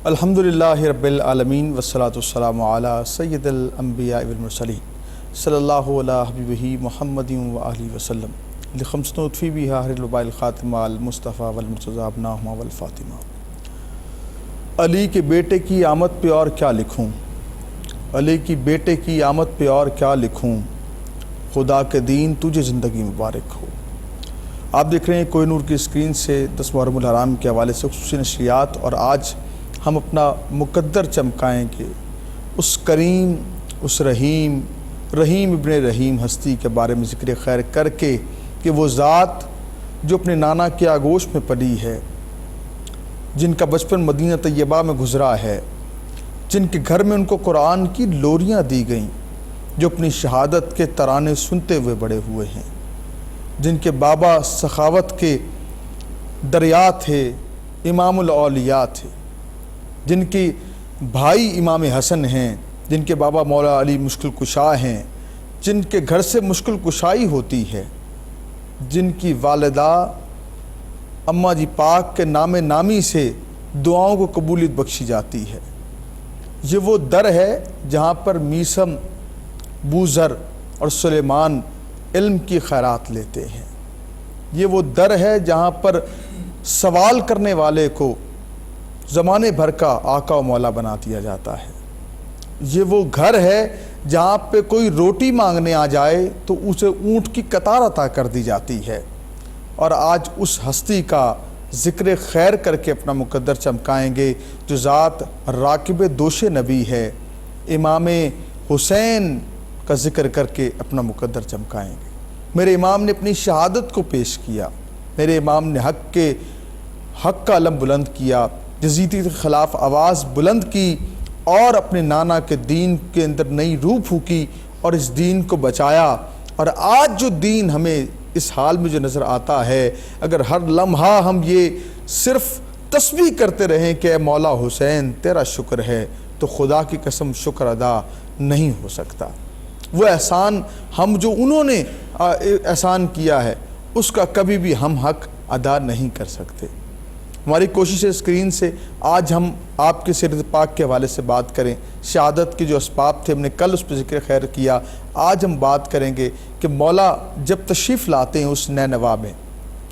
الحمدللہ رب العالمین والصلاة والسلام علی سید الانبیاء والمرسلین صلی اللہ علیہ حبیبہ محمد وآلہ وسلم لخمس نطفی بہا ہر الوباء الخاتمہ المصطفیٰ والمرتضیٰ ابناہما والفاطمہ۔ علی کے بیٹے کی آمد پہ اور کیا لکھوں، علی کی بیٹے کی آمد پہ اور کیا لکھوں، خدا کے دین تجھے زندگی مبارک ہو۔ آپ دیکھ رہے ہیں کوہ نور کی اسکرین سے 10 محرم الحرام کے حوالے سے خصوصی نشریات، اور آج ہم اپنا مقدر چمکائیں گے اس کریم، اس رحیم ابن رحیم ہستی کے بارے میں ذکر خیر کر کے کہ وہ ذات جو اپنے نانا کے آغوش میں پلی ہے، جن کا بچپن مدینہ طیبہ میں گزرا ہے، جن کے گھر میں ان کو قرآن کی لوریاں دی گئیں، جو اپنی شہادت کے ترانے سنتے ہوئے بڑے ہوئے ہیں، جن کے بابا سخاوت کے دریا تھے، امام الاولیاء تھے، جن کی بھائی امام حسن ہیں، جن کے بابا مولا علی مشکل کشا ہیں، جن کے گھر سے مشکل کشائی ہوتی ہے، جن کی والدہ اماں جی پاک کے نام نامی سے دعاؤں کو قبولیت بخشی جاتی ہے۔ یہ وہ در ہے جہاں پر میثم، بوذر اور سلیمان علم کی خیرات لیتے ہیں۔ یہ وہ در ہے جہاں پر سوال کرنے والے کو زمانے بھر کا آقا و مولا بنا دیا جاتا ہے۔ یہ وہ گھر ہے جہاں پہ کوئی روٹی مانگنے آ جائے تو اسے اونٹ کی قطار عطا کر دی جاتی ہے۔ اور آج اس ہستی کا ذکر خیر کر کے اپنا مقدر چمکائیں گے جو ذات راکب دوش نبی ہے، امام حسین کا ذکر کر کے اپنا مقدر چمکائیں گے۔ میرے امام نے اپنی شہادت کو پیش کیا، میرے امام نے حق کا علم بلند کیا، یزیدی کے خلاف آواز بلند کی، اور اپنے نانا کے دین کے اندر نئی روح پھونکی اور اس دین کو بچایا۔ اور آج جو دین ہمیں اس حال میں جو نظر آتا ہے، اگر ہر لمحہ ہم یہ صرف تسبیح کرتے رہیں کہ اے مولا حسین تیرا شکر ہے، تو خدا کی قسم شکر ادا نہیں ہو سکتا۔ وہ احسان ہم جو انہوں نے احسان کیا ہے اس کا کبھی بھی ہم حق ادا نہیں کر سکتے۔ ہماری کوشش ہے اسکرین سے آج ہم آپ کے سیرت پاک کے حوالے سے بات کریں۔ شہادت کے جو اسباب تھے ہم نے کل اس پہ ذکر خیر کیا، آج ہم بات کریں گے کہ مولا جب تشریف لاتے ہیں اس نینوا میں،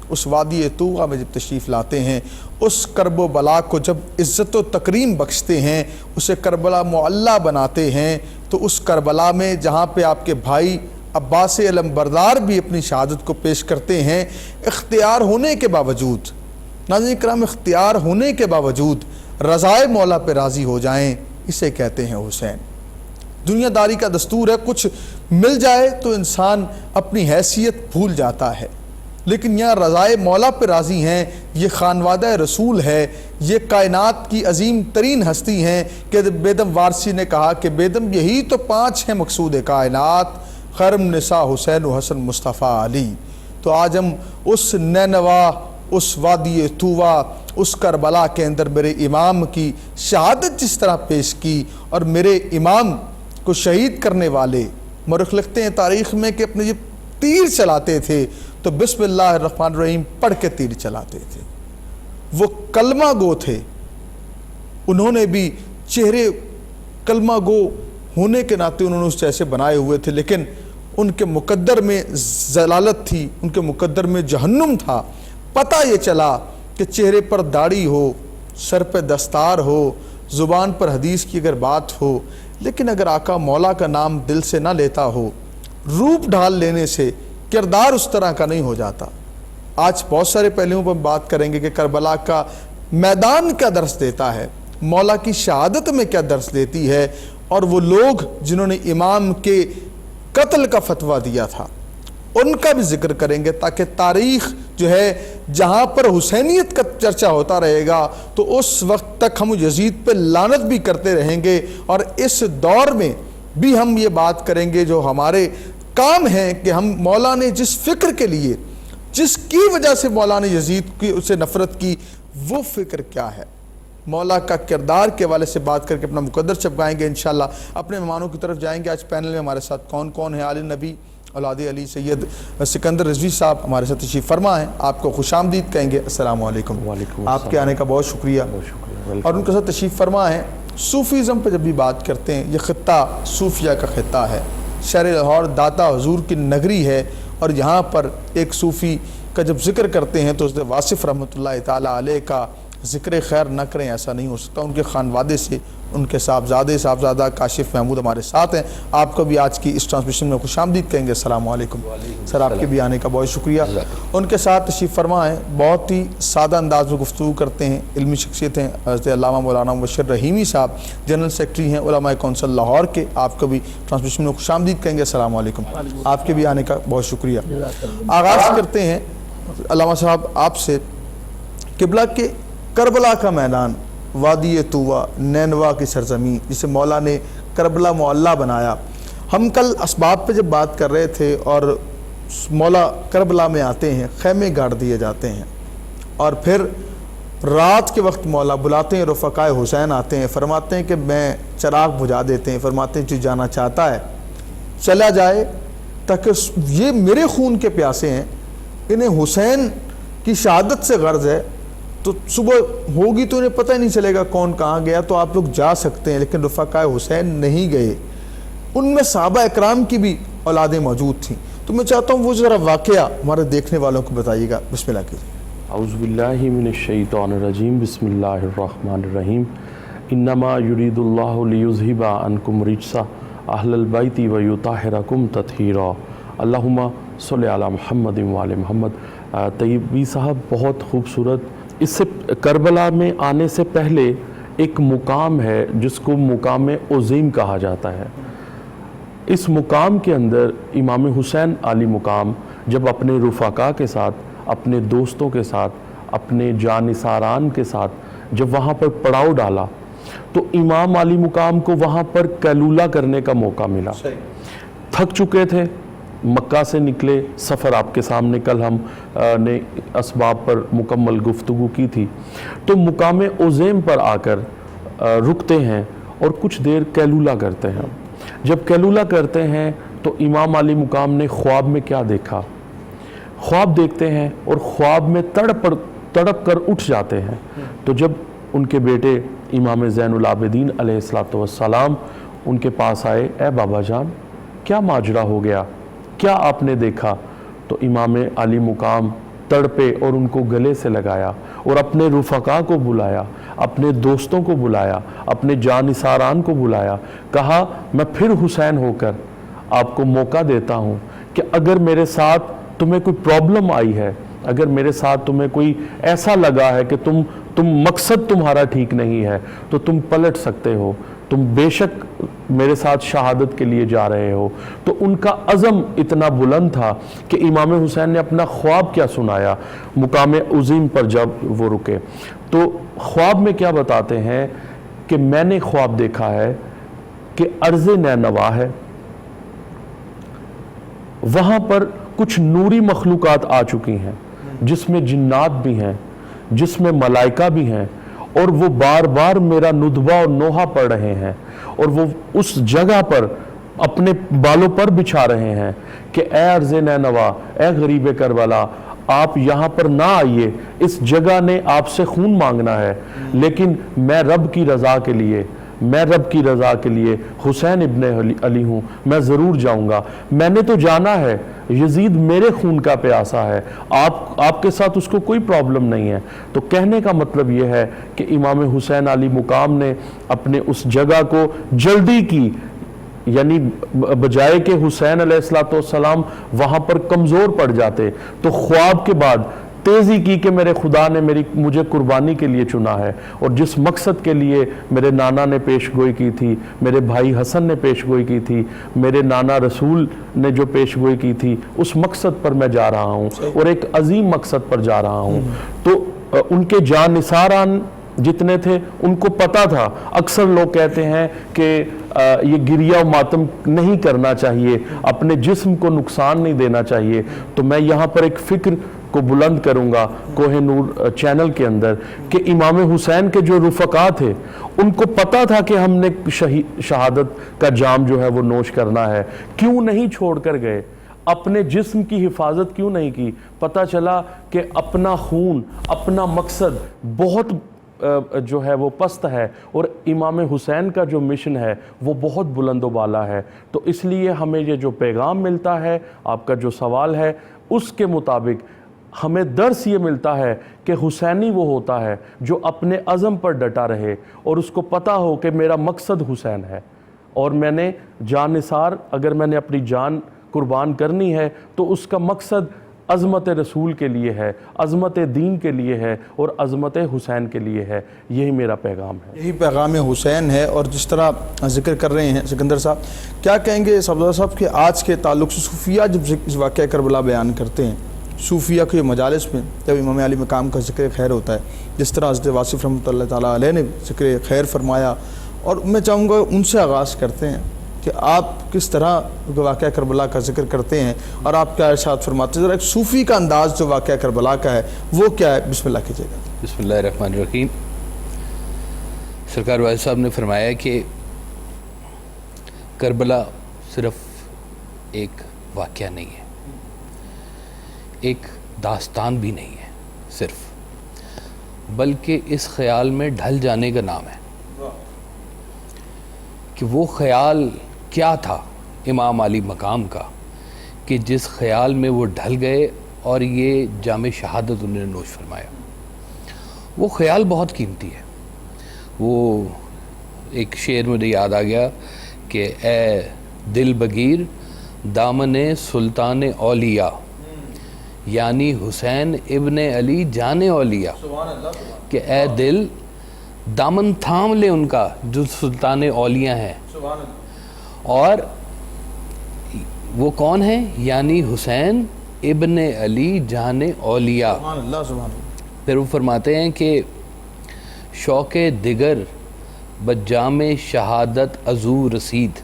اس وادی طوٰ میں جب تشریف لاتے ہیں، اس کرب و بلا کو جب عزت و تکریم بخشتے ہیں، اسے کربلا معلیٰ بناتے ہیں، تو اس کربلا میں جہاں پہ آپ کے بھائی عباس علم بردار بھی اپنی شہادت کو پیش کرتے ہیں، اختیار ہونے کے باوجود، ناظرین کرام، اختیار ہونے کے باوجود رضائے مولا پہ راضی ہو جائیں، اسے کہتے ہیں حسین۔ دنیا داری کا دستور ہے، کچھ مل جائے تو انسان اپنی حیثیت بھول جاتا ہے، لیکن یہاں رضائے مولا پہ راضی ہیں۔ یہ خانوادہ رسول ہے، یہ کائنات کی عظیم ترین ہستی ہیں کہ بیدم وارسی نے کہا کہ بیدم یہی تو 5 ہیں مقصود کائنات، خرم نساء حسین و حسن مصطفیٰ علی۔ تو آج ہم اس نینوا، اس وادی طوٰ، اس کربلا کے اندر میرے امام کی شہادت جس طرح پیش کی، اور میرے امام کو شہید کرنے والے مورخ لکھتے ہیں تاریخ میں کہ اپنے جب تیر چلاتے تھے تو بسم اللہ الرحمن الرحیم پڑھ کے تیر چلاتے تھے۔ وہ کلمہ گو تھے، انہوں نے بھی چہرے کلمہ گو ہونے کے ناطے انہوں نے اس جیسے بنائے ہوئے تھے، لیکن ان کے مقدر میں ضلالت تھی، ان کے مقدر میں جہنم تھا۔ پتہ یہ چلا کہ چہرے پر داڑھی ہو، سر پہ دستار ہو، زبان پر حدیث کی اگر بات ہو، لیکن اگر آقا مولا کا نام دل سے نہ لیتا ہو، روپ ڈھال لینے سے کردار اس طرح کا نہیں ہو جاتا۔ آج بہت سارے پہلوؤں پر بات کریں گے کہ کربلا کا میدان کیا درس دیتا ہے، مولا کی شہادت میں کیا درس دیتی ہے، اور وہ لوگ جنہوں نے امام کے قتل کا فتویٰ دیا تھا ان کا بھی ذکر کریں گے، تاکہ تاریخ جو ہے جہاں پر حسینیت کا چرچا ہوتا رہے گا تو اس وقت تک ہم یزید پہ لعنت بھی کرتے رہیں گے، اور اس دور میں بھی ہم یہ بات کریں گے جو ہمارے کام ہیں کہ ہم مولا نے جس فکر کے لیے، جس کی وجہ سے مولا نے یزید کی اسے نفرت کی، وہ فکر کیا ہے۔ مولا کا کردار کے حوالے سے بات کر کے اپنا مقدر چمکائیں گے۔ انشاءاللہ اپنے مہمانوں کی طرف جائیں گے۔ آج پینل میں ہمارے ساتھ کون کون ہے؟ آل نبی اولاد علی سید سکندر رضوی صاحب ہمارے ساتھ تشریف فرما ہیں، آپ کو خوش آمدید کہیں گے۔ السلام علیکم۔ آپ کے آنے کا بہت شکریہ۔ اور ان کے ساتھ تشریف فرما ہیں، صوفیزم پہ جب بھی بات کرتے ہیں، یہ خطہ صوفیہ کا خطہ ہے، شہر لاہور داتا حضور کی نگری ہے، اور یہاں پر ایک صوفی کا جب ذکر کرتے ہیں تو حضرت واصف رحمۃ اللہ تعالیٰ علیہ کا ذکر خیر نہ کریں، ایسا نہیں ہو سکتا۔ ان کے خانوادے سے ان کے صاحبزادہ کاشف محمود ہمارے ساتھ ہیں، آپ کو بھی آج کی اس ٹرانسمیشن میں خوش آمدید کہیں گے۔ السلام علیکم سر، آپ کے بھی آنے کا بہت شکریہ۔ ان کے ساتھ تشریف فرما ہیں، بہت ہی سادہ انداز میں گفتگو کرتے ہیں، علمی شخصیت ہیں، حضرت علامہ مولانا مبشر رحیمی صاحب، جنرل سیکرٹری ہیں علماء کونسل لاہور کے، آپ کو بھی ٹرانسمیشن میں خوش آمدید کہیں گے۔ السلام علیکم، آپ کے بھی آنے کا بہت شکریہ۔ آغاز کرتے ہیں علامہ صاحب آپ سے، قبلہ کے کربلا کا میدان، وادی طویٰ، نینوا کی سرزمین، جسے مولا نے کربلا معلیٰ بنایا۔ ہم کل اسباب پہ جب بات کر رہے تھے، اور مولا کربلا میں آتے ہیں، خیمے گاڑ دیے جاتے ہیں، اور پھر رات کے وقت مولا بلاتے ہیں، رفقائے حسین آتے ہیں، فرماتے ہیں کہ میں چراغ بجھا دیتے ہیں، فرماتے ہیں جو جانا چاہتا ہے چلا جائے، تاکہ یہ میرے خون کے پیاسے ہیں، انہیں حسین کی شہادت سے غرض ہے، تو صبح ہوگی تو انہیں پتہ ہی نہیں چلے گا کون کہاں گیا، تو آپ لوگ جا سکتے ہیں۔ لیکن رفقائے حسین نہیں گئے، ان میں صحابہ اکرام کی بھی اولادیں موجود تھیں، تو میں چاہتا ہوں وہ ذرا واقعہ ہمارے دیکھنے والوں کو بتائیے گا۔ بسم اللہ کیجیے۔ اعوذ باللہ من الشیطان الرجیم، بسم اللہ الرحمن الرحیم۔ انما یرید اللہ لیذہب عنکم رجس اہل البیت ویطہرکم تطہیرا۔ اللہم صلی علی محمد وعلی محمد۔ طیبی صاحب بہت خوبصورت، اس سے کربلا میں آنے سے پہلے ایک مقام ہے جس کو مقام عظیم کہا جاتا ہے۔ اس مقام کے اندر امام حسین علی مقام جب اپنے رفقا کے ساتھ، اپنے دوستوں کے ساتھ، اپنے جانثاران کے ساتھ جب وہاں پر پڑاؤ ڈالا، تو امام علی مقام کو وہاں پر قیلولہ کرنے کا موقع ملا۔ تھک چکے تھے، مکہ سے نکلے، سفر آپ کے سامنے کل ہم نے اسباب پر مکمل گفتگو کی تھی، تو مقام عظیم پر آ کر رکتے ہیں اور کچھ دیر قیلولہ کرتے ہیں۔ جب قیلولہ کرتے ہیں تو امام علی مقام نے خواب میں کیا دیکھا؟ خواب دیکھتے ہیں اور خواب میں تڑپ کر اٹھ جاتے ہیں۔ تو جب ان کے بیٹے امام زین العابدین علیہ السلام ان کے پاس آئے، اے بابا جان کیا ماجرا ہو گیا، کیا آپ نے دیکھا؟ تو امام علی مقام تڑپے اور ان کو گلے سے لگایا، اور اپنے رفقا کو بلایا، اپنے دوستوں کو بلایا، اپنے جانثاران کو بلایا، کہا میں پھر حسین ہو کر آپ کو موقع دیتا ہوں کہ اگر میرے ساتھ تمہیں کوئی پرابلم آئی ہے، اگر میرے ساتھ تمہیں کوئی ایسا لگا ہے کہ تم مقصد تمہارا ٹھیک نہیں ہے، تو تم پلٹ سکتے ہو، تم بے شک میرے ساتھ شہادت کے لیے جا رہے ہو۔ تو ان کا عزم اتنا بلند تھا کہ امام حسین نے اپنا خواب کیا سنایا مقام عظیم پر جب وہ رکے۔ تو خواب میں کیا بتاتے ہیں کہ میں نے خواب دیکھا ہے کہ ارض نینوا ہے، وہاں پر کچھ نوری مخلوقات آ چکی ہیں، جس میں جنات بھی ہیں، جس میں ملائکہ بھی ہیں، اور وہ بار بار میرا ندبہ اور نوحہ پڑھ رہے ہیں، اور وہ اس جگہ پر اپنے بالوں پر بچھا رہے ہیں کہ اے ارض نینوا، اے غریب کربلا، آپ یہاں پر نہ آئیے، اس جگہ نے آپ سے خون مانگنا ہے، لیکن میں رب کی رضا کے لیے حسین ابن علی ہوں، میں ضرور جاؤں گا، میں نے تو جانا ہے، یزید میرے خون کا پیاسا ہے، آپ کے ساتھ اس کو کوئی پرابلم نہیں ہے۔ تو کہنے کا مطلب یہ ہے کہ امام حسین علی مقام نے اپنے اس جگہ کو جلدی کی، یعنی بجائے کہ حسین علیہ السلام وہاں پر کمزور پڑ جاتے، تو خواب کے بعد تیزی کی کہ میرے خدا نے مجھے قربانی کے لیے چنا ہے، اور جس مقصد کے لیے میرے نانا نے پیش گوئی کی تھی، میرے بھائی حسن نے پیش گوئی کی تھی، میرے نانا رسول نے جو پیش گوئی کی تھی، اس مقصد پر میں جا رہا ہوں، اور ایک عظیم مقصد پر جا رہا ہوں۔ تو ان کے جانثاران جتنے تھے ان کو پتا تھا۔ اکثر لوگ کہتے ہیں کہ یہ گریہ و ماتم نہیں کرنا چاہیے، اپنے جسم کو نقصان نہیں دینا چاہیے، تو میں یہاں پر ایک فکر کو بلند کروں گا کوہ نور چینل کے اندر کہ امام حسین کے جو رفقا تھے ان کو پتا تھا کہ ہم نے شہادت کا جام جو ہے وہ نوش کرنا ہے، کیوں نہیں چھوڑ کر گئے؟ اپنے جسم کی حفاظت کیوں نہیں کی؟ پتہ چلا کہ اپنا خون، اپنا مقصد بہت جو ہے وہ پست ہے، اور امام حسین کا جو مشن ہے وہ بہت بلند و بالا ہے۔ تو اس لیے ہمیں یہ جو پیغام ملتا ہے، آپ کا جو سوال ہے اس کے مطابق ہمیں درس یہ ملتا ہے کہ حسینی وہ ہوتا ہے جو اپنے عزم پر ڈٹا رہے اور اس کو پتہ ہو کہ میرا مقصد حسین ہے، اور میں نے جان نثار اگر میں نے اپنی جان قربان کرنی ہے تو اس کا مقصد عظمت رسول کے لیے ہے، عظمت دین کے لیے ہے، اور عظمت حسین کے لیے ہے۔ یہی میرا پیغام ہے، یہی پیغام حسین ہے۔ اور جس طرح ذکر کر رہے ہیں سکندر صاحب، کیا کہیں گے صفدر صاحب کہ آج کے تعلق سے صوفیہ جب اس واقعہ کربلا بیان کرتے ہیں، صوفیہ کے مجالس میں جب امام علی مقام کا ذکر خیر ہوتا ہے، جس طرح حضرت واصف رحمۃ اللہ تعالیٰ علیہ نے ذکر خیر فرمایا، اور میں چاہوں گا ان سے آغاز کرتے ہیں کہ آپ کس طرح واقعہ کربلا کا ذکر کرتے ہیں اور آپ کیا ارشاد فرماتے ہیں؟ ذرا ایک صوفی کا انداز جو واقعہ کربلا کا ہے وہ کیا ہے؟ بسم اللہ کیجیے گا۔ بسم اللہ الرحمن الرحیم۔ سرکار والد صاحب نے فرمایا کہ کربلا صرف ایک واقعہ نہیں ہے، ایک داستان بھی نہیں ہے صرف، بلکہ اس خیال میں ڈھل جانے کا نام ہے کہ وہ خیال کیا تھا امام علی مقام کا کہ جس خیال میں وہ ڈھل گئے اور یہ جام شہادت انہوں نے نوش فرمایا۔ وہ خیال بہت قیمتی ہے۔ وہ ایک شعر مجھے یاد آ گیا کہ اے دل بگیر دامن سلطان اولیاء، یعنی حسین ابن علی جان اولیاء، کہ اے دل دامن تھام لے ان کا جو سلطان اولیاء ہیں، اور وہ کون ہیں؟ یعنی حسین ابن علی جان اولیاء۔ پھر وہ فرماتے ہیں کہ شوق دگر بجام شہادت ازو رسید،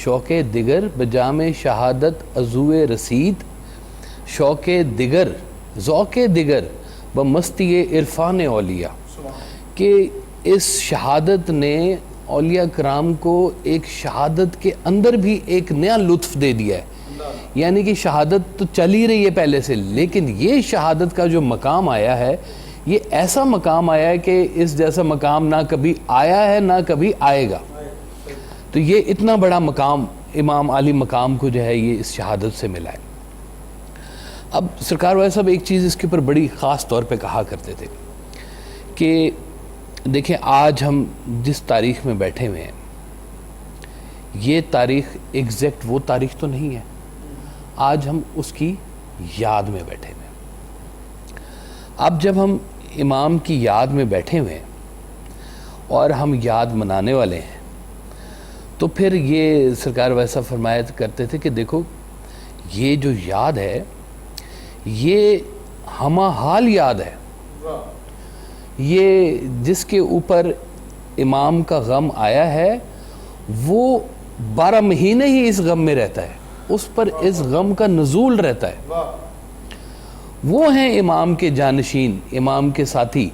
شوق دگر بجام شہادت ازو رسید، شوق دگر ذوق دگر بمستی عرفان اولیاء، کہ اس شہادت نے اولیاء کرام کو ایک شہادت کے اندر بھی ایک نیا لطف دے دیا ہے۔ یعنی کہ شہادت تو چل ہی رہی ہے پہلے سے، لیکن یہ شہادت کا جو مقام آیا ہے یہ ایسا مقام آیا ہے کہ اس جیسا مقام نہ کبھی آیا ہے نہ کبھی آئے گا۔ تو یہ اتنا بڑا مقام امام علی مقام کو جو ہے یہ اس شہادت سے ملا ہے۔ اب سرکار والد صاحب ایک چیز اس کے اوپر بڑی خاص طور پہ کہا کرتے تھے کہ دیکھیں آج ہم جس تاریخ میں بیٹھے ہوئے ہیں یہ تاریخ ایگزیکٹ وہ تاریخ تو نہیں ہے، آج ہم اس کی یاد میں بیٹھے ہوئے ہیں۔ اب جب ہم امام کی یاد میں بیٹھے ہوئے ہیں اور ہم یاد منانے والے ہیں تو پھر یہ سرکار ویسا فرمایا کرتے تھے کہ دیکھو یہ جو یاد ہے یہ ہمہ حال یاد ہے، یہ جس کے اوپر امام کا غم آیا ہے وہ 12 مہینے ہی اس غم میں رہتا ہے، اس پر اس غم کا نزول رہتا ہے۔ وہ ہیں امام کے جانشین، امام کے ساتھی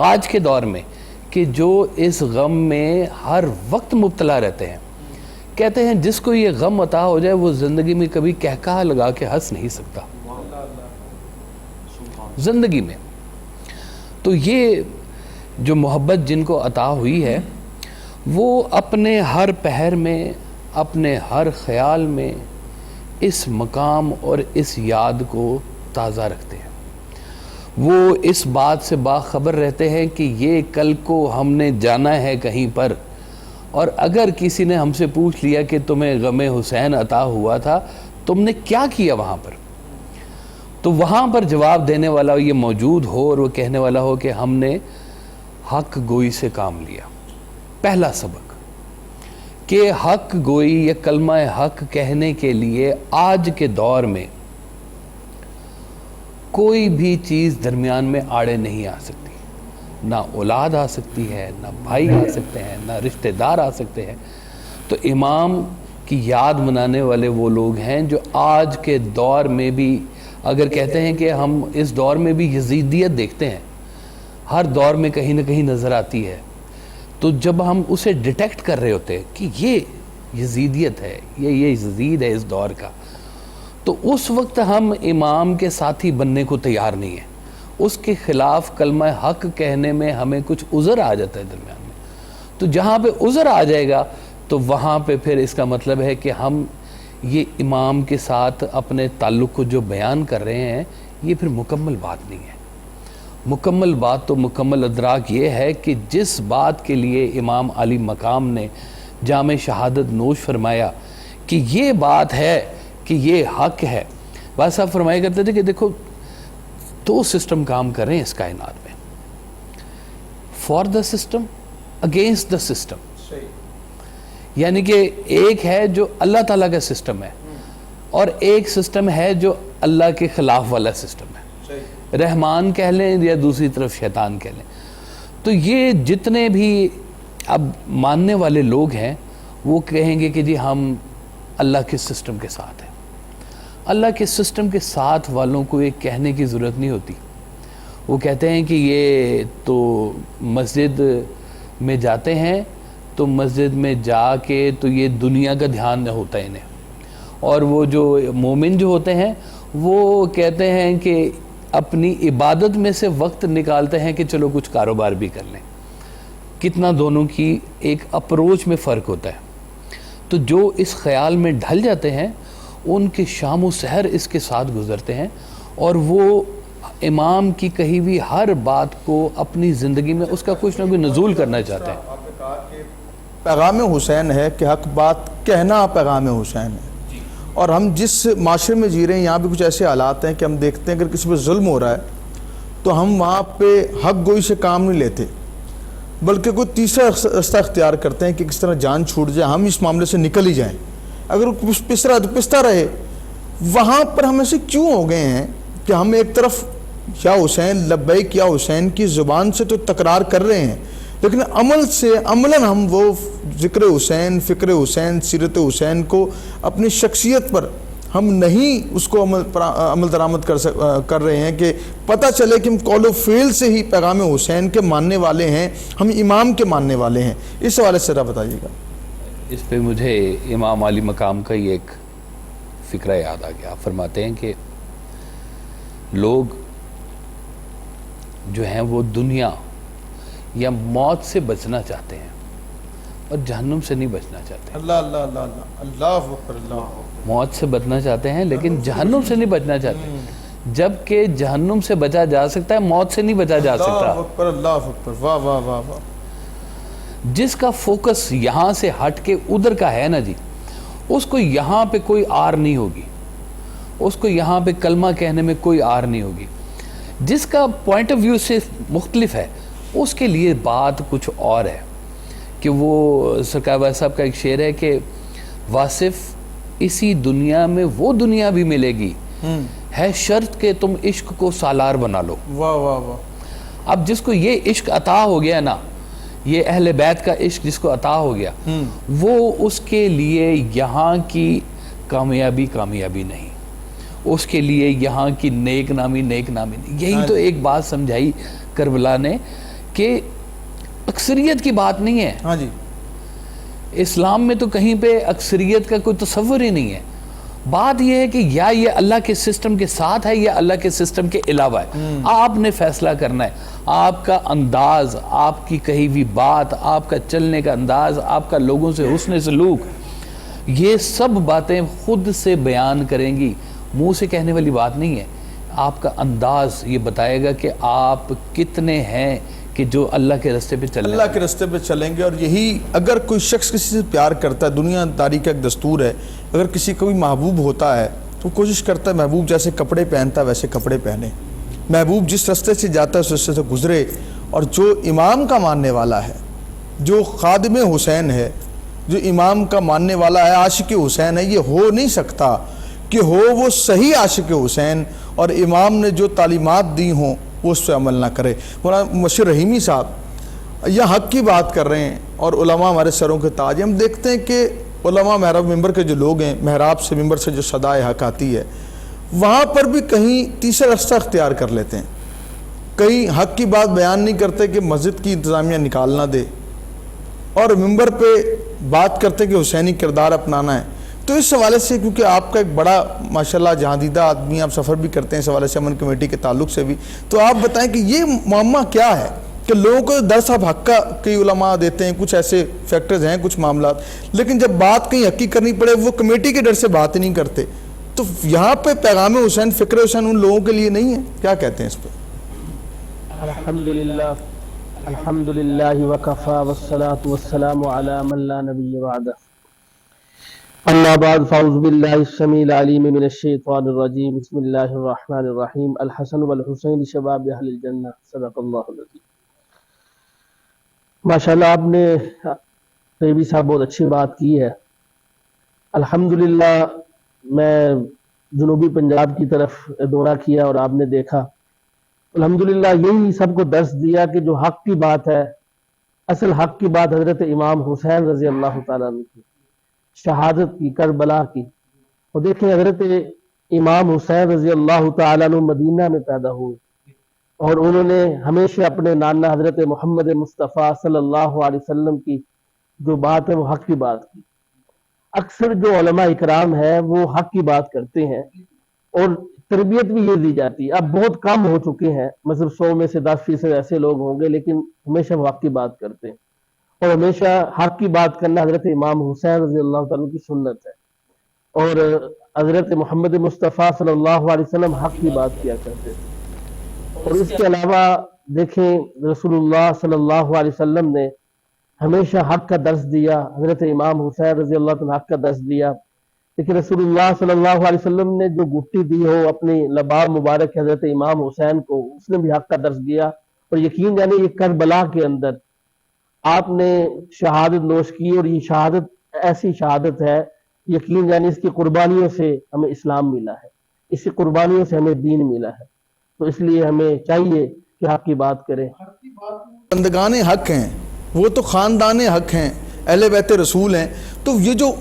آج کے دور میں کہ جو اس غم میں ہر وقت مبتلا رہتے ہیں۔ کہتے ہیں جس کو یہ غم عطا ہو جائے وہ زندگی میں کبھی کہکہا لگا کے ہنس نہیں سکتا زندگی میں۔ تو یہ جو محبت جن کو عطا ہوئی ہے وہ اپنے ہر پہر میں، اپنے ہر خیال میں اس مقام اور اس یاد کو تازہ رکھتے ہیں۔ وہ اس بات سے باخبر رہتے ہیں کہ یہ کل کو ہم نے جانا ہے کہیں پر، اور اگر کسی نے ہم سے پوچھ لیا کہ تمہیں غم حسین عطا ہوا تھا تم نے کیا کیا وہاں پر، تو وہاں پر جواب دینے والا یہ موجود ہو اور وہ کہنے والا ہو کہ ہم نے حق گوئی سے کام لیا۔ پہلا سبق کہ حق گوئی یا کلمہ حق کہنے کے لیے آج کے دور میں کوئی بھی چیز درمیان میں آڑے نہیں آ سکتی، نہ اولاد آ سکتی ہے، نہ بھائی آ سکتے ہیں، نہ رشتہ دار آ سکتے ہیں۔ تو امام کی یاد منانے والے وہ لوگ ہیں جو آج کے دور میں بھی، اگر کہتے ہیں کہ ہم اس دور میں بھی یزیدیت دیکھتے ہیں، ہر دور میں کہیں نہ کہیں نظر آتی ہے، تو جب ہم اسے ڈیٹیکٹ کر رہے ہوتے ہیں کہ یہ یزیدیت ہے، یہ یزید ہے اس دور کا، تو اس وقت ہم امام کے ساتھی بننے کو تیار نہیں ہیں. اس کے خلاف کلمہ حق کہنے میں ہمیں کچھ عذر آ جاتا ہے درمیان میں. تو جہاں پہ عذر آ جائے گا تو وہاں پہ پھر اس کا مطلب ہے کہ ہم یہ امام کے ساتھ اپنے تعلق کو جو بیان کر رہے ہیں یہ پھر مکمل بات نہیں ہے. مکمل بات تو مکمل ادراک یہ ہے کہ جس بات کے لیے امام علی مقام نے جام شہادت نوش فرمایا کہ یہ بات ہے کہ یہ حق ہے. بات صاحب فرمایا کرتے تھے کہ دیکھو دو سسٹم کام کر رہے ہیں اس کائنات میں, for the system against the system. یعنی کہ ایک ہے جو اللہ تعالیٰ کا سسٹم ہے اور ایک سسٹم ہے جو اللہ کے خلاف والا سسٹم ہے, رحمان کہہ لیں یا دوسری طرف شیطان کہہ لیں. تو یہ جتنے بھی اب ماننے والے لوگ ہیں وہ کہیں گے کہ جی ہم اللہ کے سسٹم کے ساتھ ہیں. اللہ کے سسٹم کے ساتھ والوں کو یہ کہنے کی ضرورت نہیں ہوتی. وہ کہتے ہیں کہ یہ تو مسجد میں جاتے ہیں تو مسجد میں جا کے تو یہ دنیا کا دھیان ہوتا ہے انہیں, اور وہ جو مومن جو ہوتے ہیں وہ کہتے ہیں کہ اپنی عبادت میں سے وقت نکالتے ہیں کہ چلو کچھ کاروبار بھی کر لیں. کتنا دونوں کی ایک اپروچ میں فرق ہوتا ہے. تو جو اس خیال میں ڈھل جاتے ہیں ان کے شام و سحر اس کے ساتھ گزرتے ہیں اور وہ امام کی کہی ہوئی ہر بات کو اپنی زندگی میں اس کا کچھ نہ کوئی نزول کرنا چاہتے ہیں. آپ نے کہا کہ پیغام حسین ہے کہ حق بات کہنا پیغام حسین ہے, اور ہم جس معاشرے میں جی رہے ہیں یہاں بھی کچھ ایسے حالات ہیں کہ ہم دیکھتے ہیں اگر کسی پہ ظلم ہو رہا ہے تو ہم وہاں پہ حق گوئی سے کام نہیں لیتے بلکہ کوئی تیسرا راستہ اختیار کرتے ہیں کہ کس طرح جان چھوٹ جائے, ہم اس معاملے سے نکل ہی جائیں. اگر وہ پستا رہے. وہاں پر ہم ایسے کیوں ہو گئے ہیں کہ ہم ایک طرف یا حسین لبیک یا حسین کی زبان سے تو تکرار کر رہے ہیں لیکن عملاً ہم وہ ذکر حسین, فکر حسین, سیرت حسین کو اپنی شخصیت پر ہم نہیں اس کو عمل درآمد کر رہے ہیں کہ پتہ چلے کہ ہم قول و فعل سے ہی پیغام حسین کے ماننے والے ہیں, ہم امام کے ماننے والے ہیں. اس حوالے سے ذرا بتائیے گا. اس پہ مجھے امام علی مقام کا ہی ایک فکرہ یاد آ گیا. آپ فرماتے ہیں کہ لوگ جو ہیں وہ دنیا یا موت سے بچنا چاہتے ہیں اور جہنم سے نہیں بچنا چاہتے. اللہ اللہ اللہ اللہ اللہ اکبر اللہ. موت سے بچنا چاہتے ہیں لیکن جہنم سے نہیں بچنا چاہتے, جبکہ جہنم سے بچا جا سکتا ہے, موت سے نہیں بچا جا سکتا. اللہ اکبر اللہ اکبر. واہ واہ واہ واہ. جس کا فوکس یہاں سے ہٹ کے ادھر کا ہے نا جی, اس کو یہاں پہ کوئی آر نہیں ہوگی, اس کو یہاں پہ کلمہ کہنے میں کوئی آر نہیں ہوگی. جس کا پوائنٹ آف ویو سے مختلف ہے اس کے لیے بات کچھ اور ہے. کہ وہ سرکار والا صاحب کا ایک شعر ہے کہ واصف اسی دنیا میں وہ دنیا بھی ملے گی ہے شرط کہ تم عشق کو سالار بنا لو. واہ واہ واہ. اب جس کو یہ عشق عطا ہو گیا نا, یہ اہل بیت کا عشق جس کو عطا ہو گیا, وہ اس کے لیے یہاں کی کامیابی نہیں, اس کے لیے یہاں کی نیک نامی نہیں. یہی تو ایک بات سمجھائی کربلا نے کہ اکثریت کی بات نہیں ہے. ہاں جی. اسلام میں تو کہیں پہ اکثریت کا کوئی تصور ہی نہیں ہے. بات یہ ہے کہ یا یہ اللہ کے سسٹم کے ساتھ ہے یا اللہ کے سسٹم کے علاوہ ہے. آپ نے فیصلہ کرنا ہے. آپ کا انداز, آپ کی کہی ہوئی بات, آپ کا چلنے کا انداز, آپ کا لوگوں سے حسن سلوک, یہ سب باتیں خود سے بیان کریں گی, منہ سے کہنے والی بات نہیں ہے. آپ کا انداز یہ بتائے گا کہ آپ کتنے ہیں کہ جو اللہ کے راستے پہ چلیں گے. اللہ کے راستے پہ چلیں گے. اور یہی اگر کوئی شخص کسی سے پیار کرتا ہے, دنیا داری کا ایک دستور ہے, اگر کسی کو بھی محبوب ہوتا ہے تو کوشش کرتا ہے محبوب جیسے کپڑے پہنتا ہے ویسے کپڑے پہنے, محبوب جس راستے سے جاتا ہے اس راستے سے گزرے. اور جو امام کا ماننے والا ہے, جو خادم حسین ہے, جو امام کا ماننے والا ہے, عاشق حسین ہے, یہ ہو نہیں سکتا کہ ہو وہ صحیح عاشق حسین اور امام نے جو تعلیمات دی ہوں وہ اس پہ عمل نہ کرے. مولانا مبشر رحیمی صاحب یہ حق کی بات کر رہے ہیں اور علماء ہمارے سروں کے تاج. ہم دیکھتے ہیں کہ علماء محراب ممبر کے جو لوگ ہیں, محراب سے ممبر سے جو صدائے حق آتی ہے وہاں پر بھی کہیں تیسرا راستہ اختیار کر لیتے ہیں. کہیں حق کی بات بیان نہیں کرتے کہ مسجد کی انتظامیہ نکالنا دے, اور ممبر پہ بات کرتے کہ حسینی کردار اپنانا ہے. تو اس حوالے سے کیونکہ آپ کا ایک بڑا ماشاءاللہ جہاندیدہ آدمی، آپ سفر بھی کرتے ہیں اس حوالے سے امن کمیٹی کے تعلق سے بھی، تو آپ بتائیں کہ یہ معمہ کیا ہے کہ لوگوں کو درس اب حق کا کئی علماء دیتے ہیں، کچھ ایسے فیکٹرز ہیں کچھ معاملات، لیکن جب بات کہیں حقیقی کرنی پڑے وہ کمیٹی کے ڈر سے بات ہی نہیں کرتے. تو یہاں پہ پیغام حسین، فکر حسین ان لوگوں کے لیے نہیں ہے، کیا کہتے ہیں اس پہ؟ الحمدللہ وکفا والصلاة والسلام علی من لا نبی بعدہ. اما بعد فاعوذ باللہ السمیع العلیم من الشیطان الرجیم. بسم اللہ الرحمن الرحیم. الحسن والحسین شباب اہل الجنہ. صدق اللہ العظیم. ماشاءاللہ آپ نے ریبی صاحب بہت اچھی بات کی ہے. الحمدللہ میں جنوبی پنجاب کی طرف دورہ کیا اور آپ نے دیکھا الحمدللہ یہی سب کو درس دیا کہ جو حق کی بات ہے، اصل حق کی بات حضرت امام حسین رضی اللہ تعالیٰ عنہ کی شہادت کی، کربلا کی. اور دیکھیں حضرت امام حسین رضی اللہ تعالیٰ عنہ مدینہ میں پیدا ہوئے اور انہوں نے ہمیشہ اپنے نانا حضرت محمد مصطفیٰ صلی اللہ علیہ وسلم کی جو بات ہے وہ حق کی بات کی. اکثر جو علماء اکرام ہے وہ حق کی بات کرتے ہیں اور تربیت بھی یہ دی جاتی ہے. اب بہت کم ہو چکے ہیں، مطلب 100 میں سے 10% ایسے لوگ ہوں گے، لیکن ہمیشہ وہ حق کی بات کرتے ہیں اور ہمیشہ حق کی بات کرنا حضرت امام حسین رضی اللہ تعالیٰ کی سنت ہے. اور حضرت محمد مصطفیٰ صلی اللہ علیہ وسلم حق کی بات کیا کرتے تھے. اور اس کے علاوہ دیکھیں رسول اللہ صلی اللہ علیہ وسلم نے ہمیشہ حق کا درس دیا. حضرت امام حسین رضی اللہ تعالیٰ حق کا درس دیا. لیکن رسول اللہ صلی اللہ علیہ وسلم نے جو گٹی دی ہو اپنی لباب مبارک حضرت امام حسین کو، اس نے بھی حق کا درس دیا. اور یقین جانے یہ کربلا کے اندر آپ نے شہادت نوش کی اور یہ شہادت ایسی شہادت ہے، یقین جانے اس کی قربانیوں سے ہمیں اسلام ملا ہے، اس کی قربانیوں سے ہمیں دین ملا ہے. تو اس لیے ہمیں چاہیے کہ حق کی بات کریں. بندگان حق ہیں، وہ تو خاندان حق ہیں، اہل بیت رسول ہیں. تو یہ جو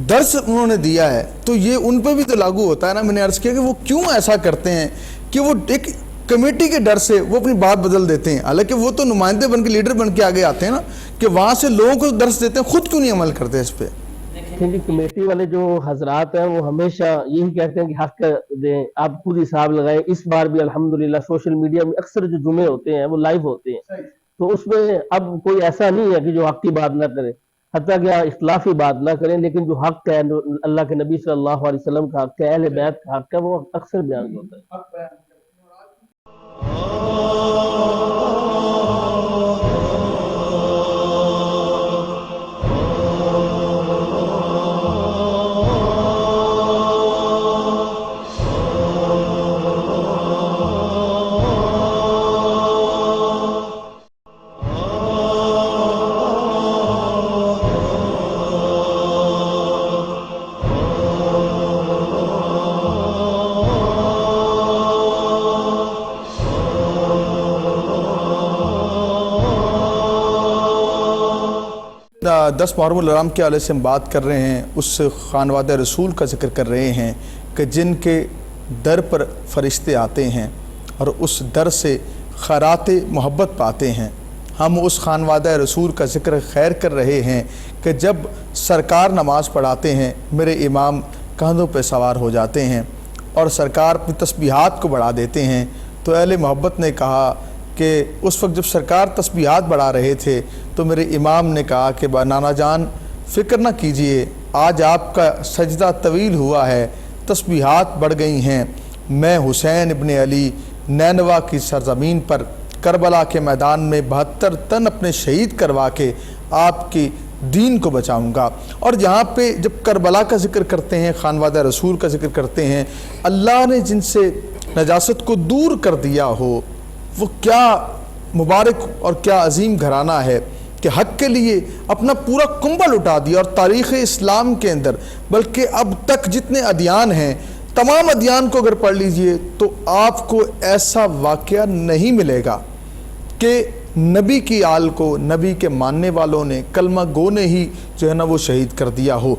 درس انہوں نے دیا ہے تو یہ ان پہ بھی تو لاگو ہوتا ہے نا. میں نے عرض کیا کہ وہ کیوں ایسا کرتے ہیں کہ وہ ایک کمیٹی کے ڈر سے وہ اپنی بات بدل دیتے ہیں، حالانکہ وہ تو نمائندے بن کے لیڈر بن کے آگے آتے ہیں نا، کہ وہاں سے لوگوں کو درس دیتے ہیں، خود کیوں نہیں عمل کرتے اس پہ؟ کیونکہ کمیٹی والے جو حضرات ہیں وہ ہمیشہ یہی کہتے ہیں کہ حق دیں. آپ خود حساب لگائیں، اس بار بھی الحمدللہ سوشل میڈیا میں اکثر جو جمعے ہوتے ہیں وہ لائیو ہوتے ہیں، تو اس میں اب کوئی ایسا نہیں ہے کہ جو حق کی بات نہ کرے، حتیٰ کہ اختلافی بات نہ کریں، لیکن جو حق ہے اللہ کے نبی صلی اللہ علیہ وسلم کا حق ہے، اہل بیت کا حق ہے، وہ اکثر بیان ہوتا ہے. دس محرم الحرام کے حوالے سے ہم بات کر رہے ہیں، اس خانوادہ رسول کا ذکر کر رہے ہیں کہ جن کے در پر فرشتے آتے ہیں اور اس در سے خیرات محبت پاتے ہیں. ہم اس خانوادہ رسول کا ذکر خیر کر رہے ہیں کہ جب سرکار نماز پڑھاتے ہیں میرے امام کندھوں پہ سوار ہو جاتے ہیں اور سرکار اپنی تسبیحات کو بڑھا دیتے ہیں. تو اہل محبت نے کہا کہ اس وقت جب سرکار تسبیحات بڑھا رہے تھے تو میرے امام نے کہا کہ نانا جان فکر نہ کیجئے، آج آپ کا سجدہ طویل ہوا ہے، تسبیحات بڑھ گئی ہیں. میں حسین ابن علی نینوا کی سرزمین پر کربلا کے میدان میں 72 تن اپنے شہید کروا کے آپ کی دین کو بچاؤں گا. اور یہاں پہ جب کربلا کا ذکر کرتے ہیں، خانوادہ رسول کا ذکر کرتے ہیں، اللہ نے جن سے نجاست کو دور کر دیا ہو، وہ کیا مبارک اور کیا عظیم گھرانہ ہے کہ حق کے لیے اپنا پورا کنبل اٹھا دیا. اور تاریخ اسلام کے اندر بلکہ اب تک جتنے ادیان ہیں، تمام ادیان کو اگر پڑھ لیجئے تو آپ کو ایسا واقعہ نہیں ملے گا کہ نبی کی آل کو، نبی کے ماننے والوں نے، کلمہ گو نے ہی جو ہے نا وہ شہید کر دیا ہو.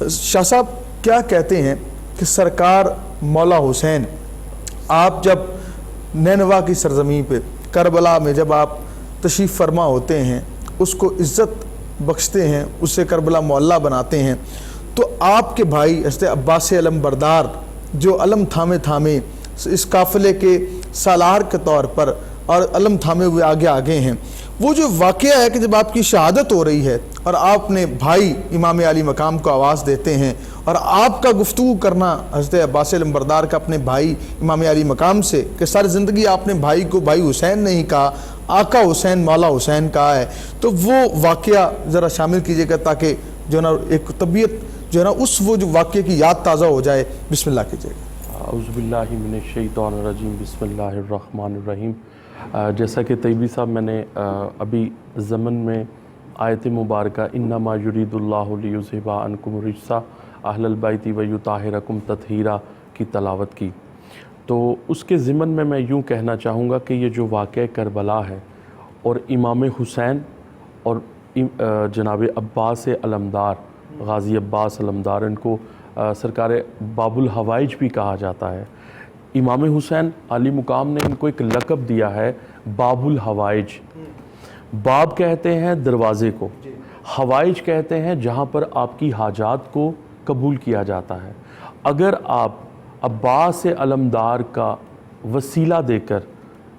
شاہ صاحب کیا کہتے ہیں کہ سرکار مولا حسین آپ جب نینوا کی سرزمین پہ کربلا میں جب آپ تشریف فرما ہوتے ہیں، اس کو عزت بخشتے ہیں، اسے کربلا محلہ بناتے ہیں، تو آپ کے بھائی حضرت عباس علم بردار جو علم تھامے تھامے اس قافلے کے سالار کے طور پر اور علم تھامے ہوئے آگے ہیں، وہ جو واقعہ ہے کہ جب آپ کی شہادت ہو رہی ہے اور آپ نے بھائی امام علی مقام کو آواز دیتے ہیں اور آپ کا گفتگو کرنا حضرت عباس علم بردار کا اپنے بھائی امام علی مقام سے، کہ ساری زندگی آپ نے بھائی کو بھائی حسین نہیں کہا، آقا حسین مولا حسین کہا ہے، تو وہ واقعہ ذرا شامل کیجئے گا تاکہ جو ہے نا ایک طبیعت جو ہے نا اس وہ جو واقعے کی یاد تازہ ہو جائے. بسم اللہ کیجئے گا. اعوذ باللہ من الشیطان الرجیم، بسم اللہ الرحمن الرحیم. جیسا کہ طیبی صاحب میں نے ابھی ضمن میں آیت مبارکہ انما یرید اللہ لیذھب عنکم الرجس اہل البیت ویطہرکم تطہیرا کی تلاوت کی، تو اس کے ضمن میں یوں کہنا چاہوں گا کہ یہ جو واقعہ کربلا ہے اور امام حسین اور جناب عباس علمدار، غازی عباس علمدار، ان کو سرکار باب الحوائج بھی کہا جاتا ہے. امام حسین علی مقام نے ان کو ایک لقب دیا ہے باب الحوائج. باب کہتے ہیں دروازے کو، حوائج کہتے ہیں جہاں پر آپ کی حاجات کو قبول کیا جاتا ہے. اگر آپ عباس علمدار کا وسیلہ دے کر،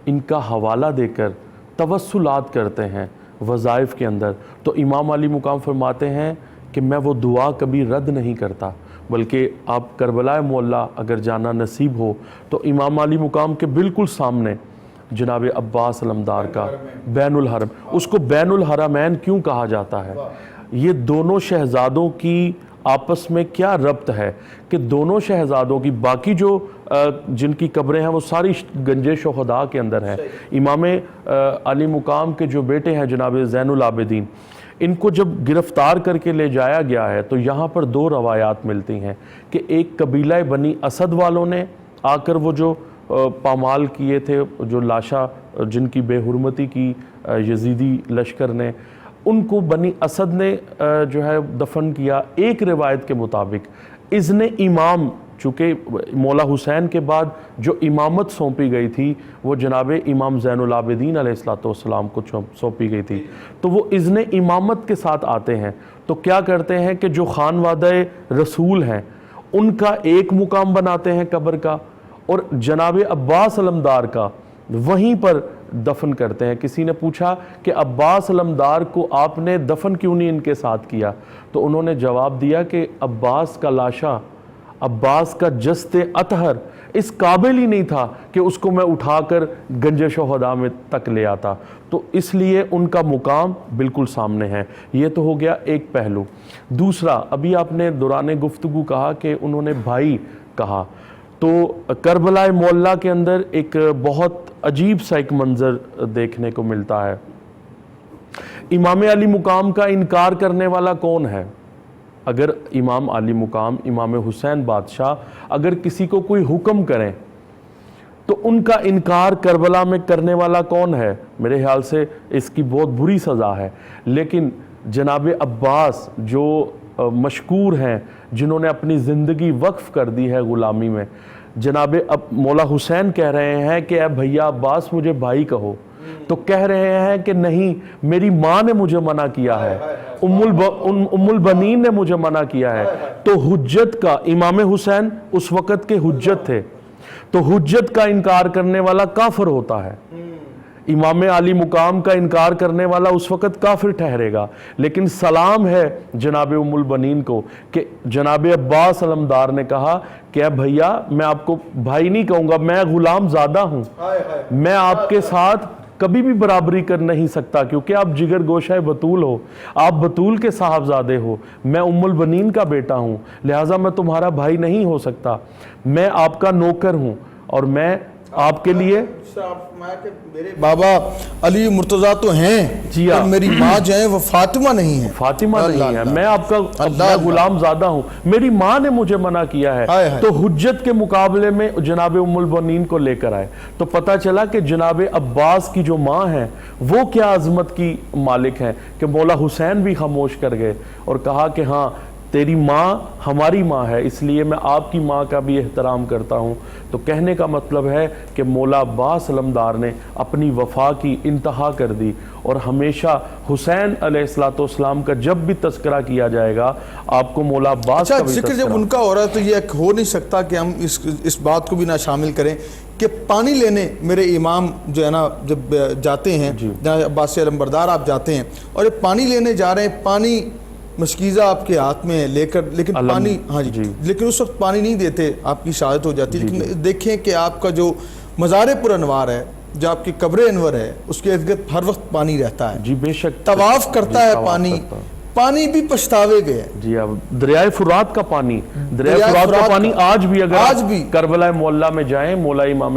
ان کا حوالہ دے کر توسلات کرتے ہیں وظائف کے اندر، تو امام علی مقام فرماتے ہیں کہ میں وہ دعا کبھی رد نہیں کرتا، بلکہ آپ کربلا معلیٰ اگر جانا نصیب ہو تو امام علی مقام کے بالکل سامنے جناب عباس علمدار کا بین الحرم، اس کو بین الحرمین کیوں کہا جاتا ہے؟ یہ دونوں شہزادوں کی آپس میں کیا ربط ہے کہ دونوں شہزادوں کی، باقی جو جن کی قبریں ہیں وہ ساری گنج شہداء کے اندر ہیں. امام علی مقام کے جو بیٹے ہیں جناب زین العابدین، ان کو جب گرفتار کر کے لے جایا گیا ہے تو یہاں پر دو روایات ملتی ہیں کہ ایک قبیلہ بنی اسد والوں نے آ کر وہ جو پامال کیے تھے، جو لاشا جن کی بے حرمتی کی یزیدی لشکر نے، ان کو بنی اسد نے جو ہے دفن کیا. ایک روایت کے مطابق اذن امام، چونکہ مولا حسین کے بعد جو امامت سونپی گئی تھی وہ جناب امام زین العابدین علیہ السلام کو سونپی گئی تھی، تو وہ اذن امامت کے ساتھ آتے ہیں. تو کیا کرتے ہیں کہ جو خانوادہ رسول ہیں ان کا ایک مقام بناتے ہیں قبر کا، اور جناب عباس علمدار کا وہیں پر دفن کرتے ہیں. کسی نے پوچھا کہ عباس علمدار کو آپ نے دفن کیوں نہیں ان کے ساتھ کیا؟ تو انہوں نے جواب دیا کہ عباس کا لاشا، عباس کا جسد اطہر اس قابل ہی نہیں تھا کہ اس کو میں اٹھا کر گنج شہداء میں تک لے آتا، تو اس لیے ان کا مقام بالکل سامنے ہے. یہ تو ہو گیا ایک پہلو. دوسرا، ابھی آپ نے دوران گفتگو کہا کہ انہوں نے بھائی کہا، تو کربلا معلیٰ کے اندر ایک بہت عجیب سا ایک منظر دیکھنے کو ملتا ہے. امام علی مقام کا انکار کرنے والا کون ہے؟ اگر امام علی مقام، امام حسین بادشاہ اگر کسی کو کوئی حکم کریں تو ان کا انکار کربلا میں کرنے والا کون ہے؟ میرے خیال سے اس کی بہت بری سزا ہے. لیکن جناب عباس جو مشکور ہیں، جنہوں نے اپنی زندگی وقف کر دی ہے غلامی میں، جناب مولا حسین کہہ رہے ہیں کہ اے بھیا عباس مجھے بھائی کہو، تو کہہ رہے ہیں کہ نہیں، میری ماں نے مجھے منع کیا ہے، ام البنین نے مجھے منع کیا ہے. تو حجت کا، امام حسین اس وقت کے حجت تھے، تو حجت کا انکار کرنے والا کافر ہوتا ہے. امام علی مقام کا انکار کرنے والا اس وقت کافر ٹھہرے گا. لیکن سلام ہے جناب ام البنین کو کہ جناب عباس علمدار نے کہا کہ اے بھیا، میں آپ کو بھائی نہیں کہوں گا، میں غلام زادہ ہوں، میں آپ کے ساتھ کبھی بھی برابری کر نہیں سکتا، کیونکہ آپ جگر گوشہ بطول ہو، آپ بطول کے صاحبزادے ہو، میں ام البنین کا بیٹا ہوں، لہٰذا میں تمہارا بھائی نہیں ہو سکتا، میں آپ کا نوکر ہوں، اور میں آپ کے لیے میرے بابا علی مرتضیٰ تو ہیں جی اور میری ماں جو ہیں وہ فاطمہ نہیں ہیں، فاطمہ نہیں ہے، میں آپ کا غلام زادہ ہوں، میری ماں نے مجھے منع کیا ہے. تو حجت کے مقابلے میں جناب ام البنین کو لے کر آئے، تو پتہ چلا کہ جناب عباس کی جو ماں ہیں وہ کیا عظمت کی مالک ہیں کہ مولا حسین بھی خاموش کر گئے اور کہا کہ ہاں تیری ماں ہماری ماں ہے، اس لیے میں آپ کی ماں کا بھی احترام کرتا ہوں۔ تو کہنے کا مطلب ہے کہ مولا عباس علمدار نے اپنی وفا کی انتہا کر دی، اور ہمیشہ حسین علیہ السلام کا جب بھی تذکرہ کیا جائے گا آپ کو مولا عباس کا بھی ذکر جب ان کا ہو رہا ہے تو یہ ہو نہیں سکتا کہ ہم اس بات کو بھی نہ شامل کریں کہ پانی لینے میرے امام جو ہے نا جب جاتے ہیں، جہاں عباس علمبردار آپ جاتے ہیں اور یہ پانی لینے جا رہے ہیں، پانی مشکیزہ آپ کے ہاتھ میں لے کر، لیکن پانی لیکن اس وقت پانی نہیں دیتے، آپ کی شہادت ہو جاتی۔ لیکن دیکھیں کہ آپ کا جو مزار پر انوار ہے، جو آپ کی قبر انور ہے، اس کے ارد گرد ہر وقت پانی رہتا ہے، جی بے شک طواف کرتا ہے پانی بھی پچھتاوے گئے۔ جی اب دریائے فرات کا پانی، دریائے فرات کا پانی آج بھی اگر کربلا معلیٰ میں جائیں، مولا امام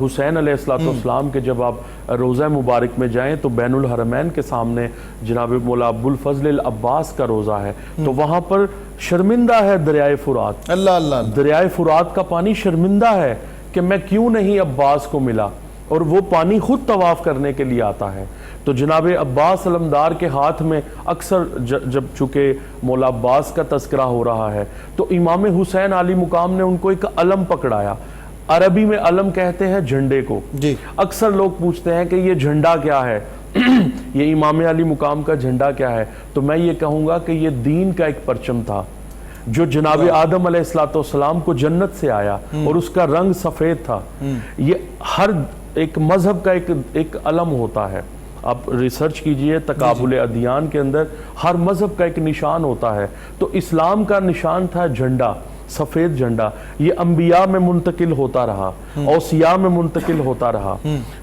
حسین علیہ السلام کے جب آپ روضہ مبارک میں جائیں تو بین الحرمین کے سامنے جناب مولا ابو الفضل العباس کا روضہ ہے، تو وہاں پر شرمندہ ہے دریائے فرات۔ اللہ دریائے فرات کا پانی شرمندہ ہے کہ میں کیوں نہیں عباس کو ملا، اور وہ پانی خود طواف کرنے کے لیے آتا ہے۔ تو جناب عباس علمدار کے ہاتھ میں اکثر جب چونکہ مولا عباس کا تذکرہ ہو رہا ہے تو امام حسین علی مقام نے ان کو ایک علم پکڑایا، عربی میں علم کہتے ہیں جھنڈے کو۔ اکثر لوگ پوچھتے ہیں کہ یہ جھنڈا کیا ہے، یہ امام علی مقام کا جھنڈا کیا ہے، تو میں یہ کہوں گا کہ یہ دین کا ایک پرچم تھا جو جناب آدم علیہ السلام کو جنت سے آیا، اور اس کا رنگ سفید تھا۔ یہ ہر ایک مذہب کا ایک علم ہوتا ہے، آپ ریسرچ کیجئے تقابل ادیان کے اندر ہر مذہب کا ایک نشان ہوتا ہے، تو اسلام کا نشان تھا جھنڈا، سفید جھنڈا۔ یہ انبیاء میں منتقل ہوتا رہا، اوصیاء میں منتقل ہوتا رہا،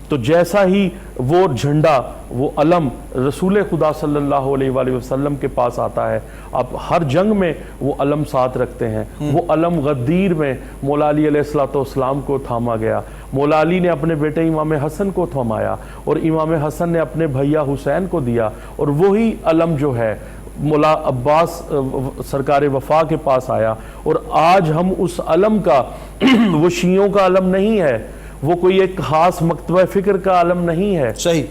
تو جیسا ہی وہ جھنڈا، وہ علم رسول خدا صلی اللہ علیہ وآلہ وسلم کے پاس آتا ہے، آپ ہر جنگ میں وہ علم ساتھ رکھتے ہیں۔ وہ علم غدیر میں مولا علی علیہ السلام کو تھاما گیا، مولا علی نے اپنے بیٹے امام حسن کو تھمایا، اور امام حسن نے اپنے بھیا حسین کو دیا، اور وہی علم جو ہے مولا عباس سرکار وفا کے پاس آیا، اور آج ہم اس علم کا وہ شیعوں کا علم نہیں ہے، وہ کوئی ایک خاص مکتبہ فکر کا علم نہیں ہے، صحیح،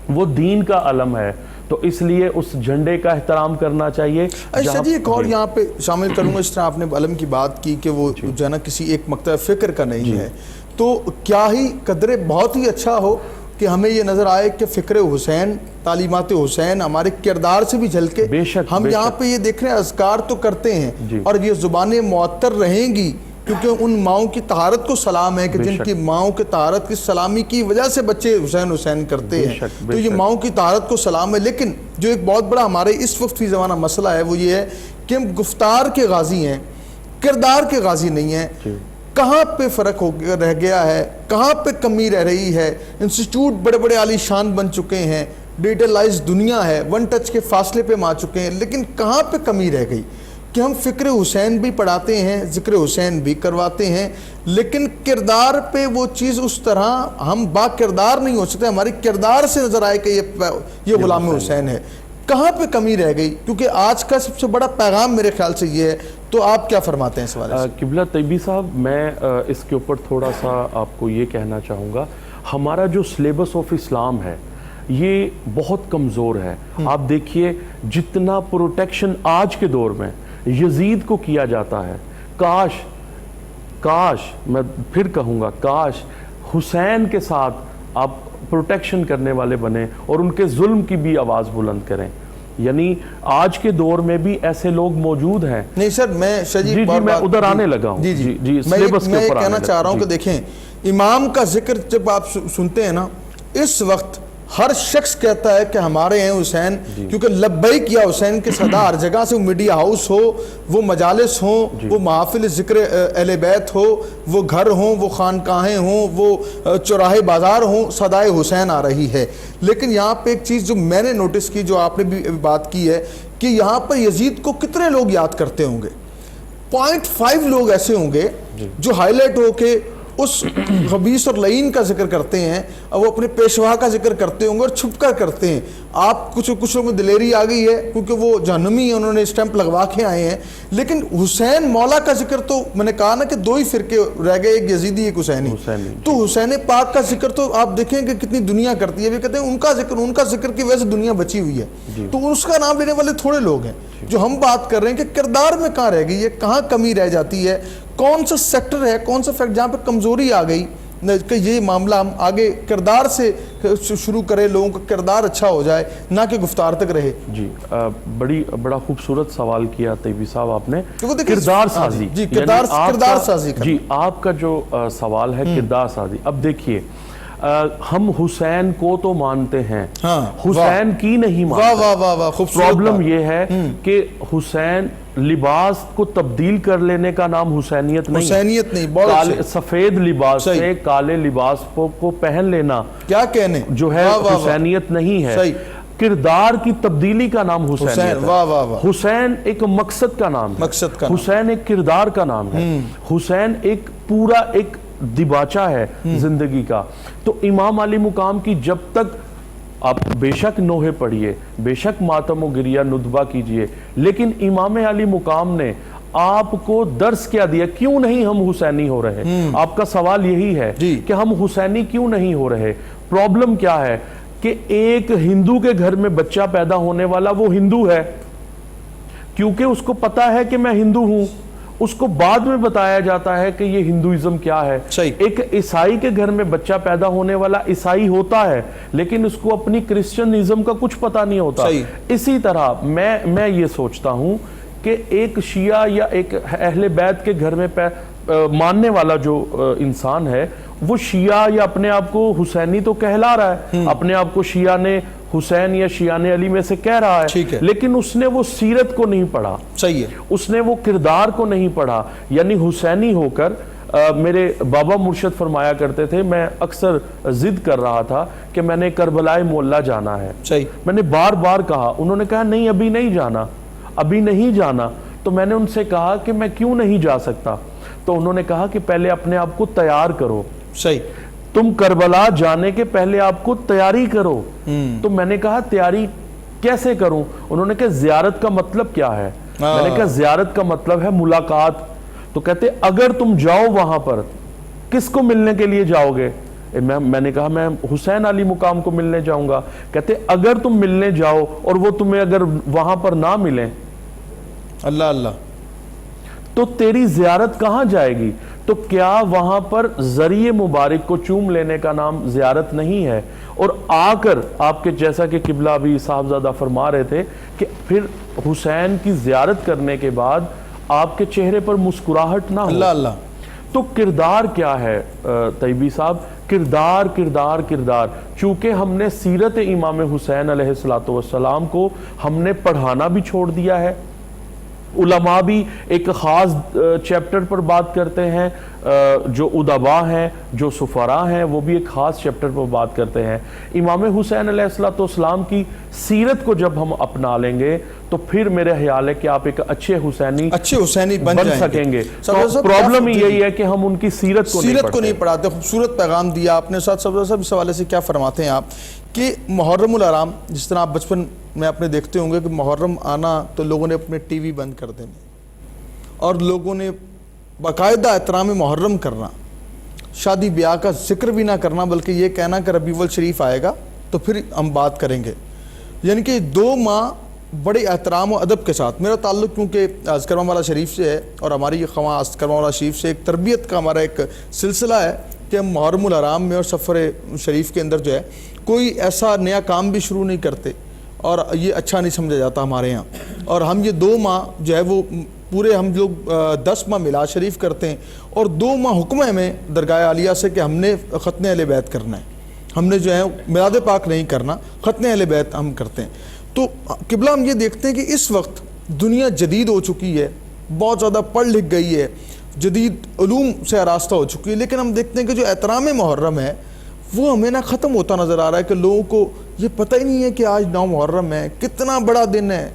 وہ دین کا علم ہے۔ تو اس لیے اس جھنڈے کا احترام کرنا چاہیے۔ اچھا جی، ایک اور یہاں پہ شامل کروں گا، اس طرح آپ نے علم کی بات کی کہ وہ جو ہے نا کسی ایک مکتبہ فکر کا نہیں ہے، تو کیا ہی قدرے بہت ہی اچھا ہو کہ ہمیں یہ نظر آئے کہ فکر حسین، تعلیمات حسین ہمارے کردار سے بھی جھلکے۔ ہم یہاں پہ یہ دیکھ رہے ہیں اذکار تو کرتے ہیں، اور یہ زبانیں معطر رہیں گی کیونکہ ان ماؤں کی طہارت کو سلام ہے کہ جن کی ماؤں کے طہارت کی سلامی کی وجہ سے بچے حسین حسین کرتے ہیں، تو یہ ماؤں کی طہارت کو سلام ہے۔ لیکن جو ایک بہت بڑا ہمارے اس وقت فی زمانہ مسئلہ ہے وہ یہ ہے کہ ہم گفتار کے غازی ہیں، کردار کے غازی نہیں ہیں۔ کہاں پہ فرق رہ گیا ہے، کہاں پہ کمی رہ رہی ہے؟ انسٹیٹیوٹ بڑے بڑے عالی شان بن چکے ہیں، ڈیٹیلائز دنیا ہے، ون ٹچ کے فاصلے پہ آ چکے ہیں، لیکن کہاں پہ کمی رہ گئی کہ ہم فکر حسین بھی پڑھاتے ہیں، ذکر حسین بھی کرواتے ہیں، لیکن کردار پہ وہ چیز اس طرح ہم با کردار نہیں ہو سکتے، ہمارے کردار سے نظر آئے کہ یہ غلام حسین ہے۔ کہاں پہ کمی رہ گئی؟ کیونکہ آج کا سب سے بڑا پیغام میرے خیال سے یہ ہے، تو آپ کیا فرماتے ہیں اس حوالے سے؟ قبلہ طیبی صاحب، میں اس کے اوپر تھوڑا سا آپ کو یہ کہنا چاہوں گا، ہمارا جو سلیبس آف اسلام ہے یہ بہت کمزور ہے۔ آپ دیکھیے جتنا پروٹیکشن آج کے دور میں یزید کو کیا جاتا ہے، کاش میں پھر کہوں گا کاش حسین کے ساتھ آپ پروٹیکشن کرنے والے بنے اور ان کے ظلم کی بھی آواز بلند کریں۔ یعنی آج کے دور میں بھی ایسے لوگ موجود ہیں۔ نہیں سر، میں جی میں ادھر آنے لگا ہوں، جی سلیبس کے اوپر کہنا چاہ رہا ہوں کہ دیکھیں امام کا ذکر جب آپ سنتے ہیں نا، اس وقت ہر شخص کہتا ہے کہ ہمارے ہیں حسین، کیونکہ لبیک یا حسین کے صدا ہر جگہ سے، وہ میڈیا ہاؤس ہو، وہ مجالس ہوں، وہ محافل ذکر اہل بیت ہو، وہ گھر ہوں، وہ خانقاہیں ہوں، وہ چوراہے بازار ہوں، صدائے حسین آ رہی ہے۔ لیکن یہاں پہ ایک چیز جو میں نے نوٹس کی، جو آپ نے بھی بات کی ہے، کہ یہاں پر یزید کو کتنے لوگ یاد کرتے ہوں گے؟ 0.5 لوگ ایسے ہوں گے جو ہائی لائٹ ہو کے اس خبیث اور لعین کا ذکر کرتے ہیں، وہ اپنے پیشوا کا ذکر کرتے ہوں گے اور چھپ کر کرتے ہیں. آپ کچھ لوگوں میں دلیری آ گئی ہے کیونکہ وہ جہنمی ہیں، انہوں نے اسٹیمپ لگوا کے آئے ہیں. لیکن حسین مولا کا ذکر تو میں نے کہا نا کہ دو ہی فرقے رہ گئے، ایک یزیدی ایک حسینی. تو حسین پاک کا ذکر تو آپ دیکھیں کہ کتنی دنیا کرتی ہے. وہ کہتے ہیں ان کا ذکر کی وجہ سے دنیا بچی ہوئی ہے. تو اس کا نام لینے والے تھوڑے لوگ ہیں. جو ہم بات کر رہے ہیں کہ کردار میں کہاں رہ گئی ہے، کہاں کمی رہ جاتی ہے، کون سا سیکٹر ہے، کون سا فیکٹ جہاں پہ کمزوری آ گئی کہ یہ معاملہ ہم آگے کردار سے شروع کریں، لوگوں کا کردار اچھا ہو جائے نہ کہ گفتار تک رہے. جی بڑا خوبصورت سوال کیا طیبی صاحب آپ نے. کردار سازی، جی کردار سازی. جی آپ کا جو سوال ہے کردار سازی، اب دیکھیے ہم حسین کو تو مانتے ہیں، حسین کی نہیں مانتے. پرابلم یہ ہے کہ حسین لباس کو تبدیل کر لینے کا نام حسینیت نہیں. سفید لباس سے کالے لباس کو پہن لینا کیا کہنے جو ہے حسینیت نہیں ہے. کردار کی تبدیلی کا نام حسینیت ہے. حسین ایک مقصد کا نام ہے، حسین ایک کردار کا نام ہے، حسین ایک پورا ایک دباچہ ہے زندگی کا. تو امام علی مقام کی جب تک آپ بے شک نوحے پڑھیے، بے شک ماتم و گریہ ندبہ کیجئے، لیکن امام علی مقام نے آپ کو درس کیا دیا. کیوں نہیں ہم حسینی ہو رہے؟ آپ کا سوال یہی ہے کہ ہم حسینی کیوں نہیں ہو رہے. پرابلم کیا ہے کہ ایک ہندو کے گھر میں بچہ پیدا ہونے والا وہ ہندو ہے کیونکہ اس کو پتا ہے کہ میں ہندو ہوں. اس کو بعد میں بتایا جاتا ہے کہ یہ ہندوازم کیا ہے. ایک عیسائی کے گھر میں بچہ پیدا ہونے والا عیسائی ہوتا ہے لیکن اس کو اپنی کرسچنزم کا کچھ پتا نہیں ہوتا. اسی طرح میں یہ سوچتا ہوں کہ ایک شیعہ یا ایک اہل بیت کے گھر میں ماننے والا جو انسان ہے وہ شیعہ یا اپنے آپ کو حسینی تو کہلا رہا ہے، اپنے آپ کو شیعہ نے حسین یا شیعان علی میں سے کہہ رہا ہے، لیکن اس نے وہ سیرت کو نہیں پڑھا، اس نے وہ کردار کو نہیں پڑھا. یعنی حسینی ہو کر میرے بابا مرشد فرمایا کرتے تھے، میں اکثر ضد کر رہا تھا کہ میں نے کربلائے مولا جانا ہے. میں نے بار بار کہا، انہوں نے کہا نہیں ابھی نہیں جانا، ابھی نہیں جانا. تو میں نے ان سے کہا کہ میں کیوں نہیں جا سکتا؟ تو انہوں نے کہا کہ پہلے اپنے آپ کو تیار کرو. تم کربلا جانے کے پہلے آپ کو تیاری کرو. تو میں نے کہا تیاری کیسے کروں؟ انہوں نے کہا زیارت کا مطلب کیا ہے؟ میں نے کہا زیارت کا مطلب ہے ملاقات. تو کہتے اگر تم جاؤ وہاں پر کس کو ملنے کے لیے جاؤ گے؟ میں نے کہا میں حسین علی مقام کو ملنے جاؤں گا. کہتے اگر تم ملنے جاؤ اور وہ تمہیں اگر وہاں پر نہ ملیں، اللہ اللہ، تو تیری زیارت کہاں جائے گی؟ تو کیا وہاں پر ذریعہ مبارک کو چوم لینے کا نام زیارت نہیں ہے؟ اور آ کر آپ کے جیسا کہ قبلہ ابھی صاحبزادہ فرما رہے تھے کہ پھر حسین کی زیارت کرنے کے بعد آپ کے چہرے پر مسکراہٹ نہ ہو. اللہ اللہ. تو کردار کیا ہے طیبی صاحب؟ کردار کردار کردار. چونکہ ہم نے سیرت امام حسین علیہ السلام کو ہم نے پڑھانا بھی چھوڑ دیا ہے. علماء بھی ایک خاص چیپٹر پر بات کرتے ہیں، جو ادباء ہیں، جو سفراء ہیں، وہ بھی ایک خاص چیپٹر پر بات کرتے ہیں. امام حسین علیہ السلام کی سیرت کو جب ہم اپنا لیں گے تو پھر میرے خیال ہے کہ آپ ایک اچھے حسینی بن سکیں گے. تو پرابلم یہی ہے کہ ہم ان کی سیرت کو نہیں پڑھاتے. خوبصورت پیغام دیا آپ نے. ساتھ صاحب اس حوالے سے کیا فرماتے ہیں آپ کہ محرم الحرام، جس طرح آپ بچپن میں اپنے دیکھتے ہوں گے کہ محرم آنا تو لوگوں نے اپنے ٹی وی بند کر دینے اور لوگوں نے باقاعدہ احترام محرم کرنا، شادی بیاہ کا ذکر بھی نہ کرنا بلکہ یہ کہنا کہ ربیع الشریف آئے گا تو پھر ہم بات کریں گے. یعنی کہ 2 ماہ بڑے احترام و ادب کے ساتھ. میرا تعلق کیونکہ اذکرواں والا شریف سے ہے اور ہماری خواہاں اذکرواں والا شریف سے ایک تربیت کا ہمارا ایک سلسلہ ہے کہ ہم محرم الحرام میں اور سفر شریف کے اندر جو ہے کوئی ایسا نیا کام بھی شروع نہیں کرتے اور یہ اچھا نہیں سمجھا جاتا ہمارے ہاں. اور ہم یہ 2 ماہ جو ہے وہ پورے ہم لوگ 10 ماہ میلاد شریف کرتے ہیں اور 2 ماہ حکم ہے ہمیں درگاہ عالیہ سے کہ ہم نے ختنہ اہل بیت کرنا ہے. ہم نے جو ہے میلاد پاک نہیں کرنا، ختنہ اہل بیت ہم کرتے ہیں. تو قبلہ ہم یہ دیکھتے ہیں کہ اس وقت دنیا جدید ہو چکی ہے، بہت زیادہ پڑھ لکھ گئی ہے، جدید علوم سے آراستہ ہو چکی ہے، لیکن ہم دیکھتے ہیں کہ جو احترام محرم ہے وہ ہمیں نہ ختم ہوتا نظر آ رہا ہے کہ لوگوں کو یہ پتہ ہی نہیں ہے کہ آج 9 محرم ہے، کتنا بڑا دن ہے.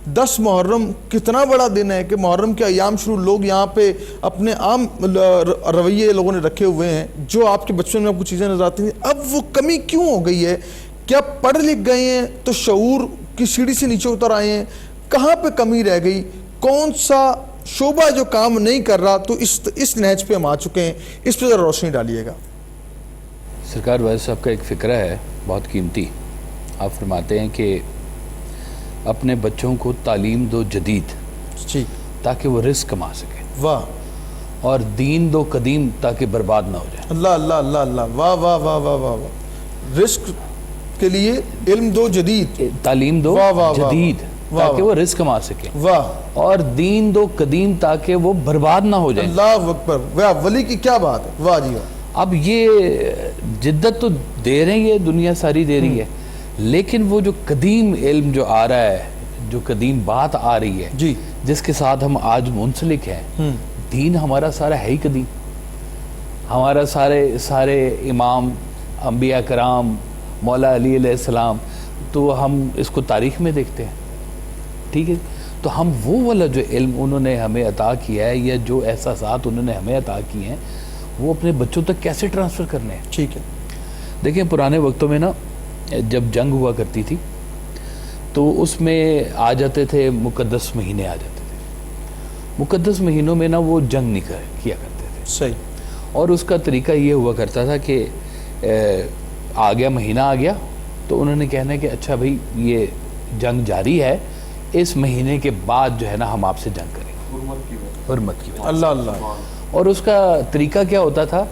10 محرم کتنا بڑا دن ہے کہ محرم کے ایام شروع لوگ یہاں پہ اپنے عام رویے لوگوں نے رکھے ہوئے ہیں، جو آپ کے بچپن میں آپ کو چیزیں نظر آتی ہیں، اب وہ کمی کیوں ہو گئی ہے؟ کیا پڑھ لکھ گئے ہیں تو شعور کی سیڑھی سے نیچے اتر آئے ہیں؟ کہاں پہ کمی رہ گئی؟ کون سا شعبہ جو کام نہیں کر رہا؟ تو اس نہج پہ ہم آ چکے ہیں، اس پہ ذرا روشنی ڈالیے گا۔ سرکار ویس صاحب کا ایک فکرہ ہے بہت قیمتی، آپ فرماتے ہیں کہ اپنے بچوں کو تعلیم دو جدید جی، تاکہ وہ رزق کما سکے، واہ، اور دین دو قدیم تاکہ برباد نہ ہو جائے۔ اللہ اللہ اللہ اللہ، واہ واہ واہ واہ واہ واہ، رزق کے لیے علم دو جدید، تعلیم دو واہ واہ واہ جدید واہ تاکہ وہ رزق کما سکے، واہ، اور دین دو قدیم تاکہ وہ برباد نہ ہو جائے۔ اللہ اکبر، واہ، ولی کی کیا بات ہے، واہ جی واہ۔ اب یہ جدت تو دے رہے ہیں، یہ دنیا ساری دے رہی ہے، لیکن وہ جو قدیم علم جو آ رہا ہے، جو قدیم بات آ رہی ہے، جی، جس کے ساتھ ہم آج منسلک ہیں، دین ہمارا سارا ہے ہی قدیم، ہمارا سارے امام، انبیاء کرام، مولا علی علیہ السلام، تو ہم اس کو تاریخ میں دیکھتے ہیں، ٹھیک ہے؟ تو ہم وہ والا جو علم انہوں نے ہمیں عطا کیا ہے، یا جو احساسات انہوں نے ہمیں عطا کیے ہیں، وہ اپنے بچوں تک کیسے ٹرانسفر کرنے ہیں؟ ٹھیک ہے۔ دیکھیں پرانے وقتوں میں نا، جب جنگ ہوا کرتی تھی تو اس میں آ جاتے تھے مقدس مہینے، آ جاتے تھے مقدس مہینوں میں نا وہ جنگ نہیں کیا کرتے تھے، صحیح، اور اس کا طریقہ یہ ہوا کرتا تھا کہ آ گیا مہینہ، آ گیا تو انہوں نے کہنا کہ اچھا بھائی یہ جنگ جاری ہے، اس مہینے کے بعد جو ہے نا ہم آپ سے جنگ کریں گے، حرمت کی وجہ سے۔ اللہ اللہ، اور اس کا طریقہ کیا ہوتا تھا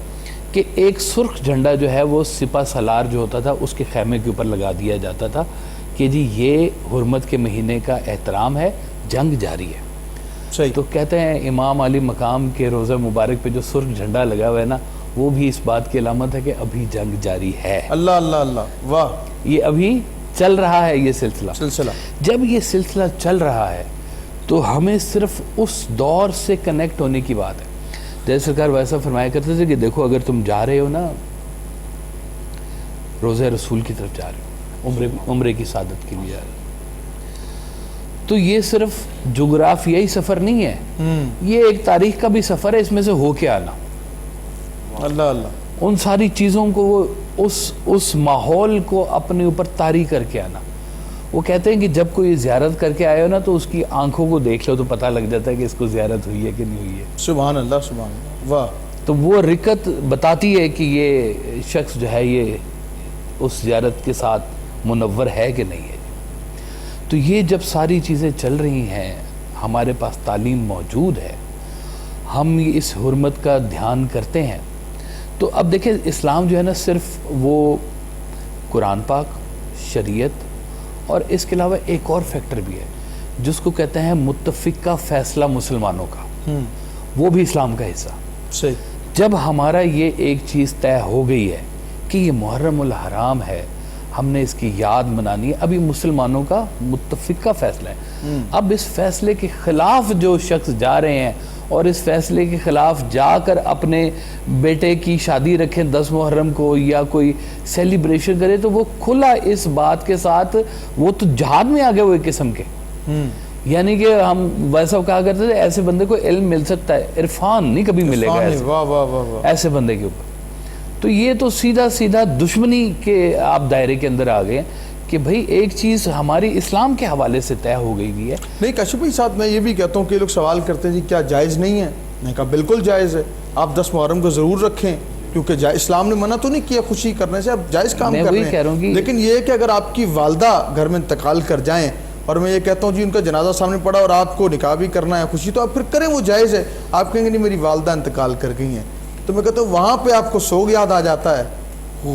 کہ ایک سرخ جھنڈا جو ہے وہ سپہ سالار جو ہوتا تھا اس کے خیمے کے اوپر لگا دیا جاتا تھا کہ جی یہ حرمت کے مہینے کا احترام ہے، جنگ جاری ہے۔ صحیح، تو کہتے ہیں امام علی مقام کے روزہ مبارک پہ جو سرخ جھنڈا لگا ہوا ہے نا، وہ بھی اس بات کی علامت ہے کہ ابھی جنگ جاری ہے، اللہ اللہ اللہ، واہ، یہ ابھی چل رہا ہے یہ سلسلہ۔ سلسلہ، جب یہ سلسلہ چل رہا ہے تو ہمیں صرف اس دور سے کنیکٹ ہونے کی بات ہے۔ جیسے سرکار ویسا فرمایا کرتے تھے کہ دیکھو اگر تم جا رہے ہو نا روزہ رسول کی طرف جا رہے ہو، عمرے کی سعادت کے لیے جا رہے ہو، تو یہ صرف جغرافیائی سفر نہیں ہے، یہ ایک تاریخ کا بھی سفر ہے، اس میں سے ہو کے آنا، اللہ اللہ، ان ساری چیزوں کو وہ اس ماحول کو اپنے اوپر طاری کر کے آنا۔ وہ کہتے ہیں کہ جب کوئی زیارت کر کے آئے ہو نا تو اس کی آنکھوں کو دیکھ لو تو پتہ لگ جاتا ہے کہ اس کو زیارت ہوئی ہے کہ نہیں ہوئی ہے۔ سبحان اللہ، سبحان اللہ، واہ، تو وہ رکت بتاتی ہے کہ یہ شخص جو ہے یہ اس زیارت کے ساتھ منور ہے کہ نہیں ہے۔ تو یہ جب ساری چیزیں چل رہی ہیں، ہمارے پاس تعلیم موجود ہے، ہم اس حرمت کا دھیان کرتے ہیں، تو اب دیکھیں اسلام جو ہے نا صرف وہ قرآن پاک، شریعت، اور اس کے علاوہ ایک اور فیکٹر بھی ہے جس کو کہتے ہیں متفقہ فیصلہ مسلمانوں کا، وہ بھی اسلام کا حصہ۔ صحیح، جب ہمارا یہ ایک چیز طے ہو گئی ہے کہ یہ محرم الحرام ہے، ہم نے اس کی یاد منانی ہے، اب یہ مسلمانوں کا متفقہ فیصلہ ہے۔ اب اس فیصلے کے خلاف جو شخص جا رہے ہیں اور اس فیصلے کے خلاف جا کر اپنے بیٹے کی شادی رکھیں 10 محرم کو یا کوئی سیلیبریشن کرے، تو وہ کھلا اس بات کے ساتھ وہ تو جہاد میں آگے ہوئے قسم کے، یعنی کہ ہم ویسا کہا کرتے تھے ایسے بندے کو علم مل سکتا ہے، عرفان نہیں کبھی ملے گا ایسے، واہ واہ واہ واہ، ایسے بندے کے اوپر۔ تو یہ تو سیدھا دشمنی کے آپ دائرے کے اندر آ گئے کہ بھئی ایک چیز ہماری اسلام کے حوالے سے طے ہو گئی بھی ہے۔ نہیں کاشف بھائی صاحب، میں یہ بھی کہتا ہوں کہ لوگ سوال کرتے ہیں جی کیا جائز نہیں ہے؟ میں کہا بالکل جائز ہے، آپ 10 محرم کو ضرور رکھیں، کیونکہ اسلام نے منع تو نہیں کیا خوشی کرنے سے، آپ جائز کام کر رہے ہیں، لیکن یہ ہے کہ اگر آپ کی والدہ گھر میں انتقال کر جائیں اور میں یہ کہتا ہوں جی ان کا جنازہ سامنے پڑا اور آپ کو نکاح بھی کرنا ہے خوشی، تو آپ پھر کریں، وہ جائز ہے۔ آپ کہیں گے نہیں میری والدہ انتقال کر گئی ہیں، تو میں کہتا ہوں وہاں پہ آپ کو سوگ یاد آ جاتا ہے،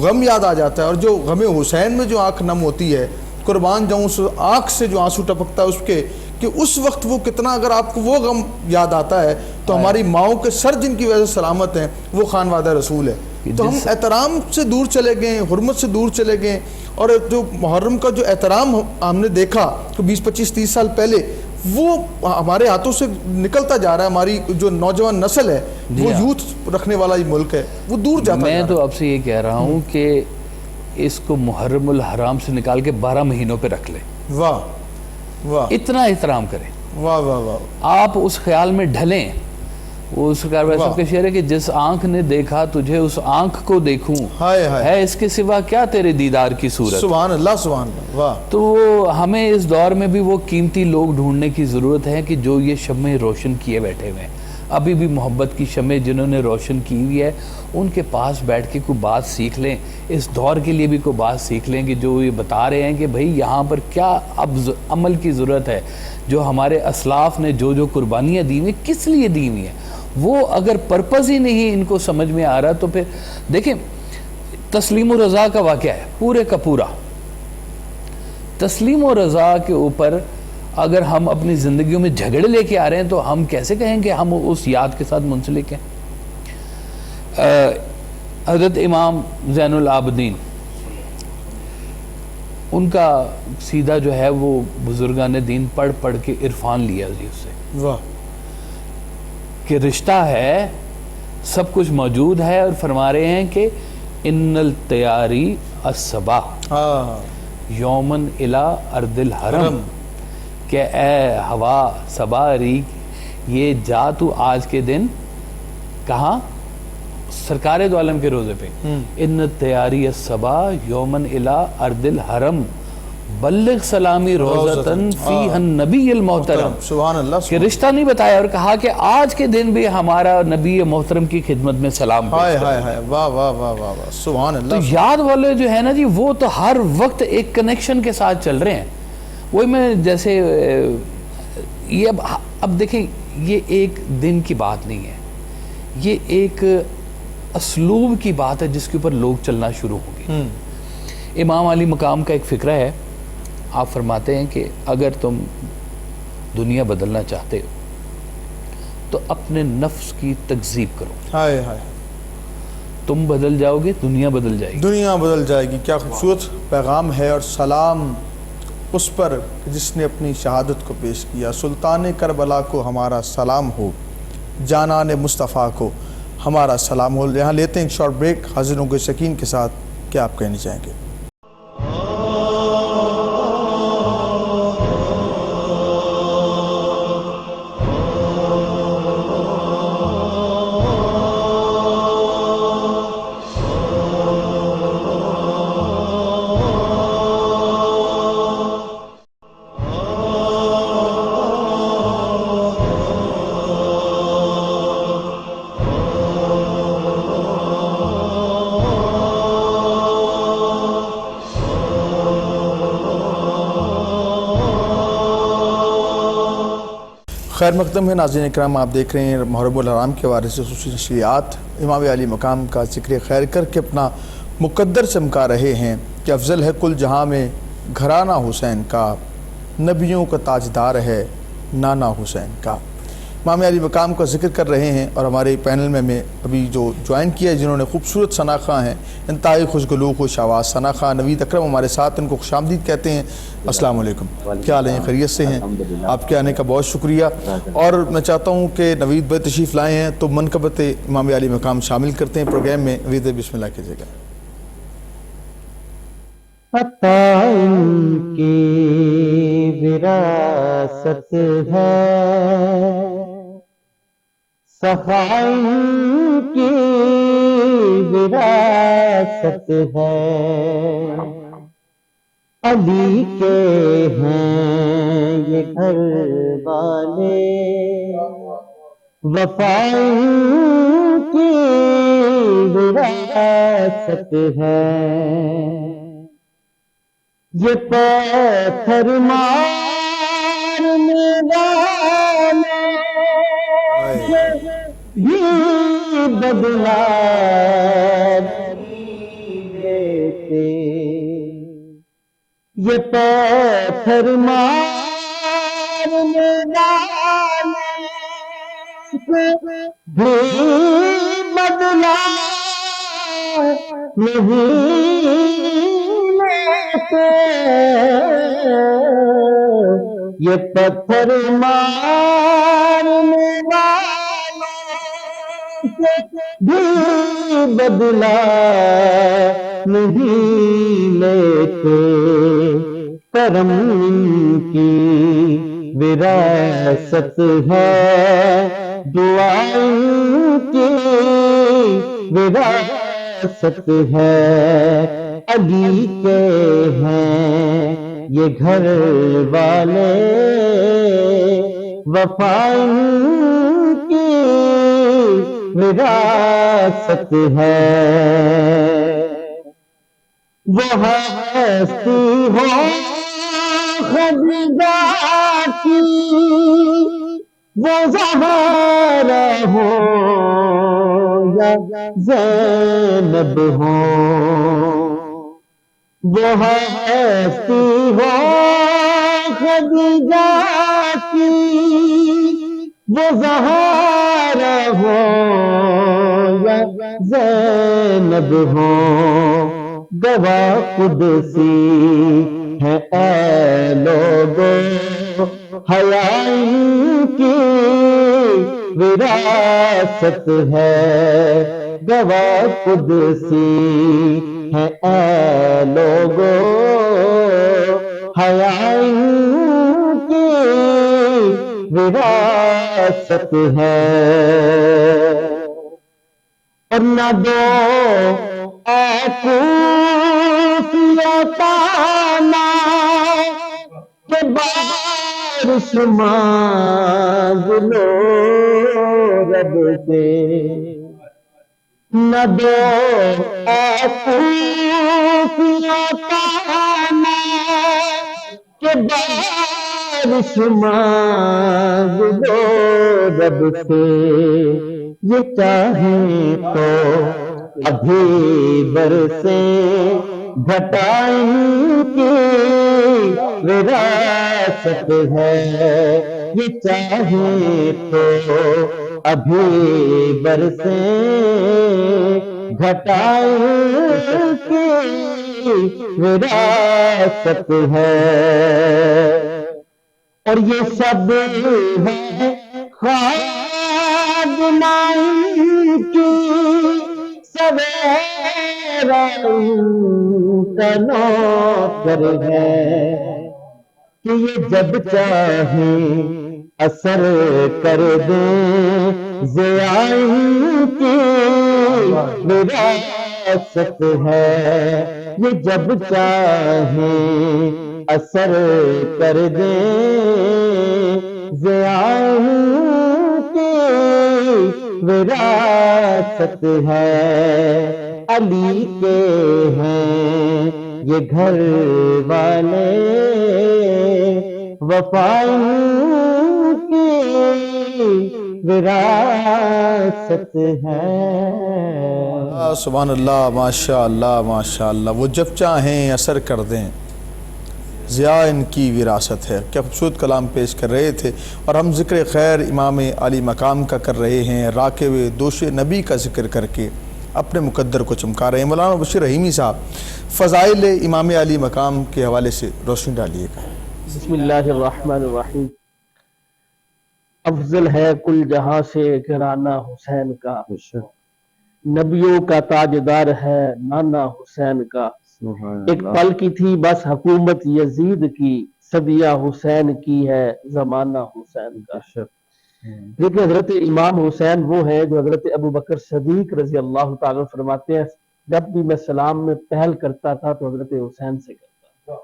غم یاد آ جاتا ہے، اور جو غم حسین میں جو آنکھ نم ہوتی ہے، قربان جاؤں اس آنکھ سے جو آنسو ٹپکتا ہے اس کے، کہ اس وقت وہ کتنا، اگر آپ کو وہ غم یاد آتا ہے تو ہماری ماؤں کے سر جن کی وجہ سے سلامت ہیں وہ خانوادہ رسول ہے۔ تو ہم احترام سے دور چلے گئے، حرمت سے دور چلے گئے، اور جو محرم کا جو احترام ہم نے دیکھا کہ 20 25 30 سال پہلے وہ ہمارے ہاتھوں سے نکلتا جا رہا ہے، ہماری جو نوجوان نسل ہے وہ یوتھ رکھنے والا یہ ملک ہے، وہ دور جاتا میں تو اب سے یہ کہہ رہا ہوں کہ اس کو محرم الحرام سے نکال کے 12 مہینوں پہ رکھ لیں، واہ واہ اتنا احترام کریں. واہ واہ واہ. آپ اس خیال میں ڈھلیں. وہ سرکار ویسے کے شعر ہے کہ جس آنکھ نے دیکھا تجھے اس آنکھ کو دیکھوں, ہائے ہائے, ہے اس کے سوا کیا تیرے دیدار کی صورت. سبحان اللہ سبحان اللہ. واہ. تو ہمیں اس دور میں بھی وہ قیمتی لوگ ڈھونڈنے کی ضرورت ہے کہ جو یہ شمع روشن کیے بیٹھے ہوئے ہیں, ابھی بھی محبت کی شمع جنہوں نے روشن کی ہوئی ہے, ان کے پاس بیٹھ کے کوئی بات سیکھ لیں. اس دور کے لیے بھی کوئی بات سیکھ لیں کہ جو یہ بتا رہے ہیں کہ بھئی یہاں پر کیا اب عمل کی ضرورت ہے. جو ہمارے اسلاف نے جو قربانیاں دی ہوئی کس لیے دی ہوئی ہیں, وہ اگر پرپز ہی نہیں ان کو سمجھ میں آ رہا تو پھر دیکھیں تسلیم و رضا کا واقعہ ہے پورے کا پورا. تسلیم و رضا کے اوپر اگر ہم اپنی زندگیوں میں جھگڑے لے کے آ رہے ہیں تو ہم کیسے کہیں کہ ہم اس یاد کے ساتھ منسلک ہیں. حضرت امام زین العابدین, ان کا سیدھا جو ہے وہ بزرگان دین پڑھ پڑھ کے عرفان لیا جی اس سے. واہ. کہ رشتہ ہے, سب کچھ موجود ہے, اور فرما رہے ہیں کہ ان التیاری الصبا یومن الی ارض الحرم, کہ اے ہوا صبا ری یہ جا تو آج کے دن کہاں, سرکار دو عالم کے روزے پہ. ان التیاری الصبا یومن الی ارض الحرم بلغ سلامی روزتن فیہ النبی المحترم. سبحان اللہ. کہ رشتہ نہیں بتایا اور کہا کہ آج کے دن بھی ہمارا نبی محترم کی خدمت میں سلام پیش ہائے کریں. ہائے ہائے. واہ واہ واہ واہ واہ. سبحان تو اللہ. یاد والے جو ہے نا جی, وہ تو ہر وقت ایک کنیکشن کے ساتھ چل رہے ہیں. وہی میں جیسے یہ اب دیکھیں, یہ ایک دن کی بات نہیں ہے, یہ ایک اسلوب کی بات ہے جس کے اوپر لوگ چلنا شروع ہوں گے. امام علی مقام کا ایک فقرہ ہے, آپ فرماتے ہیں کہ اگر تم دنیا بدلنا چاہتے ہو تو اپنے نفس کی تکذیب کرو, ہائے ہائے. تم بدل جاؤ گے, دنیا بدل جائے گی. دنیا بدل جائے گی. کیا خوبصورت پیغام ہے, اور سلام اس پر جس نے اپنی شہادت کو پیش کیا. سلطان کربلا کو ہمارا سلام ہو, جانان مصطفیٰ کو ہمارا سلام ہو. یہاں لیتے ہیں ایک شارٹ بریک. حاضروں کے یقین کے ساتھ کیا آپ کہنا چاہیں گے؟ خیر مقدم ہے ناظرین اکرام, آپ دیکھ رہے ہیں محرم الحرام کے حوالے سے خصوصی نشریات. امام علی مقام کا ذکر خیر کر کے اپنا مقدر چمکا رہے ہیں کہ افضل ہے کل جہاں میں گھرانہ حسین کا, نبیوں کا تاجدار ہے نانا حسین کا. امام علی مقام کا ذکر کر رہے ہیں, اور ہمارے پینل میں ابھی جو جوائن کیا ہے جنہوں نے خوبصورت ثنا خواں ہیں, انتہائی خوشگلو خوش آواز ثنا خواں نوید اکرم ہمارے ساتھ, ان کو خوش آمدید کہتے ہیں. السلام علیکم, کیا حال ہیں, خیریت سے ہیں؟ آپ کے آنے کا بہت شکریہ. اور میں چاہتا ہوں کہ نوید بھائی تشریف لائے ہیں تو منقبت امام علی مقام شامل کرتے ہیں پروگرام میں. نوید بھائی بسم اللہ کیجیے گا. عطا ان کی وراثت ہے, صفا ان کی وراثت ہے, علی کے ہیں یہ گھر والے, وفا ان کی وراثت ہے. یہ پتھر مارنے والے بھی بدلا دیتے, یہ پتھر مارنے والے بھی بدلا نہیں. یہ پتھر مارنے والے بھی بدلا نہیں لیتے, کرم کی وراثت ہے، دعا کی وراثت ہے، علی کے ہیں یہ گھر والے، وفا کی وراثت ہے۔ وہ ہستی ہو خدیجہ کی، وہ زہرا ہو یا زینب ہو، وہ ہستی ہو خدیجہ کی، وہ زہرا ہو یا زینب ہو، گواہ قدسی ہے اے لوگوں، حیا کی وراثت ہے، گواہ قدسی ہے اے لوگوں، حیا کی وراثت ہے۔ اور نہ دو اے کوفیہ تانا کہ بارش مانگ لو رب سے، نہ دو اے کوفیہ تانا کہ بارش مانگ لو رب سے، یہ چاہیں تو ابھی برسے گھٹائیں کی وراثت ہے، یہ چاہیں تو ابھی برسے گھٹائیں کی وراثت ہے۔ اور یہ سب ہے خادمائن کی سویرا کا نوکر ہے، کہ یہ جب چاہیں اثر کر دیں ضیاء کی وراثت ہے، یہ جب چاہیں اثر کر دیں ضیاء کی وراثت ہے، علی کے ہیں یہ گھر والے، وفا کی وراثت ہے۔ سبحان اللہ، ماشاء اللہ ماشاء اللہ۔ وہ جب چاہیں اثر کر دیں ضیاء ان کی وراثت ہے۔ کیا خوبصورت کلام پیش کر رہے تھے، اور ہم ذکر خیر امام علی مقام کا کر رہے ہیں، راکب دوش نبی کا ذکر کر کے اپنے مقدر کو چمکا رہے ہیں۔ مولانا بشیر رحیمی صاحب، فضائل امام علی مقام کے حوالے سے روشنی ڈالیے گا۔ بسم اللہ الرحمن الرحیم۔ افضل ہے کل جہاں سے گھرانہ حسین کا، نبیوں کا تاجدار ہے نانا حسین کا، ایک پل کی تھی بس حکومت یزید کی، صدیہ حسین کی ہے زمانہ حسین کا۔ لیکن حضرت امام حسین وہ ہے جو حضرت ابوبکر صدیق رضی اللہ تعالیٰ فرماتے ہیں جب بھی میں سلام میں پہل کرتا تھا تو حضرت حسین سے کرتا تھا،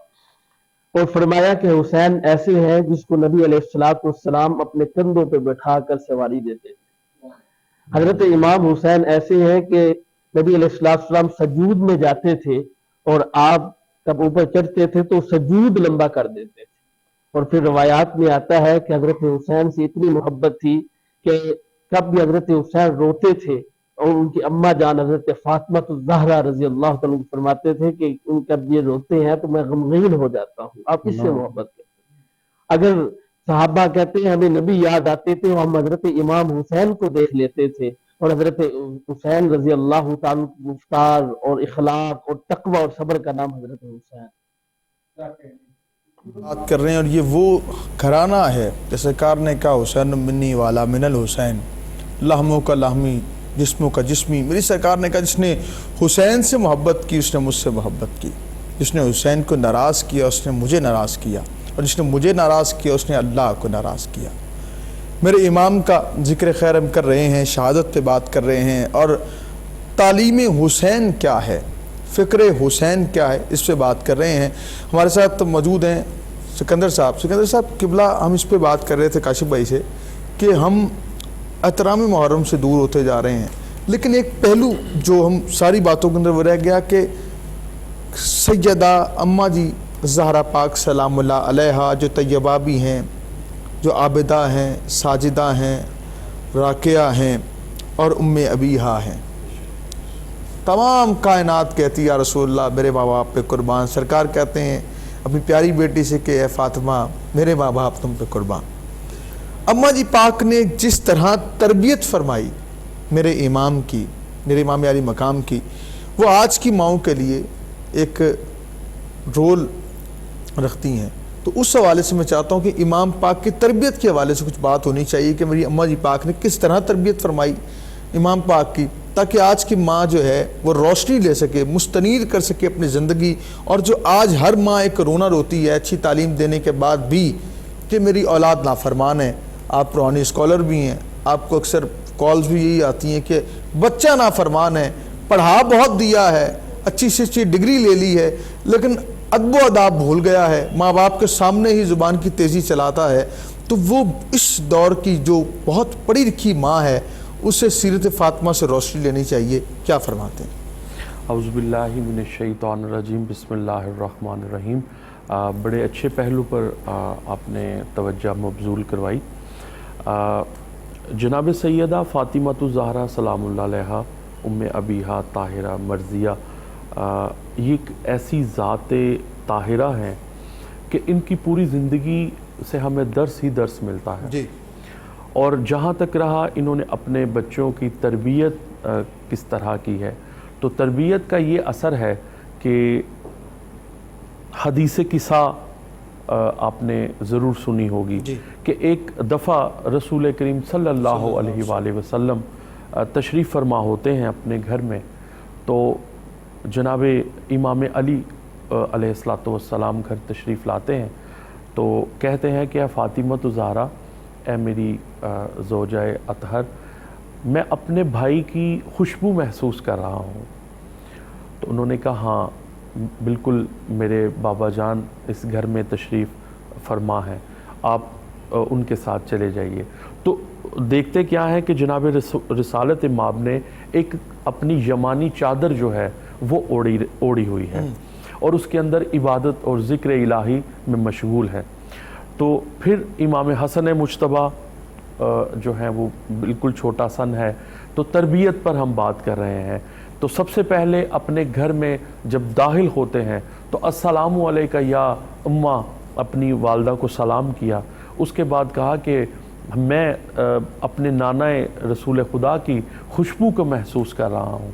اور فرمایا کہ حسین ایسے ہیں جس کو نبی علیہ السلام اپنے کندھوں پہ بٹھا کر سواری دیتے تھے۔ حضرت امام حسین ایسے ہیں کہ نبی علیہ السلام سجود میں جاتے تھے، اور آپ جب اوپر چڑھتے تھے تو سجود لمبا کر دیتے تھے، اور پھر روایات میں آتا ہے کہ حضرت حسین سے اتنی محبت تھی کہ کب بھی حضرت حسین روتے تھے اور ان کی اماں جان حضرت فاطمہ الزہرا رضی اللہ تعالیٰ عنہ فرماتے تھے کہ ان جب یہ روتے ہیں تو میں غمگین ہو جاتا ہوں۔ آپ اس سے محبت کرتے ہیں۔ اگر صحابہ کہتے ہیں ہمیں نبی یاد آتے تھے، ہم حضرت امام حسین کو دیکھ لیتے تھے، اور حضرت حسین رضی اللہ تعالیٰ کی گفتار اور اخلاق اور تقوی اور صبر کا نام حضرت حسین بات کر رہے ہیں، اور یہ وہ گھرانہ ہے جیسے کار نے کہا حسین منی والا من الحسین، لحموں کا لحمی جسموں کا جسمی۔ میری سرکار نے کہا جس نے حسین سے محبت کی اس نے مجھ سے محبت کی۔ جس نے حسین کو ناراض کیا اس نے مجھے ناراض کیا، اور جس نے مجھے ناراض کیا اس نے اللہ کو ناراض کیا۔ میرے امام کا ذکر خیر ہم کر رہے ہیں، شہادت پہ بات کر رہے ہیں، اور تعلیم حسین کیا ہے، فکر حسین کیا ہے، اس پہ بات کر رہے ہیں۔ ہمارے ساتھ موجود ہیں سکندر صاحب قبلہ۔ ہم اس پہ بات کر رہے تھے کاشف بھائی سے کہ ہم احترام محرم سے دور ہوتے جا رہے ہیں، لیکن ایک پہلو جو ہم ساری باتوں کے اندر وہ رہ گیا کہ سیدہ اماں جی زہرا پاک سلام اللہ علیہا جو طیبہ بھی ہیں، جو عابدہ ہیں، ساجدہ ہیں، راکعہ ہیں، اور ام ابیہا ہیں، تمام کائنات کہتی یا رسول اللہ میرے ماں باپ پہ قربان۔ سرکار کہتے ہیں اپنی پیاری بیٹی سے کہ اے فاطمہ میرے ماں باپ تم پہ قربان۔ اماں جی پاک نے جس طرح تربیت فرمائی میرے امام کی، میرے امام علی مقام کی، وہ آج کی ماؤں کے لیے ایک رول رکھتی ہیں۔ تو اس حوالے سے میں چاہتا ہوں کہ امام پاک کی تربیت کے حوالے سے کچھ بات ہونی چاہیے کہ میری اماں جی پاک نے کس طرح تربیت فرمائی امام پاک کی، تاکہ آج کی ماں جو ہے وہ روشنی لے سکے، مستنیر کر سکے اپنی زندگی۔ اور جو آج ہر ماں ایک رونا روتی ہے اچھی تعلیم دینے کے بعد بھی کہ میری اولاد نافرمان ہے، آپ روحانی اسکالر بھی ہیں، آپ کو اکثر کالز بھی یہی آتی ہیں کہ بچہ نافرمان ہے، پڑھا بہت دیا ہے، اچھی سے اچھی ڈگری لے لی ہے، لیکن ادب و آداب بھول گیا ہے، ماں باپ کے سامنے ہی زبان کی تیزی چلاتا ہے، تو وہ اس دور کی جو بہت پڑھی لکھی ماں ہے اسے سیرت فاطمہ سے روشنی لینی چاہیے۔ کیا فرماتے ہیں؟ اعوذ باللہ من الشیطان الرجیم، بسم اللہ الرحمن الرحیم۔ بڑے اچھے پہلو پر آپ نے توجہ مبذول کروائی۔ جناب سیدہ فاطمہ الزہرا سلام اللہ علیہا، ام ابیہا طاہرہ مرضیہ، یہ ایک ایسی ذات طاہرہ ہیں کہ ان کی پوری زندگی سے ہمیں درس ہی درس ملتا ہے۔ جی۔ اور جہاں تک رہا انہوں نے اپنے بچوں کی تربیت کس طرح کی ہے، تو تربیت کا یہ اثر ہے کہ حدیث قصہ آپ نے ضرور سنی ہوگی کہ ایک دفعہ رسول کریم صلی اللہ علیہ وآلہ وسلم تشریف فرما ہوتے ہیں اپنے گھر میں، تو جناب امام علی علیہ السلام گھر تشریف لاتے ہیں، تو کہتے ہیں کہ اے فاطمہ الزہرا، اے میری زوجہ اطہر، میں اپنے بھائی کی خوشبو محسوس کر رہا ہوں۔ تو انہوں نے کہا ہاں بالکل میرے بابا جان اس گھر میں تشریف فرما ہے، آپ ان کے ساتھ چلے جائیے۔ تو دیکھتے کیا ہے کہ جناب رسالت مآب نے ایک اپنی یمانی چادر جو ہے وہ اوڑی ہوئی ہے، اور اس کے اندر عبادت اور ذکر الہی میں مشغول ہے۔ تو پھر امام حسن مجتبیٰ جو ہیں وہ بالکل چھوٹا سن ہے، تو تربیت پر ہم بات کر رہے ہیں۔ تو سب سے پہلے اپنے گھر میں جب داخل ہوتے ہیں تو السلام علیکہ یا اماں، اپنی والدہ کو سلام کیا۔ اس کے بعد کہا کہ میں اپنے نانا رسول خدا کی خوشبو کو محسوس کر رہا ہوں۔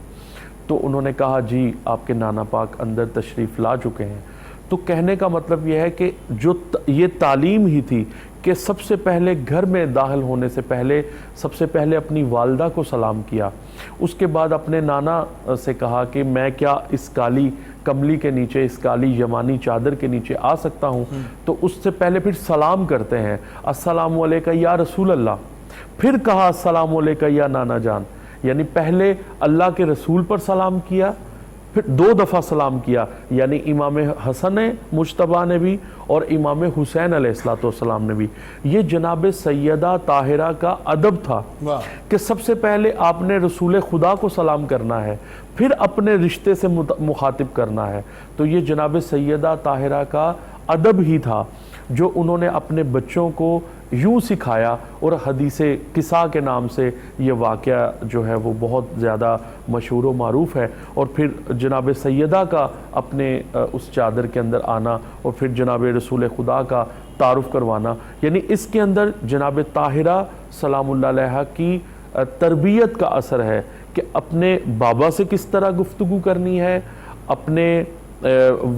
تو انہوں نے کہا جی آپ کے نانا پاک اندر تشریف لا چکے ہیں۔ تو کہنے کا مطلب یہ ہے کہ جو یہ تعلیم ہی تھی کہ سب سے پہلے گھر میں داخل ہونے سے پہلے سب سے پہلے اپنی والدہ کو سلام کیا، اس کے بعد اپنے نانا سے کہا کہ میں کیا اس کالی کملی کے نیچے، اس کالی یمانی چادر کے نیچے آ سکتا ہوں؟ تو اس سے پہلے پھر سلام کرتے ہیں، السلام علیکہ یا رسول اللہ، پھر کہا السلام علیکہ یا نانا جان، یعنی پہلے اللہ کے رسول پر سلام کیا، پھر 2 دفعہ سلام کیا، یعنی امام حسن مجتبیٰ نے بھی اور امام حسین علیہ السلام نے بھی۔ یہ جناب سیدہ طاہرہ کا ادب تھا کہ سب سے پہلے آپ نے رسول خدا کو سلام کرنا ہے، پھر اپنے رشتے سے مخاطب کرنا ہے۔ تو یہ جناب سیدہ طاہرہ کا ادب ہی تھا جو انہوں نے اپنے بچوں کو یوں سکھایا، اور حدیث قصہ کے نام سے یہ واقعہ جو ہے وہ بہت زیادہ مشہور و معروف ہے۔ اور پھر جناب سیدہ کا اپنے اس چادر کے اندر آنا اور پھر جناب رسول خدا کا تعارف کروانا، یعنی اس کے اندر جناب طاہرہ سلام اللہ علیہ کی تربیت کا اثر ہے کہ اپنے بابا سے کس طرح گفتگو کرنی ہے، اپنے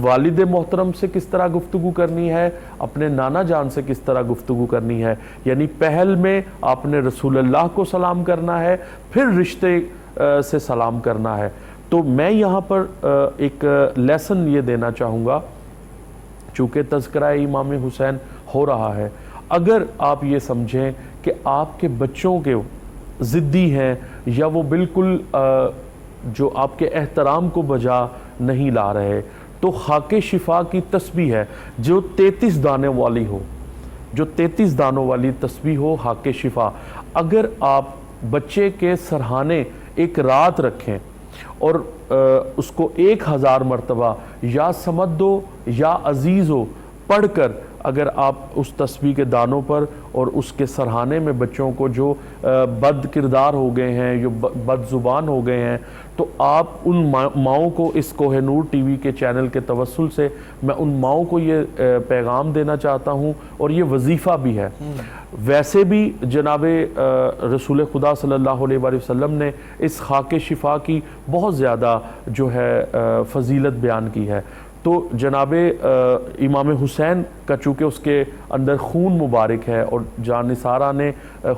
والد محترم سے کس طرح گفتگو کرنی ہے، اپنے نانا جان سے کس طرح گفتگو کرنی ہے۔ یعنی پہل میں آپ نے رسول اللہ کو سلام کرنا ہے، پھر رشتے سے سلام کرنا ہے، تو میں یہاں پر ایک لیسن یہ دینا چاہوں گا، چونکہ تذکرہ امام حسین ہو رہا ہے، اگر آپ یہ سمجھیں کہ آپ کے بچوں کے ضدی ہیں یا وہ بالکل جو آپ کے احترام کو بجا نہیں لا رہے، تو خاک شفا کی تسبیح ہے جو 33 دانے والی ہو، جو 33 دانوں والی تسبیح ہو خاک شفا، اگر آپ بچے کے سرہانے ایک رات رکھیں اور اس کو 1000 مرتبہ یا سمدو یا عزیزو پڑھ کر اگر آپ اس تسبیح کے دانوں پر اور اس کے سرہانے میں بچوں کو جو بد کردار ہو گئے ہیں، جو بد زبان ہو گئے ہیں، تو آپ ان ماؤں کو اس کوہ نور ٹی وی کے چینل کے توسل سے میں ان ماؤں کو یہ پیغام دینا چاہتا ہوں، اور یہ وظیفہ بھی ہے۔ ویسے بھی جناب رسول خدا صلی اللہ علیہ وآلہ وسلم نے اس خاک شفا کی بہت زیادہ جو ہے فضیلت بیان کی ہے۔ تو جناب امام حسین کا چونکہ اس کے اندر خون مبارک ہے اور جان نثارہ نے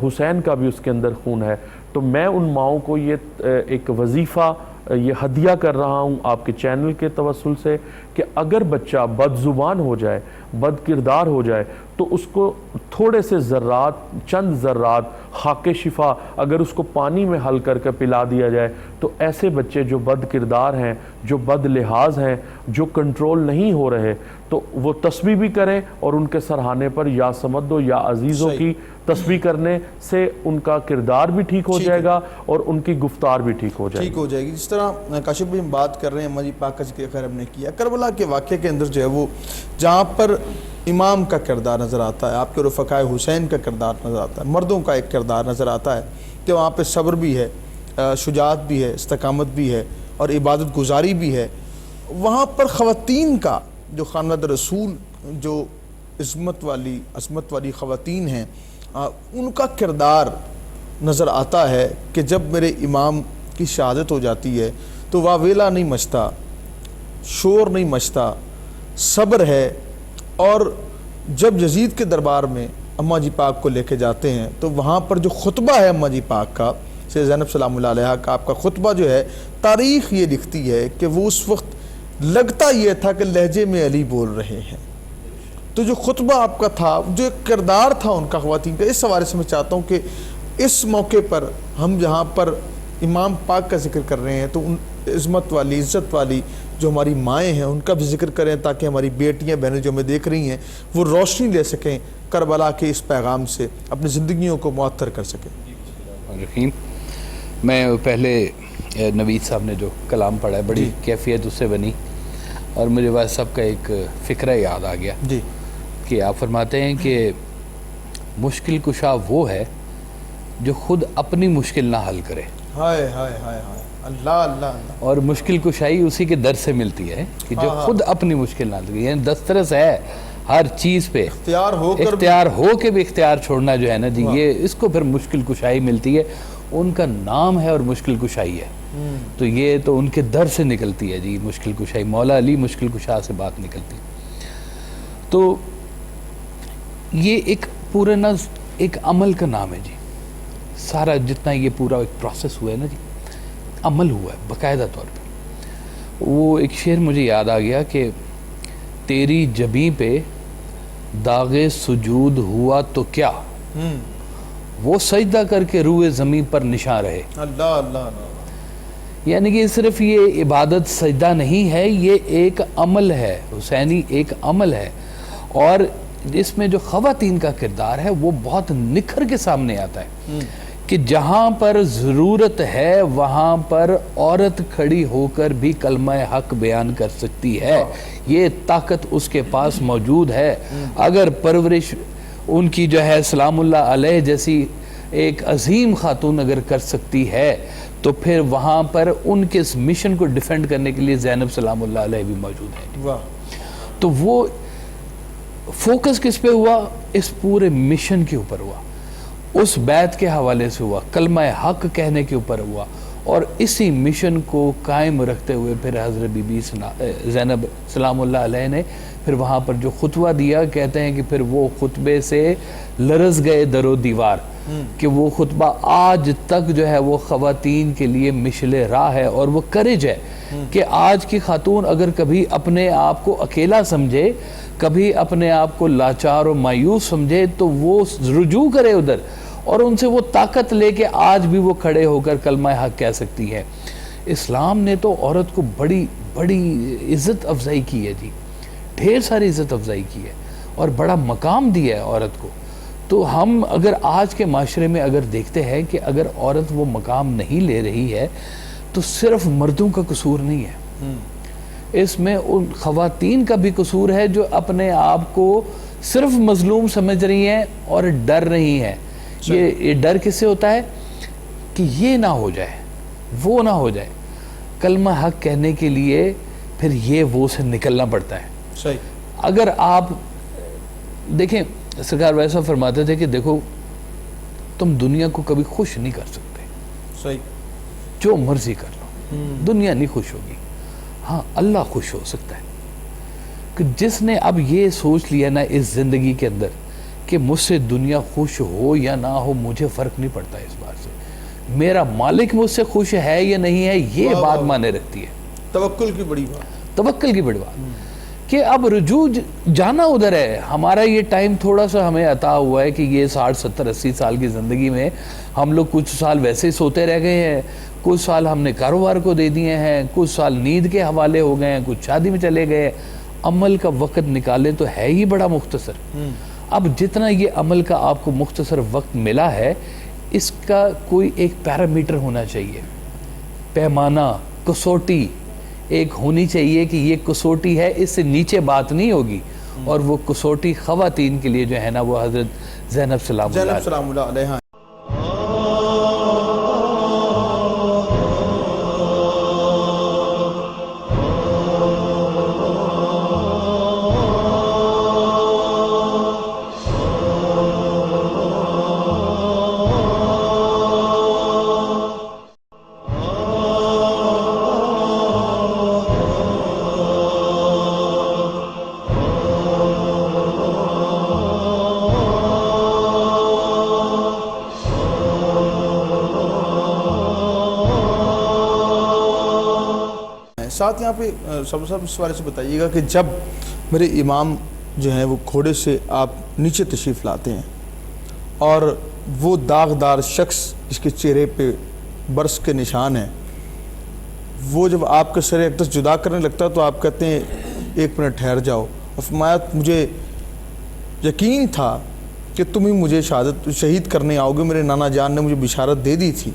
حسین کا بھی اس کے اندر خون ہے، تو میں ان ماؤں کو یہ ایک وظیفہ یہ ہدیہ کر رہا ہوں آپ کے چینل کے توسل سے کہ اگر بچہ بد زبان ہو جائے، بد کردار ہو جائے، تو اس کو تھوڑے سے ذرات، چند ذرات خاک شفا اگر اس کو پانی میں حل کر کے پلا دیا جائے، تو ایسے بچے جو بد کردار ہیں، جو بد لحاظ ہیں، جو کنٹرول نہیں ہو رہے، تو وہ تسبیح بھی کریں اور ان کے سرہانے پر یا سمدو یا عزیزوں کی تسبیح کرنے سے ان کا کردار بھی ٹھیک ہو جائے گا اور ان کی گفتار بھی ٹھیک ہو جائے گی۔ جس طرح کاشف بھائی ہم بات کر رہے ہیں، امام پاک کا ذکر خیر ہم نے کیا، کربلا کے واقعے کے اندر جو ہے وہ جہاں پر امام کا کردار نظر آتا ہے، آپ کے رفقائے حسین کا کردار نظر آتا ہے، مردوں کا ایک کردار نظر آتا ہے، تو وہاں پہ صبر بھی ہے، شجاعت بھی ہے، استقامت بھی ہے اور عبادت گزاری بھی ہے۔ وہاں پر خواتین کا جو خاندان رسول جو عظمت والی خواتین ہیں، ان کا کردار نظر آتا ہے کہ جب میرے امام کی شہادت ہو جاتی ہے تو واویلا نہیں مچتا، شور نہیں مچتا، صبر ہے، اور جب یزید کے دربار میں اماں جی پاک کو لے کے جاتے ہیں تو وہاں پر جو خطبہ ہے اماں جی پاک کا، سید زینب سلام اللہ علیہ کا آپ کا خطبہ جو ہے، تاریخ یہ لکھتی ہے کہ وہ اس وقت لگتا یہ تھا کہ لہجے میں علی بول رہے ہیں۔ تو جو خطبہ آپ کا تھا، جو ایک کردار تھا ان کا خواتین کا، اس حوالے سے میں چاہتا ہوں کہ اس موقع پر ہم جہاں پر امام پاک کا ذکر کر رہے ہیں تو ان عظمت والی، عزت والی جو ہماری مائیں ہیں ان کا بھی ذکر کریں، تاکہ ہماری بیٹیاں بہنیں جو ہمیں دیکھ رہی ہیں وہ روشنی لے سکیں کربلا کے اس پیغام سے، اپنی زندگیوں کو معطر کر سکیں۔ میں پہلے نوید صاحب نے جو کلام پڑھا ہے، بڑی کیفیت اس سے بنی، اور مجھے والد صاحب کا ایک فکرہ یاد آ گیا کہ آپ فرماتے ہیں کہ مشکل کشا وہ ہے جو خود اپنی مشکل نہ حل کرے، ہائے ہائے ہائے ہائے، اللہ اللہ اللہ، اور مشکل کشائی اسی کے در سے ملتی ہے کہ جو خود اپنی مشکل نہ حل کرے، یعنی دسترس ہے ہر چیز پہ، اختیار ہو کے بھی اختیار چھوڑنا جو ہے نا جی، یہ اس کو پھر مشکل کشائی ملتی ہے۔ ان کا نام ہے اور مشکل کشائی ہے، تو یہ تو ان کے در سے نکلتی ہے جی مشکل کشائی، مولا علی مشکل کشا سے بات نکلتی۔ تو یہ ایک پورا نا ایک عمل کا نام ہے جی، سارا جتنا یہ پورا ایک پروسیس ہوا ہے نا جی، عمل ہوا ہے باقاعدہ طور پہ۔ وہ ایک شعر مجھے یاد آ گیا کہ تیری جبیں پہ داغ سجود ہوا تو کیا، وہ سجدہ کر کے روئے زمین پر نشان رہے۔ اللہ اللہ اللہ، یعنی کہ صرف یہ عبادت سجدہ نہیں ہے، یہ ایک عمل ہے، حسینی ایک عمل ہے، اور اس میں جو خواتین کا کردار ہے وہ بہت نکھر کے سامنے آتا ہے کہ جہاں پر ضرورت ہے وہاں پر عورت کھڑی ہو کر بھی کلمہ حق بیان کر سکتی ہے، یہ طاقت اس کے پاس موجود ہے۔ اگر پرورش ان کی جو ہے سلام اللہ علیہ جیسی ایک عظیم خاتون اگر کر سکتی ہے، تو پھر وہاں پر ان کے اس مشن کو ڈیفینڈ کرنے کے لیے زینب سلام اللہ علیہ بھی موجود ہے۔ تو وہ فوکس کس پہ ہوا؟ اس پورے مشن کے اوپر ہوا، اس بیعت کے حوالے سے ہوا، کلمہ حق کہنے کے اوپر ہوا، اور اسی مشن کو قائم رکھتے ہوئے پھر حضرت بی بی زینب سلام اللہ علیہ نے پھر وہاں پر جو خطبہ دیا، کہتے ہیں کہ پھر وہ خطبے سے لرز گئے در و دیوار، کہ وہ خطبہ آج تک جو ہے وہ خواتین کے لیے مشل راہ ہے اور وہ کرج ہے کہ آج کی خاتون اگر کبھی اپنے آپ کو اکیلا سمجھے, کبھی اپنے آپ کو لاچار اور مایوس سمجھے, تو وہ رجوع کرے ادھر اور ان سے وہ طاقت لے کے آج بھی وہ کھڑے ہو کر کلمہ حق کہہ سکتی ہے. اسلام نے تو عورت کو بڑی بڑی عزت افزائی کی ہے جی, ڈھیر ساری عزت افزائی کی ہے اور بڑا مقام دیا ہے عورت کو. تو ہم اگر آج کے معاشرے میں اگر دیکھتے ہیں کہ اگر عورت وہ مقام نہیں لے رہی ہے تو صرف مردوں کا قصور نہیں ہے, اس میں ان خواتین کا بھی قصور ہے جو اپنے آپ کو صرف مظلوم سمجھ رہی ہیں اور ڈر رہی ہیں. یہ ڈر کس سے ہوتا ہے کہ یہ نہ ہو جائے, وہ نہ ہو جائے. کلمہ حق کہنے کے لیے پھر یہ وہ سے نکلنا پڑتا ہے. صحیح. اگر آپ دیکھیں سرکار ویسا فرماتے تھے کہ دیکھو تم دنیا کو کبھی خوش نہیں کر سکتے, صحیح, جو مرضی کر لو دنیا نہیں خوش ہوگی. ہاں اللہ خوش ہو سکتا ہے کہ جس نے اب یہ سوچ لیا نا اس زندگی کے اندر کہ مجھ سے دنیا خوش ہو یا نہ ہو مجھے فرق نہیں پڑتا اس بات سے, میرا مالک مجھ سے خوش ہے یا نہیں ہے یہ بات مانے رکھتی ہے. توکل کی بڑی بات, توکل کی بڑی بات کہ اب رجوع جانا ادھر ہے. ہمارا یہ ٹائم تھوڑا سا ہمیں عطا ہوا ہے کہ یہ 60 70 80 سال کی زندگی میں ہم لوگ کچھ سال ویسے ہی سوتے رہ گئے ہیں, کچھ سال ہم نے کاروبار کو دے دیے ہیں, کچھ سال نیند کے حوالے ہو گئے ہیں, کچھ شادی میں چلے گئے. عمل کا وقت نکالیں تو ہے ہی بڑا مختصر. اب جتنا یہ عمل کا آپ کو مختصر وقت ملا ہے اس کا کوئی ایک پیرامیٹر ہونا چاہیے, پیمانہ, کسوٹی ایک ہونی چاہیے کہ یہ کسوٹی ہے, اس سے نیچے بات نہیں ہوگی. اور وہ کسوٹی خواتین کے لیے جو ہے نا وہ حضرت زینب سلام اللہ علیہ. ساتھ یہاں پہ سب اس بارے سے بتائیے گا کہ جب میرے امام جو ہیں وہ گھوڑے سے آپ نیچے تشریف لاتے ہیں اور وہ داغدار شخص جس کے چہرے پہ برس کے نشان ہیں وہ جب آپ کے سر اقدس جدا کرنے لگتا ہے تو آپ کہتے ہیں 1 منٹ ٹھہر جاؤ. اور فرمایا مجھے یقین تھا کہ تم ہی مجھے شہید کرنے آؤ گے, میرے نانا جان نے مجھے بشارت دے دی تھی.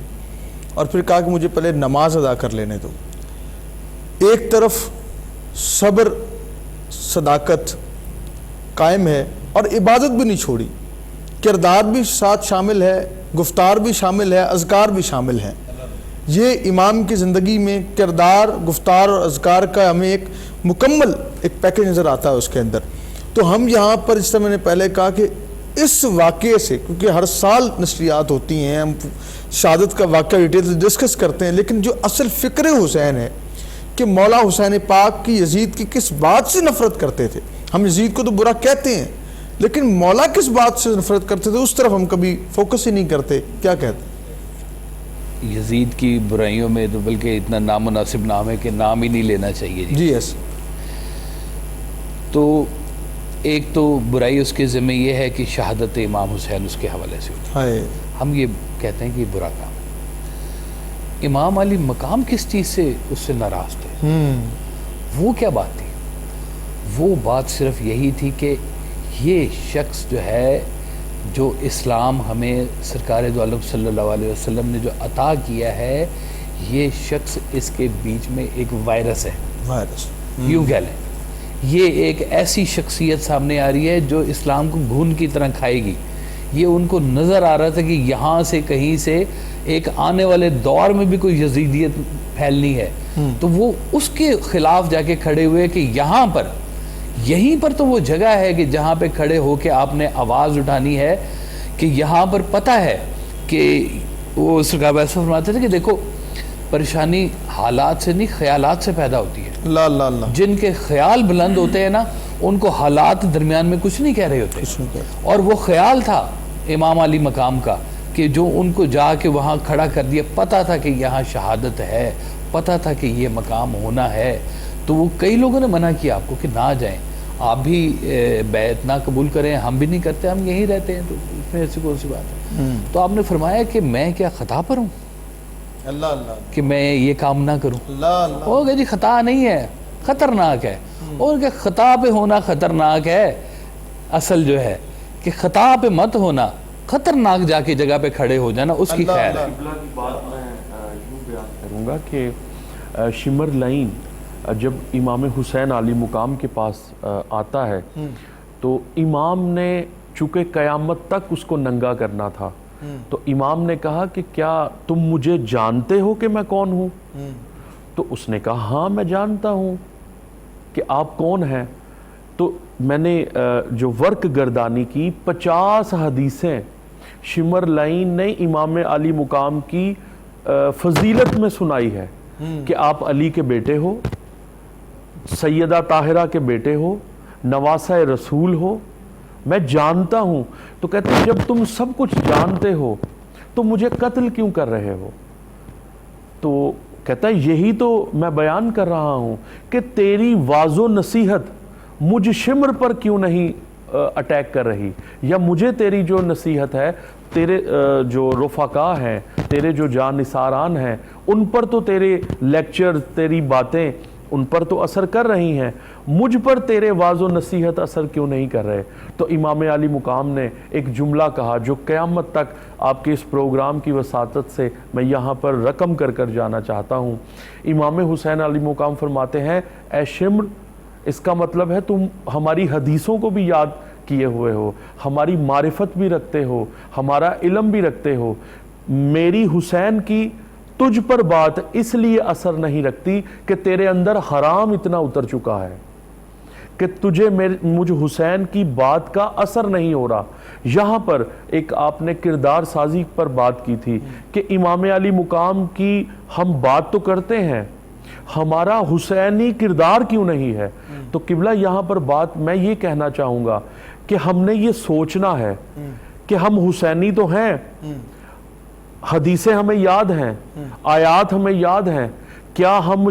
اور پھر کہا کہ مجھے پہلے نماز ادا کر لینے دو. ایک طرف صبر صداقت قائم ہے اور عبادت بھی نہیں چھوڑی, کردار بھی ساتھ شامل ہے, گفتار بھی شامل ہے, اذکار بھی شامل ہے. یہ امام کی زندگی میں کردار, گفتار اور اذکار کا ہمیں ایک مکمل ایک پیکج نظر آتا ہے اس کے اندر. تو ہم یہاں پر جس طرح میں نے پہلے کہا کہ اس واقعے سے, کیونکہ ہر سال نشریات ہوتی ہیں, ہم شہادت کا واقعہ ڈیٹیل ڈسکس کرتے ہیں, لیکن جو اصل فکر حسین ہے کہ مولا حسین پاک کی یزید کی کس بات سے نفرت کرتے تھے. ہم یزید کو تو برا کہتے ہیں لیکن مولا کس بات سے نفرت کرتے تھے اس طرف ہم کبھی فوکس ہی نہیں کرتے. کیا کہتے ہیں؟ یزید کی برائیوں میں تو بلکہ اتنا نامناسب نام ہے کہ نام ہی نہیں لینا چاہیے. جی یس. تو ایک تو برائی اس کے ذمہ یہ ہے کہ شہادت امام حسین اس کے حوالے سے ہوتی ہے. ہم یہ کہتے ہیں کہ یہ برا کام. امام علی مقام کس چیز سے اس سے ناراض تھے؟ وہ کیا بات تھی؟ وہ بات صرف یہی تھی کہ یہ شخص جو ہے جو اسلام ہمیں سرکار دو عالم صلی اللہ علیہ وسلم نے جو عطا کیا ہے, یہ شخص اس کے بیچ میں ایک وائرس ہے. یوں کہہ لیں, یہ ایک ایسی شخصیت سامنے آ رہی ہے جو اسلام کو گھون کی طرح کھائے گی. یہ ان کو نظر آ رہا تھا کہ یہاں سے کہیں سے ایک آنے والے دور میں بھی کوئی یزیدیت پھیلنی ہے. تو وہ اس کے خلاف جا کے کھڑے ہوئے کہ یہاں پر, یہیں پر تو وہ جگہ ہے کہ جہاں پہ کھڑے ہو کے آپ نے آواز اٹھانی ہے کہ یہاں پر پتہ ہے کہ وہ سرکار ایسا فرماتے تھے کہ دیکھو پریشانی حالات سے نہیں خیالات سے پیدا ہوتی ہے. اللہ اللہ اللہ. جن کے خیال بلند ہوتے ہیں نا ان کو حالات درمیان میں کچھ نہیں کہہ رہے ہوتے. اور وہ خیال تھا امام علی مقام کا کہ جو ان کو جا کے وہاں کھڑا کر دیا، پتہ تھا کہ یہاں شہادت ہے، پتہ تھا کہ یہ مقام ہونا ہے، تو وہ کئی لوگوں نے منع کیا آپ کو کہ نہ جائیں، آپ بھی بیعت نہ قبول کریں، ہم بھی نہیں کرتے، ہم یہیں رہتے ہیں، تو اس میں ایسی کون سی بات ہے؟ تو آپ نے فرمایا کہ میں کیا خطا پر ہوں اللہ اللہ کہ میں یہ کام نہ کروں؟ اللہ اللہ وہ کہ جی خطا نہیں ہے، خطرناک ہے، اور کہ خطا پہ ہونا خطرناک ہے، اصل جو ہے کہ خطا پہ مت ہونا، خطرناک جا کے جگہ پہ کھڑے ہو جانا، اس کی خیر ہے۔ قبلہ کی بات میں یوں بیان کروں گا کہ شمر لعین جب امام حسین علی مقام کے پاس آتا ہے تو امام نے چونکہ قیامت تک اس کو ننگا کرنا تھا، تو امام نے کہا کہ کیا تم مجھے جانتے ہو کہ میں کون ہوں؟ تو اس نے کہا ہاں میں جانتا ہوں کہ آپ کون ہیں۔ تو میں نے جو ورق گردانی کی 50 حدیثیں شمر لعین نے امام علی مقام کی فضیلت میں سنائی ہے کہ آپ علی کے بیٹے ہو، سیدہ طاہرہ کے بیٹے ہو، نواسہ رسول ہو، میں جانتا ہوں۔ تو کہتے ہیں جب تم سب کچھ جانتے ہو تو مجھے قتل کیوں کر رہے ہو؟ تو کہتا ہے یہی تو میں بیان کر رہا ہوں کہ تیری واض و نصیحت مجھ شمر پر کیوں نہیں اٹیک کر رہی، یا مجھے تیری جو نصیحت ہے، تیرے جو رفقا ہیں، تیرے جو جانثاران ہیں، ان پر تو تیرے لیکچر، تیری باتیں ان پر تو اثر کر رہی ہیں، مجھ پر تیرے واض و نصیحت اثر کیوں نہیں کر رہے؟ تو امام علی مقام نے ایک جملہ کہا جو قیامت تک آپ کے اس پروگرام کی وساطت سے میں یہاں پر رقم کر کر جانا چاہتا ہوں۔ امام حسین علی مقام فرماتے ہیں اے شمر، اس کا مطلب ہے تم ہماری حدیثوں کو بھی یاد کیے ہوئے ہو، ہماری معرفت بھی رکھتے ہو، ہمارا علم بھی رکھتے ہو، میری حسین کی تجھ پر بات اس لیے اثر نہیں رکھتی کہ تیرے اندر حرام اتنا اتر چکا ہے کہ تجھے مجھ حسین کی بات کا اثر نہیں ہو رہا۔ یہاں پر ایک آپ نے کردار سازی پر بات کی تھی کہ امام علی مقام کی ہم بات تو کرتے ہیں، ہمارا حسینی کردار کیوں نہیں ہے؟ تو قبلہ یہاں پر بات میں یہ کہنا چاہوں گا کہ ہم نے یہ سوچنا ہے کہ ہم حسینی تو ہیں، حدیثیں ہمیں یاد ہیں، آیات ہمیں یاد ہیں، کیا ہم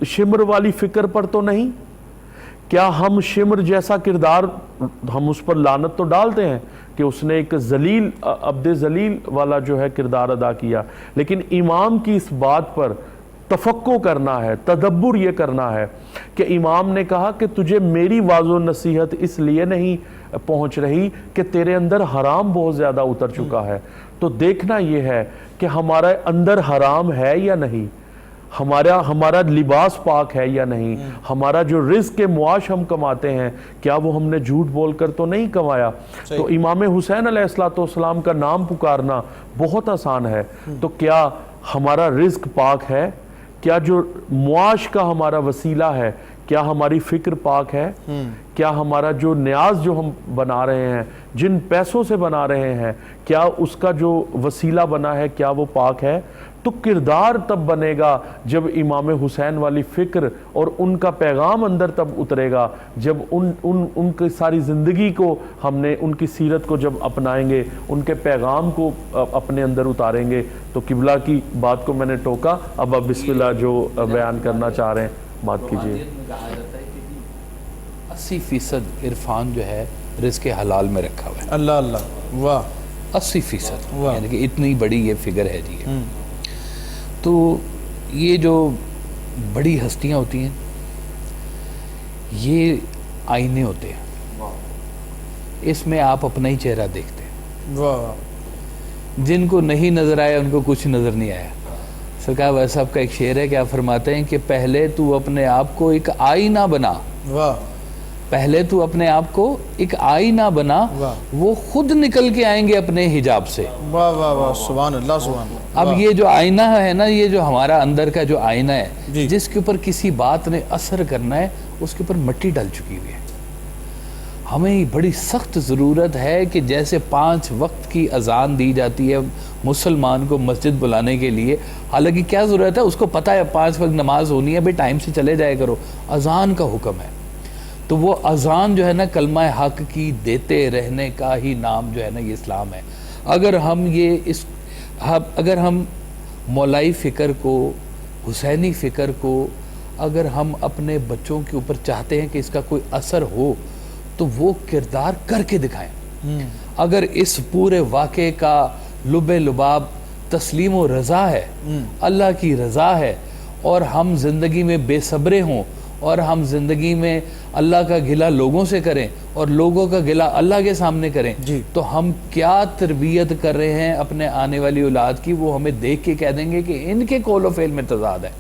شمر والی فکر پر تو نہیں؟ کیا ہم شمر جیسا کردار ہم اس پر لعنت تو ڈالتے ہیں کہ اس نے ایک ذلیل عبد ذلیل والا جو ہے کردار ادا کیا، لیکن امام کی اس بات پر تفکر کرنا ہے، تدبر یہ کرنا ہے کہ امام نے کہا کہ تجھے میری واض و نصیحت اس لیے نہیں پہنچ رہی کہ تیرے اندر حرام بہت زیادہ اتر چکا ہے۔ تو دیکھنا یہ ہے کہ ہمارا اندر حرام ہے یا نہیں، ہمارا لباس پاک ہے یا نہیں، ہمارا جو رزق کے معاش ہم کماتے ہیں کیا وہ ہم نے جھوٹ بول کر تو نہیں کمایا؟ تو امام حسین علیہ السلام کا نام پکارنا بہت آسان ہے، تو کیا ہمارا رزق پاک ہے؟ کیا جو معاش کا ہمارا وسیلہ ہے کیا ہماری فکر پاک ہے؟ کیا ہمارا جو نیاز جو ہم بنا رہے ہیں، جن پیسوں سے بنا رہے ہیں، کیا اس کا جو وسیلہ بنا ہے کیا وہ پاک ہے؟ تو کردار تب بنے گا جب امام حسین والی فکر اور ان کا پیغام اندر تب اترے گا، جب ان کی ساری زندگی کو ہم نے ان کی سیرت کو جب اپنائیں گے، ان کے پیغام کو اپنے اندر اتاریں گے۔ تو قبلہ کی بات کو میں نے ٹوکا، اب آپ بسم اللہ جو بیان کرنا چاہ رہے ہیں بات کیجئے۔ 80% عرفان جو ہے رزق حلال میں رکھا ہوا ہے۔ اللہ اللہ، واہ، 80%، یعنی کہ اتنی بڑی یہ فگر ہے جی۔ تو یہ جو بڑی ہستیاں ہوتی ہیں یہ آئینے ہوتے ہیں، اس میں آپ اپنا ہی چہرہ دیکھتے ہیں، واہ، جن کو نہیں نظر آیا ان کو کچھ نظر نہیں آیا۔ سرکار ویسا صاحب کا ایک شعر ہے کہ آپ فرماتے ہیں کہ پہلے تو اپنے آپ کو ایک آئینہ بنا، واہ، پہلے تو اپنے آپ کو ایک آئینہ بنا، وہ خود نکل کے آئیں گے اپنے حجاب سے۔ واہ واہ واہ، سبحان اللہ، سبحان اللہ۔ اب یہ جو آئینہ ہے نا، یہ جو ہمارا اندر کا جو آئینہ ہے جس کے اوپر کسی بات نے اثر کرنا ہے، اس کے اوپر مٹی ڈل چکی ہوئی ہے۔ ہمیں بڑی سخت ضرورت ہے کہ جیسے 5 وقت کی اذان دی جاتی ہے مسلمان کو مسجد بلانے کے لیے، حالانکہ کیا ضرورت ہے، اس کو پتہ ہے 5 وقت نماز ہونی ہے، بھئی ٹائم سے چلے جائے کرو، اذان کا حکم ہے۔ تو وہ اذان جو ہے نا کلمہ حق کی دیتے رہنے کا ہی نام جو ہے نا یہ اسلام ہے۔ اگر ہم مولائی فکر کو، حسینی فکر کو اگر ہم اپنے بچوں کے اوپر چاہتے ہیں کہ اس کا کوئی اثر ہو تو وہ کردار کر کے دکھائیں. اگر اس پورے واقعے کا لب لباب تسلیم و رضا ہے، اللہ کی رضا ہے، اور ہم زندگی میں بے صبرے ہوں اور ہم زندگی میں اللہ کا گلہ لوگوں سے کریں اور لوگوں کا گلہ اللہ کے سامنے کریں، تو ہم کیا تربیت کر رہے ہیں اپنے آنے والی اولاد کی، وہ ہمیں دیکھ کے کہہ دیں گے کہ ان کے قول و فعل میں تضاد ہے.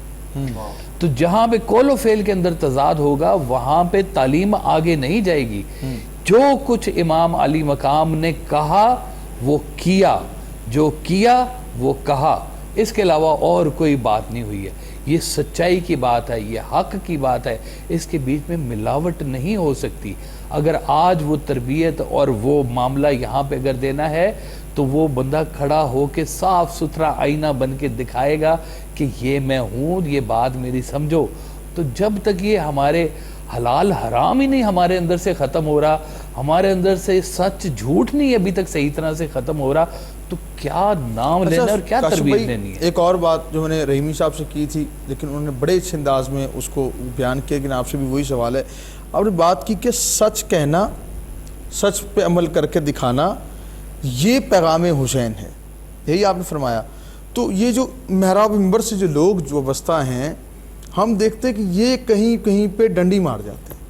تو جہاں پہ قول و فعل کے اندر تضاد ہوگا وہاں پہ تعلیم آگے نہیں جائے گی. جو کچھ امام علی مقام نے کہا وہ کیا، جو کیا وہ کہا، اس کے علاوہ اور کوئی بات نہیں ہوئی ہے. یہ سچائی کی بات ہے، یہ حق کی بات ہے، اس کے بیچ میں ملاوٹ نہیں ہو سکتی. اگر آج وہ تربیت اور وہ معاملہ یہاں پہ اگر دینا ہے تو وہ بندہ کھڑا ہو کے صاف ستھرا آئینہ بن کے دکھائے گا کہ یہ میں ہوں، یہ بات میری سمجھو. تو جب تک یہ ہمارے حلال حرام ہی نہیں ہمارے اندر سے ختم ہو رہا، ہمارے اندر سے سچ جھوٹ نہیں ابھی تک صحیح طرح سے ختم ہو رہا، تو کیا نام لینا اور کیا تربیت لینی ہے. ایک اور بات جو میں نے رحیمی صاحب سے کی تھی لیکن انہوں نے بڑے اچھے انداز میں اس کو بیان کیا، لیکن آپ سے بھی وہی سوال ہے. آپ نے بات کی کہ سچ کہنا، سچ پہ عمل کر کے دکھانا، یہ پیغام حسین ہے، یہی آپ نے فرمایا. تو یہ جو محراب منبر سے جو لوگ جو وابستہ ہیں، ہم دیکھتے ہیں کہ یہ کہیں کہیں پہ ڈنڈی مار جاتے ہیں،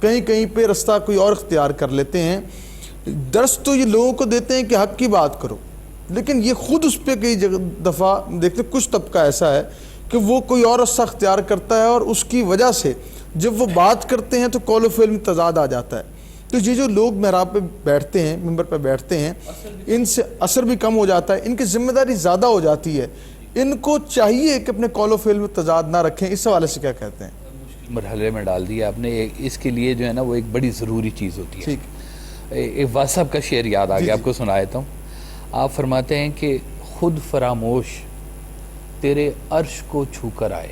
کہیں کہیں پہ رستہ کوئی اور اختیار کر لیتے ہیں. درس تو یہ لوگوں کو دیتے ہیں کہ حق کی بات کرو، لیکن یہ خود اس پہ کئی دفعہ دیکھتے کچھ طبقہ ایسا ہے کہ وہ کوئی اور رستہ اختیار کرتا ہے اور اس کی وجہ سے جب وہ بات کرتے ہیں تو قول و فعل میں تضاد آ جاتا ہے. تو یہ جو لوگ محراب پہ بیٹھتے ہیں، منبر پہ بیٹھتے ہیں، ان سے اثر بھی کم ہو جاتا ہے، ان کی ذمہ داری زیادہ ہو جاتی ہے. ان کو چاہیے کہ اپنے قول و فعل میں تضاد نہ رکھیں. اس حوالے سے کیا کہتے ہیں؟ مرحلے میں ڈال دیا آپ نے. اس کے لیے جو ہے نا وہ ایک بڑی ضروری چیز ہوتی ہے. ایک واصف کا شعر یاد آ گیا، آپ کو سنا دیتا ہوں. آپ فرماتے ہیں کہ خود فراموش تیرے عرش کو چھو کر آئے.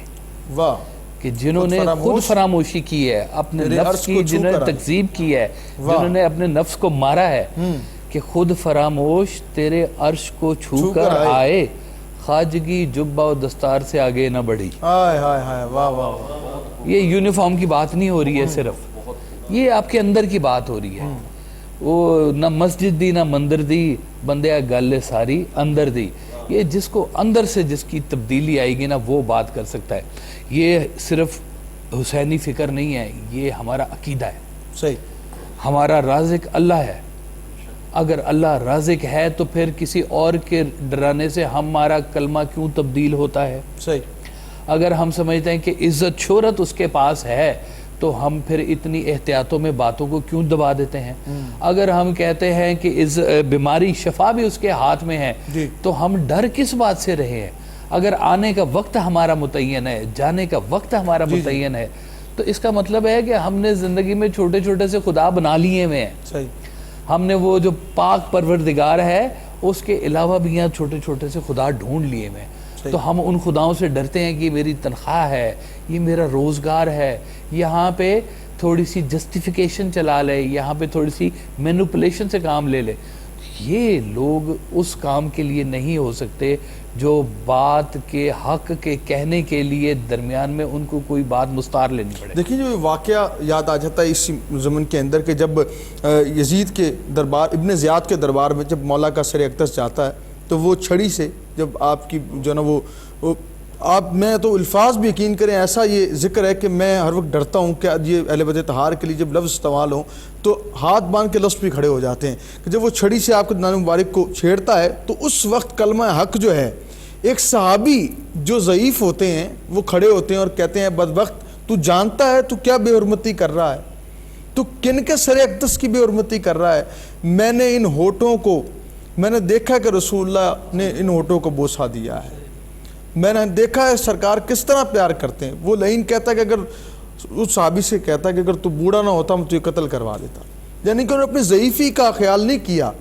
واہ! کہ جنہوں نے خود فراموشی کی ہے، اپنے نفس کی جنہوں نے تکذیب کی ہے، جنہوں نے اپنے نفس کو مارا ہے، کہ خود فراموش تیرے عرش کو چھو کر آئے، خواجگی جبہ و دستار سے آگے نہ بڑھی. ہائے ہائے ہائے، واہ واہ! یہ یونیفارم کی بات نہیں ہو رہی ہے، صرف یہ آپ کے اندر کی بات ہو رہی ہے. وہ نہ مسجد دی نہ مندر دی، بندے گل ساری اندر دی. یہ جس کو اندر سے جس کی تبدیلی آئے گی نا وہ بات کر سکتا ہے. یہ صرف حسینی فکر نہیں ہے، یہ ہمارا عقیدہ ہے. صحیح. ہمارا رازق اللہ ہے. اگر اللہ رازق ہے تو پھر کسی اور کے ڈرانے سے ہمارا کلمہ کیوں تبدیل ہوتا ہے؟ صحیح. اگر ہم سمجھتے ہیں کہ عزت شہرت اس کے پاس ہے تو ہم پھر اتنی احتیاطوں میں باتوں کو کیوں دبا دیتے ہیں؟ اگر ہم کہتے ہیں کہ بیماری شفا بھی اس کے ہاتھ میں ہے تو ہم ڈر کس بات سے رہے ہیں؟ اگر آنے کا وقت ہمارا متعین ہے، جانے کا وقت ہمارا متعین ہے، تو اس کا مطلب ہے کہ ہم نے زندگی میں چھوٹے چھوٹے سے خدا بنا لیے ہوئے ہیں. صحیح. ہم نے وہ جو پاک پروردگار ہے اس کے علاوہ بھی یہاں چھوٹے چھوٹے سے خدا ڈھونڈ لیے ہوئے ہیں. تو ہم ان خداؤں سے ڈرتے ہیں کہ میری تنخواہ ہے، یہ میرا روزگار ہے، یہاں پہ تھوڑی سی جسٹیفیکیشن چلا لے، یہاں پہ تھوڑی سی مینوپولیشن سے کام لے لے. یہ لوگ اس کام کے لیے نہیں ہو سکتے جو بات کے حق کے کہنے کے لیے درمیان میں ان کو کوئی بات مستار لینی پڑے. دیکھیں جو واقعہ یاد آ جاتا ہے اس زمن کے اندر کہ جب یزید کے دربار، ابن زیاد کے دربار میں جب مولا کا سر اقدس جاتا ہے تو وہ چھڑی سے جب آپ کی جو نا وہ آپ میں تو الفاظ بھی یقین کریں ایسا یہ ذکر ہے کہ میں ہر وقت ڈرتا ہوں کہ یہ اہل بیت طہار کے لیے جب لفظ استعمال ہوں تو ہاتھ باندھ کے لفظ بھی کھڑے ہو جاتے ہیں کہ جب وہ چھڑی سے آپ کے دانت مبارک کو چھیڑتا ہے تو اس وقت کلمہ حق جو ہے، ایک صحابی جو ضعیف ہوتے ہیں وہ کھڑے ہوتے ہیں اور کہتے ہیں بدبخت تو جانتا ہے تو کیا بے حرمتی کر رہا ہے، تو کن کے سر اقدس کی بے حرمتی کر رہا ہے. میں نے ان ہونٹوں کو، میں نے دیکھا کہ رسول اللہ نے ان ہونٹوں کو بوسہ دیا ہے، میں نے دیکھا ہے سرکار کس طرح پیار کرتے ہیں. وہ لعین کہتا ہے کہ اگر اس صحابی سے کہتا ہے کہ اگر تو بوڑھا نہ ہوتا میں تو یہ قتل کروا دیتا. یعنی کہ انہوں نے اپنی ضعیفی کا خیال نہیں کیا،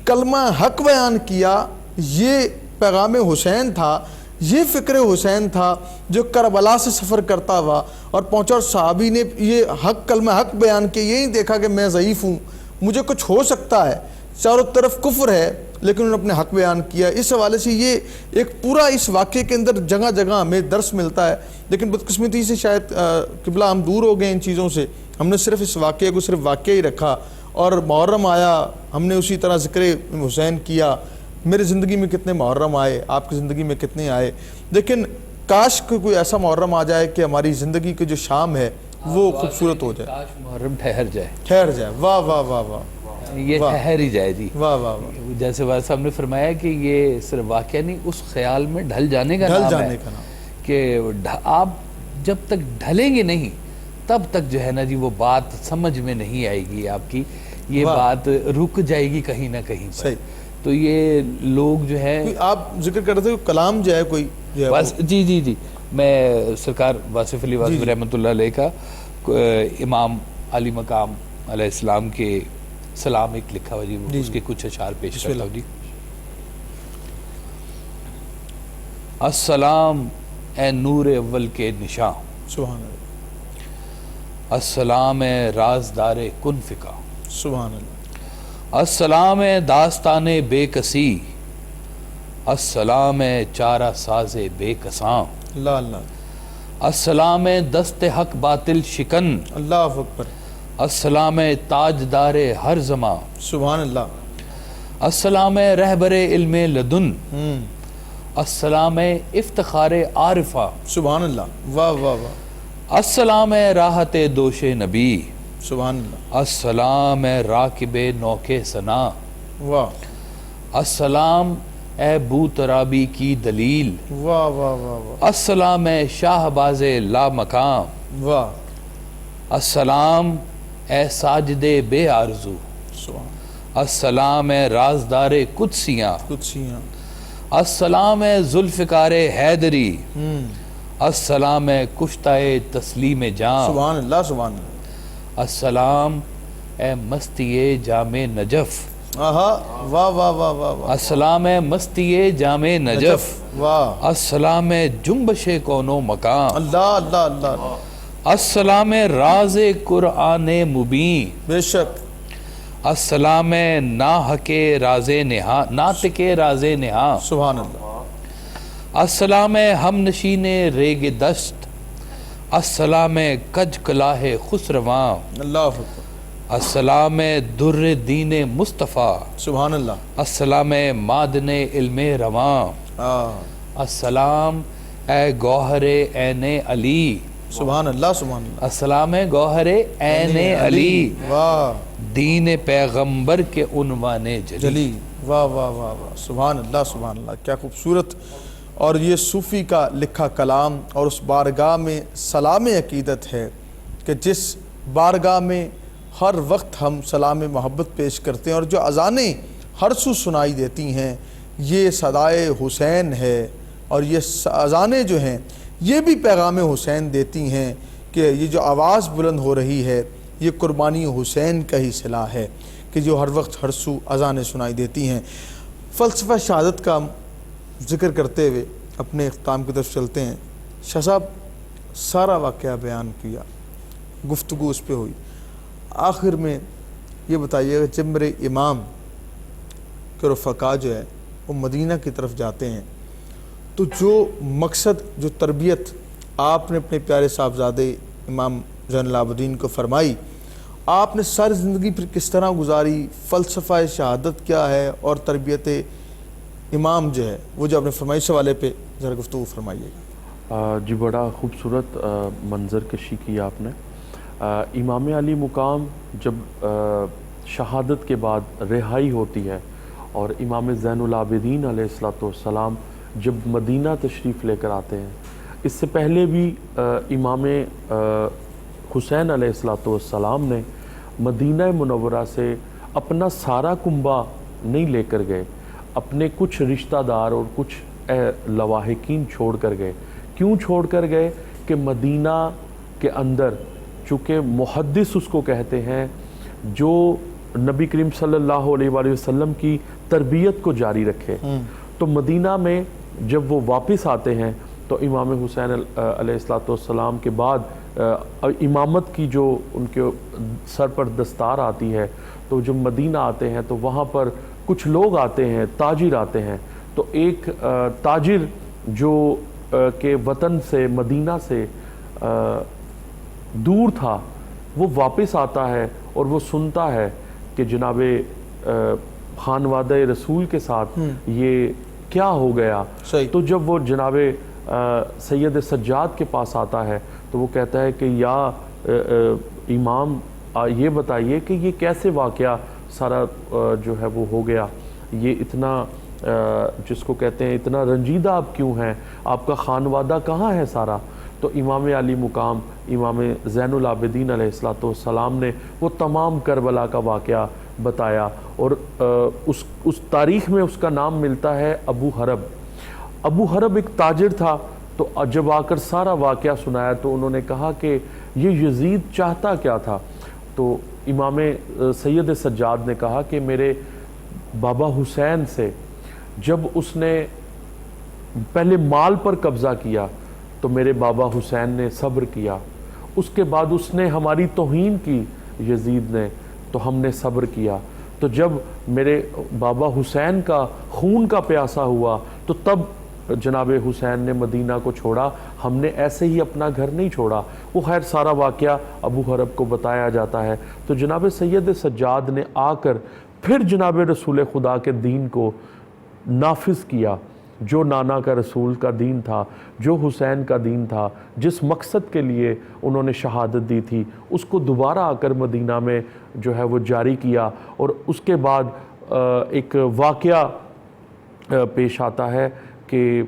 کلمہ حق بیان کیا. یہ پیغام حسین تھا، یہ فکر حسین تھا جو کربلا سے سفر کرتا ہوا اور پہنچا اور صحابی نے یہ حق کلمہ حق بیان کیا. یہ نہیں دیکھا کہ میں ضعیف ہوں، مجھے کچھ ہو سکتا ہے. چاروں طرف کفر ہے لیکن انہوں نے اپنے حق بیان کیا. اس حوالے سے یہ ایک پورا اس واقعے کے اندر جگہ جگہ ہمیں درس ملتا ہے. لیکن بدقسمتی سے شاید قبلہ ہم دور ہو گئے ان چیزوں سے. ہم نے صرف اس واقعے کو صرف واقعہ ہی رکھا اور محرم آیا ہم نے اسی طرح ذکر حسین کیا. میرے زندگی میں کتنے محرم آئے, آپ کی زندگی میں کتنے آئے, لیکن کاش کوئی ایسا محرم آ جائے کہ ہماری زندگی کی جو شام ہے وہ خوبصورت ہو جائے. کاش محرم ٹھہر جائے. ٹھہر جائے. واہ واہ واہ واہ. یہ ٹھہر ہی جائے جی. واہ واہ واہ. جیسے والد صاحب نے فرمایا کہ یہ صرف واقعہ نہیں, اس خیال میں ڈھل جانے کا نام ہے کہ آپ جب تک ڈھلیں گے نہیں تب تک جو ہے نا جی وہ بات سمجھ میں نہیں آئے گی آپ کی, یہ بات رک جائے گی کہیں نہ کہیں پر. تو یہ لوگ جو ہے آپ ذکر کر رہے تھے کلام جو ہے کوئی جی جی جی میں سرکار واصف علی واصف رحمۃ اللہ علیہ کا امام علی مقام علیہ السلام کے سلام ایک لکھا ہوا جی, اس کے کچھ اشعار پیش کرتا ہوں جی. السلام اے نور اول کے نشاں, سبحان اللہ. السلام اے رازدار کن فکا, سبحان اللہ. السلام اے داستان بے کسی, السلام اے چارہ ساز بے کساں, اللہ اللہ. السلام اے دست حق باطل شکن, اللہ اکبر. السلام اے تاجدار ہر زماں, سبحان اللہ. السلام اے رہبر علم لدن, السلام اے افتخار عارفہ, سبحان اللہ. واہ واہ واہ. السلام اے راحت دوش نبی, سبحان اللہ. السلام اے راکب نوکے ثنا, واہ. السلام اے بو ترابی کی دلیل, واہ واہ واہ واہ. السلام اے شاہ باز لا مقام, واہ. السلام اے ساجد بے آرزو, سبحان. السلام اے رازدار قدسیاں, قدسیاں. السلام اے ذوالفقار حیدری, السلام اے کشتہ تسلیم جاں, سبحان اللہ. سبحان اللہ. السلام اے مستی جامع نجف, آہا. واہ واہ واہ واہ واہ. السلام اے مستی جامع نجف, واہ. السلام اے جنبش کون و مکان, اللہ اللہ اللہ. السلام اے راز قرآن مبین, بے شک. السلام اے ناحق راز نہا, ناطق راز نہا, سبحان اللہ. السلام اے ہم نشین ریگ دشت, السلام اے کج کلاہ خسرواں, اللہ اکبر. السلام اے در دین مصطفیٰ, سبحان اللہ. السلام اے معدن علم رواں, السلام اے گوہر عین علی, سبحان اللہ. سبحان اللہ. السلام اے گوہر عین علی, واہ. دین پیغمبر کے عنوان جلی. واہ واہ واہ واہ. سبحان اللہ. سبحان اللہ. کیا خوبصورت. اور یہ صوفی کا لکھا کلام اور اس بارگاہ میں سلام عقیدت ہے کہ جس بارگاہ میں ہر وقت ہم سلام محبت پیش کرتے ہیں, اور جو اذانیں ہر سو سنائی دیتی ہیں یہ صدائے حسین ہے, اور یہ اذانیں جو ہیں یہ بھی پیغام حسین دیتی ہیں کہ یہ جو آواز بلند ہو رہی ہے یہ قربانی حسین کا ہی صلہ ہے کہ جو ہر وقت ہر سو اذانیں سنائی دیتی ہیں. فلسفہ شہادت کا ذکر کرتے ہوئے اپنے اختتام کی طرف چلتے ہیں. شاہ صاحب سارا واقعہ بیان کیا, گفتگو اس پہ ہوئی, آخر میں یہ بتائیے کہ جب میرے امام کے رفقا جو ہے وہ مدینہ کی طرف جاتے ہیں تو جو مقصد, جو تربیت آپ نے اپنے پیارے صاحبزادے امام زین العابدین کو فرمائی, آپ نے ساری زندگی پھر کس طرح گزاری, فلسفہ شہادت کیا ہے, اور تربیت امام جو ہے وہ جو آپ نے فرمائی اس حوالے پہ ذرا گفتگو فرمائیے. جی بڑا خوبصورت منظر کشی کی آپ نے. امام علی مقام جب شہادت کے بعد رہائی ہوتی ہے اور امام زین العابدین علیہ السلام جب مدینہ تشریف لے کر آتے ہیں, اس سے پہلے بھی امام حسین علیہ السلام نے مدینہ منورہ سے اپنا سارا کنبہ نہیں لے کر گئے, اپنے کچھ رشتہ دار اور کچھ لواحقین چھوڑ کر گئے. کیوں چھوڑ کر گئے کہ مدینہ کے اندر چونکہ محدث اس کو کہتے ہیں جو نبی کریم صلی اللہ علیہ وآلہ وسلم کی تربیت کو جاری رکھے, تو مدینہ میں جب وہ واپس آتے ہیں تو امام حسین علیہ السلام کے بعد امامت کی جو ان کے سر پر دستار آتی ہے تو جب مدینہ آتے ہیں تو وہاں پر کچھ لوگ آتے ہیں، تاجر آتے ہیں، تو ایک تاجر جو کہ وطن سے مدینہ سے دور تھا وہ واپس آتا ہے اور وہ سنتا ہے کہ جناب خانوادہ رسول کے ساتھ یہ کیا ہو گیا. تو جب وہ جناب سید سجاد کے پاس آتا ہے تو وہ کہتا ہے کہ یا امام یہ بتائیے کہ یہ کیسے واقعہ سارا جو ہے وہ ہو گیا، یہ اتنا جس کو کہتے ہیں اتنا رنجیدہ آپ کیوں ہیں، آپ کا خانوادہ کہاں ہے سارا. تو امام علی مقام امام زین العابدین علیہ السلام نے وہ تمام کربلا کا واقعہ بتایا، اور اس تاریخ میں اس کا نام ملتا ہے ابو حرب. ابو حرب ایک تاجر تھا، تو جب آ کر سارا واقعہ سنایا تو انہوں نے کہا کہ یہ یزید چاہتا کیا تھا. تو امام سید سجاد نے کہا کہ میرے بابا حسین سے جب اس نے پہلے مال پر قبضہ کیا تو میرے بابا حسین نے صبر کیا، اس کے بعد اس نے ہماری توہین کی یزید نے تو ہم نے صبر کیا، تو جب میرے بابا حسین کا خون کا پیاسا ہوا تو تب جناب حسین نے مدینہ کو چھوڑا، ہم نے ایسے ہی اپنا گھر نہیں چھوڑا. وہ خیر سارا واقعہ ابو حرب کو بتایا جاتا ہے. تو جناب سید سجاد نے آ کر پھر جناب رسول خدا کے دین کو نافذ کیا، جو نانا کا رسول کا دین تھا، جو حسین کا دین تھا، جس مقصد کے لیے انہوں نے شہادت دی تھی، اس کو دوبارہ آ کر مدینہ میں جو ہے وہ جاری کیا. اور اس کے بعد ایک واقعہ پیش آتا ہے کہ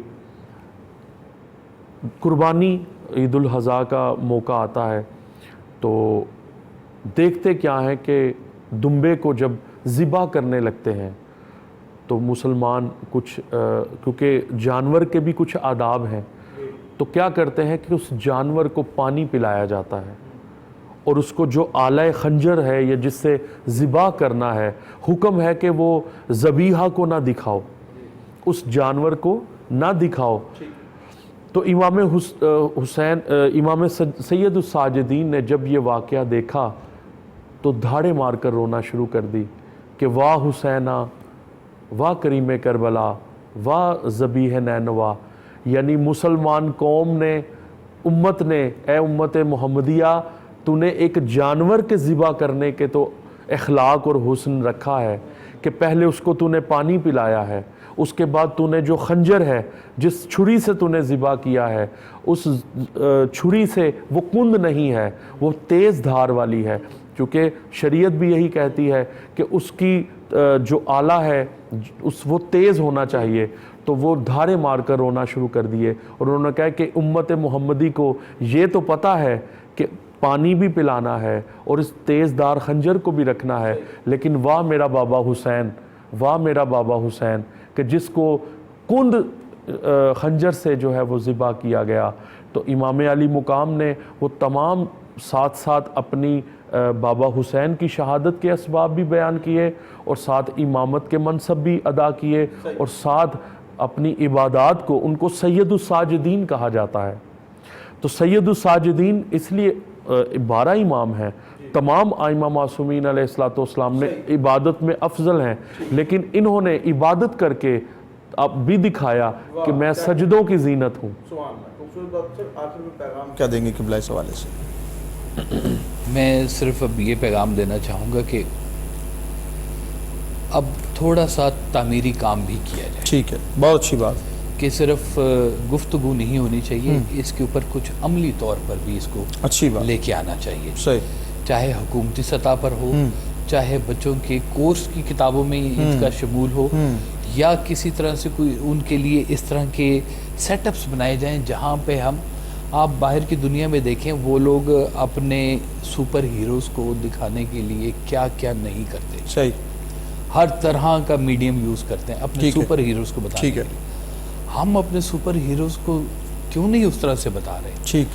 قربانی عید الاضحیٰ کا موقع آتا ہے تو دیکھتے کیا ہیں کہ دمبے کو جب ذبح کرنے لگتے ہیں تو مسلمان کچھ کیونکہ جانور کے بھی کچھ آداب ہیں تو کیا کرتے ہیں کہ اس جانور کو پانی پلایا جاتا ہے، اور اس کو جو آلہ خنجر ہے یا جس سے ذبح کرنا ہے، حکم ہے کہ وہ ذبیحہ کو نہ دکھاؤ، اس جانور کو نہ دکھاؤ. تو امام سید الساجدین نے جب یہ واقعہ دیکھا تو دھاڑے مار کر رونا شروع کر دی کہ واہ حسینہ، واہ کریم کربلا، واہ ذبیح نینوا. یعنی مسلمان قوم نے، امت نے، اے امت محمدیہ، تو نے ایک جانور کے ذبح کرنے کے تو اخلاق اور حسن رکھا ہے کہ پہلے اس کو تو نے پانی پلایا ہے، اس کے بعد تو نے جو خنجر ہے، جس چھری سے تو نے ذبح کیا ہے، اس چھری سے وہ کند نہیں ہے، وہ تیز دھار والی ہے، کیونکہ شریعت بھی یہی کہتی ہے کہ اس کی جو آلہ ہے وہ تیز ہونا چاہیے. تو وہ دھارے مار کر رونا شروع کر دیے، اور انہوں نے کہا کہ امت محمدی کو یہ تو پتہ ہے کہ پانی بھی پلانا ہے اور اس تیز دار خنجر کو بھی رکھنا ہے، لیکن واہ میرا بابا حسین، واہ میرا بابا حسین کہ جس کو کند خنجر سے جو ہے وہ ذبح کیا گیا. تو امام علی مقام نے وہ تمام ساتھ ساتھ اپنی بابا حسین کی شہادت کے اسباب بھی بیان کیے، اور ساتھ امامت کے منصب بھی ادا کیے، اور ساتھ اپنی عبادات کو، ان کو سید الساجدین کہا جاتا ہے. تو سید الساجدین اس لیے 12 امام ہیں، تمام ائمہ معصومین علیہ السلام نے عبادت میں افضل ہیں، لیکن انہوں نے عبادت کر کے اب بھی دکھایا کہ میں سجدوں کی زینت ہوں. کیا دیں گے قبلہ اس حوالے سے؟ میں صرف اب یہ پیغام دینا چاہوں گا کہ اب تھوڑا سا تعمیری کام بھی کیا جائے. ٹھیک ہے، بہت اچھی بات کہ صرف گفتگو نہیں ہونی چاہیے، اس کے اوپر کچھ عملی طور پر بھی اس کو اچھی بات لے کے آنا چاہیے. صحیح. چاہے حکومتی سطح پر ہو، چاہے بچوں کے کورس کی کتابوں میں اس کا شمول ہو، یا کسی طرح سے کوئی ان کے لیے اس طرح کے سیٹ اپس بنائے جائیں جہاں پہ آپ باہر کی دنیا میں دیکھیں وہ لوگ اپنے سپر ہیروز کو دکھانے کے لیے کیا کیا نہیں کرتے. صحیح. ہر طرح کا میڈیم یوز کرتے ہیں اپنے سپر ہیروز کو بتانے کے لیے. ہم اپنے سپر ہیروز کو کیوں نہیں اس طرح سے بتا رہے؟ ٹھیک.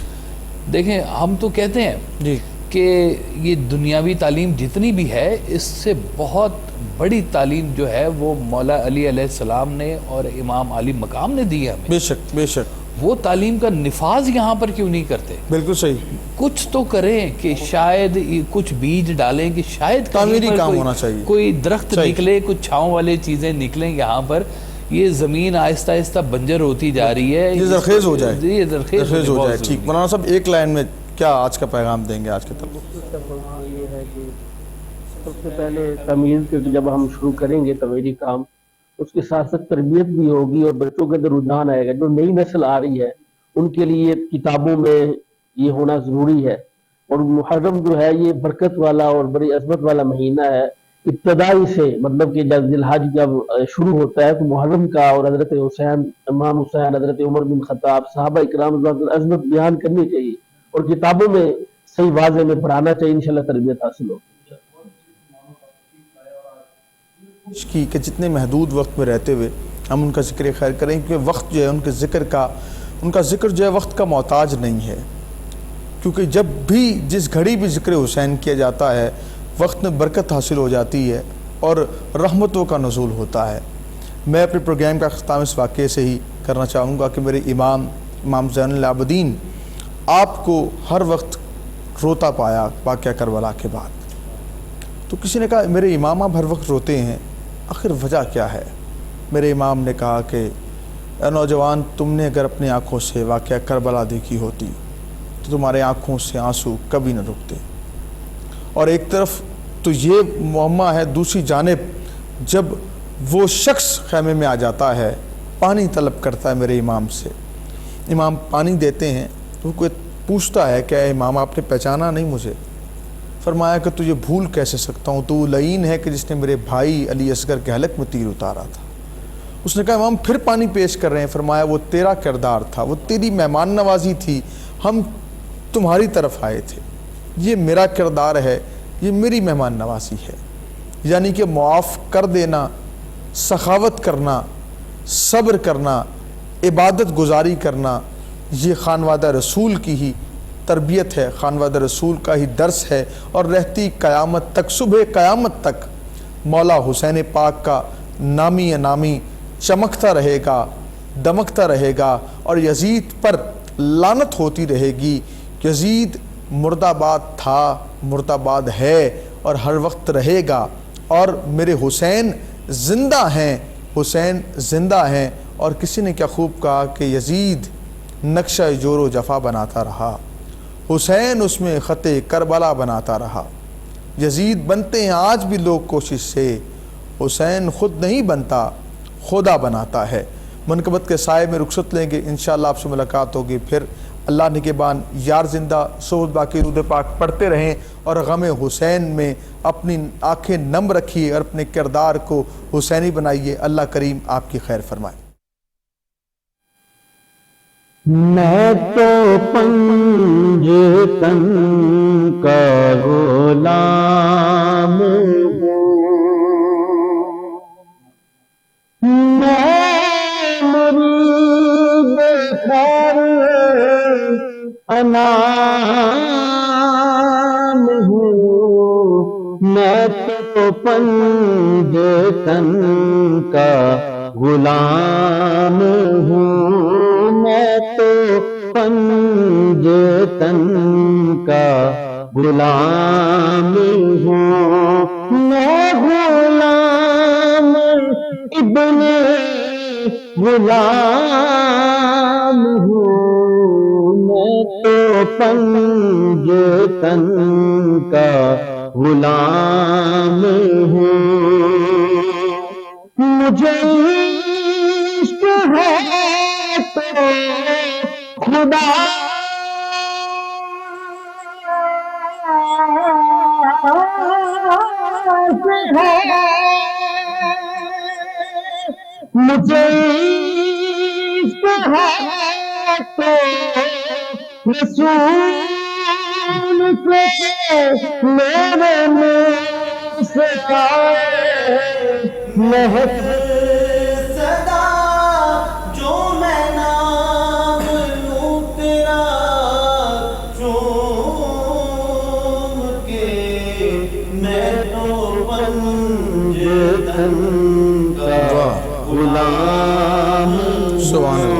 دیکھیں ہم تو کہتے ہیں جی کہ یہ دنیاوی تعلیم جتنی بھی ہے اس سے بہت بڑی تعلیم جو ہے وہ مولا علی علیہ السلام نے اور امام علی مقام نے دی ہے ہمیں. بے شک بے شک. وہ تعلیم کا نفاذ یہاں پر کیوں نہیں کرتے؟ بالکل صحیح، کچھ تو کریں کہ شاید کچھ بیج ڈالیں کہ شاید تعمیری کہیں پر کام ہونا چاہیے، کوئی درخت صحیح، نکلے، کچھ چھاؤں والے چیزیں نکلیں یہاں پر. یہ زمین آہستہ آہستہ بنجر ہوتی جا رہی ہے، یہ زرخیز ہو جائے، یہ زرخیز ہو بہت جائے. ضروری ٹھیک ہے. مولانا صاحب ایک لائن میں کیا آج کا پیغام دیں گے آج کے طلبہ؟ یہ ہے کہ سب سے پہلے تمیز کے جب ہم شروع کریں گے تعمیری کام، اس کے ساتھ ساتھ تربیت بھی ہوگی اور بچوں کے اندر رجحان آئے گا. جو نئی نسل آ رہی ہے ان کے لیے کتابوں میں یہ ہونا ضروری ہے. اور محرم جو ہے یہ برکت والا اور بڑی عظمت والا مہینہ ہے. ابتدائی سے مطلب کہ جب ذی الحج جب شروع ہوتا ہے تو محرم کا اور حضرت حسین، امام حسین، حضرت عمر بن خطاب، صحابہ اکرام رضوان اللہ عظمت بیان کرنی چاہیے اور کتابوں میں صحیح واضح میں پڑھانا چاہیے. انشاءاللہ تربیت حاصل ہو. کی کہ جتنے محدود وقت میں رہتے ہوئے ہم ان کا ذکر خیر کریں، کیونکہ وقت جو ہے ان کا ذکر جو ہے وقت کا محتاج نہیں ہے. کیونکہ جب بھی جس گھڑی بھی ذکر حسین کیا جاتا ہے وقت میں برکت حاصل ہو جاتی ہے اور رحمتوں کا نزول ہوتا ہے. میں اپنے پروگرام کا اختتام اس واقعے سے ہی کرنا چاہوں گا کہ میرے امام زین العابدین آپ کو ہر وقت روتا پایا واقعہ کربلا کے بعد. تو کسی نے کہا میرے امام آپ ہر وقت روتے ہیں، آخر وجہ کیا ہے؟ میرے امام نے کہا کہ اے نوجوان، تم نے اگر اپنی آنکھوں سے واقعہ کربلا دیکھی ہوتی تو تمہارے آنکھوں سے آنسو کبھی نہ رکتے. اور ایک طرف تو یہ معمہ ہے، دوسری جانب جب وہ شخص خیمے میں آ جاتا ہے، پانی طلب کرتا ہے میرے امام سے، امام پانی دیتے ہیں تو کوئی پوچھتا ہے کہ اے امام آپ نے پہچانا نہیں مجھے؟ فرمایا کہ تجھے بھول کیسے سکتا ہوں، تو وہ لعین ہے کہ جس نے میرے بھائی علی اصغر کے حلق میں تیر اتارا تھا. اس نے کہا امام پھر پانی پیش کر رہے ہیں. فرمایا وہ تیرا کردار تھا، وہ تیری مہمان نوازی تھی، ہم تمہاری طرف آئے تھے. یہ میرا کردار ہے، یہ میری مہمان نوازی ہے. یعنی کہ معاف کر دینا، سخاوت کرنا، صبر کرنا، عبادت گزاری کرنا، یہ خانوادہ رسول کی ہی تربیت ہے، خانوادہ رسول کا ہی درس ہے. اور رہتی قیامت تک، صبح قیامت تک مولا حسین پاک کا نامی انامی چمکتا رہے گا، دمکتا رہے گا اور یزید پر لعنت ہوتی رہے گی. یزید مرد آباد تھا، مرد آباد ہے اور ہر وقت رہے گا. اور میرے حسین زندہ ہیں، حسین زندہ ہیں. اور کسی نے کیا خوب کہا کہ یزید نقشہ جور و جفا بناتا رہا، حسین اس میں خط کربلا بناتا رہا. یزید بنتے ہیں آج بھی لوگ کوشش سے، حسین خود نہیں بنتا، خدا بناتا ہے. منقبت کے سائے میں رخصت لیں گے، انشاءاللہ آپ سے ملاقات ہوگی پھر. اللہ نگہبان، یار زندہ، صحبت باقی، درود پاک پڑھتے رہیں اور غم حسین میں اپنی آنکھیں نم رکھیے اور اپنے کردار کو حسینی بنائیے. اللہ کریم آپ کی خیر فرمائے. میں تو پنجتن کا غلام ہوں، میں مرید خیر انام ہوں. میں تو پنجتن کا غلام ہوں، میں تو پنجتن کا غلام ہوں. میں غلام ابن غلام ہوں، میں تو پنجتن کا غلام ہوں. مجھے عشق ہے تو خدا سے ہے، مجھے عشق ہے تو رسول سے میرے منہ سے آئے مہک صدا جو میں نام لوں تیرا چوم کے، میں تو پنجتن کا غلام. سبحان اللہ.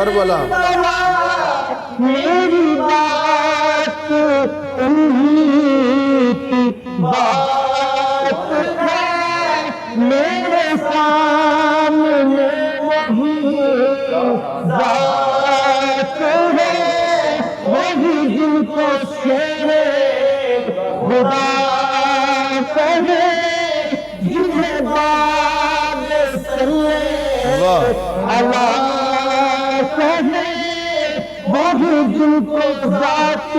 کربلا میری بات انہیں کی بات ہے، میرے سامنے وہی ذات ہے، وہی جن کو شیر خدا کہے، جنہیں باب صلی واہ اللہ کہے، وہی جن کو ذات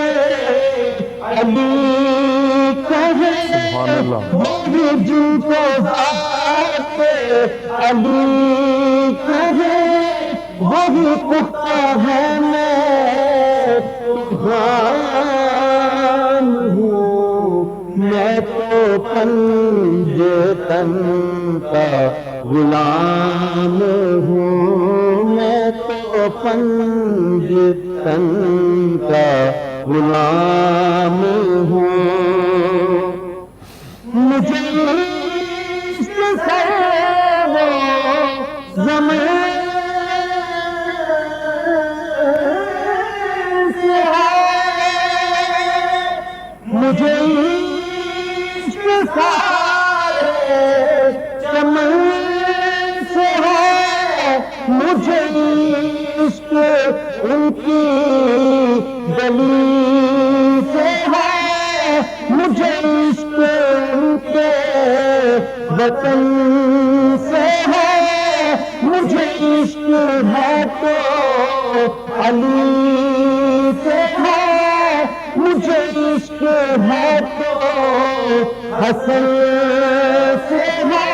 علی کہے، سبحان اللہ وہی جن کو ذات علی کہے، وہی پختہ ہے میں تمہان ہوں، میں تو پنج تن کا غلام ہوں، میں تو پنج تن کا غلام ہوں، مجھے عشق سے وہ زمین سے ہے، مجھے عشق سارے چمن سے ہے، مجھے عشق ان کی گلی سے ہے، مجھے عشق ان کے وطن سے ہے، مجھے عشق ہے تو علی سے ہے، مجھے عشق ہے تو حسن سے ہے،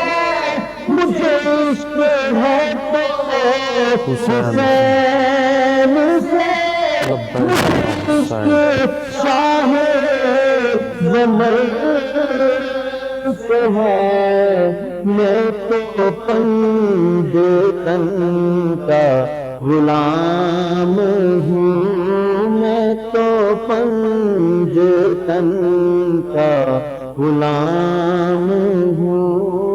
مجھے عشق ہے تو حسین سے، شاہ زمر سے ہے، میں تو پنج تن کا غلام ہوں، میں تو پنج تن کا غلام ہوں۔